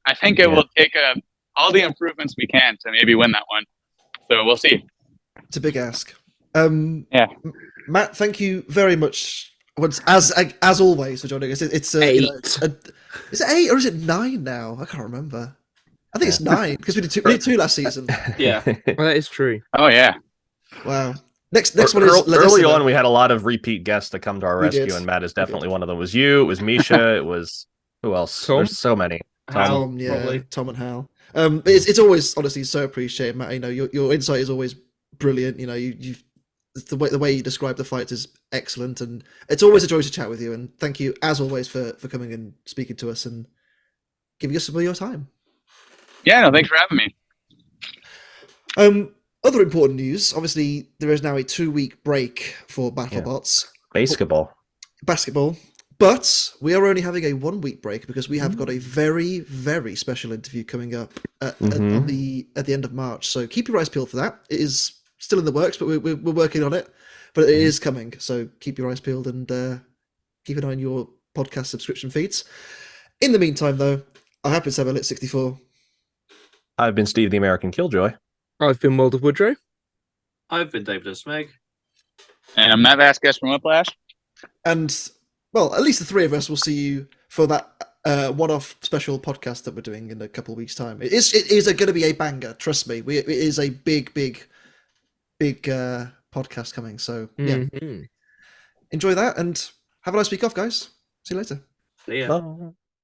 [SPEAKER 6] I think it will take all the improvements we can to maybe win that one. So we'll see.
[SPEAKER 2] It's a big ask. Matt, thank you very much. As always for joining us. It's 8. Is it 8 or is it 9 now? I can't remember. I think it's 9 because we did two last season.
[SPEAKER 5] Yeah,
[SPEAKER 3] well, that is true.
[SPEAKER 6] Oh yeah.
[SPEAKER 2] Wow. Next one is
[SPEAKER 4] early on. We had a lot of repeat guests to come to our rescue,
[SPEAKER 2] did.
[SPEAKER 4] and Matt is definitely one of them. It was you. It was Misha. It was who else?
[SPEAKER 3] Tom?
[SPEAKER 4] There's so many.
[SPEAKER 2] Tom, Tom and Hal. It's always honestly so appreciated, Matt. Your insight is always brilliant. The way you describe the fights is excellent, and it's always a joy to chat with you. And thank you, as always, for coming and speaking to us and giving us some of your time.
[SPEAKER 6] Yeah, no, thanks for having
[SPEAKER 2] me. Other important news. Obviously, there is now a 2-week break for BattleBots. Basketball. But we are only having a 1-week break because we have got a very, very special interview coming up at the end of March. So keep your eyes peeled for that. It is still in the works, but we're working on it. But it is coming. So keep your eyes peeled and keep an eye on your podcast subscription feeds. In the meantime, though, I have been Lit64.
[SPEAKER 4] I've been Steve the American Killjoy.
[SPEAKER 3] I've been Woodrow.
[SPEAKER 5] I've been DavidofSmeg.
[SPEAKER 6] And I'm Matt Vasquez from Whiplash.
[SPEAKER 2] And, well, at least the three of us will see you for that one-off special podcast that we're doing in a couple of weeks' time. It is going to be a banger, trust me. It is a big podcast coming. So, yeah. Enjoy that and have a nice week off, guys. See you later.
[SPEAKER 5] See ya.
[SPEAKER 4] Bye.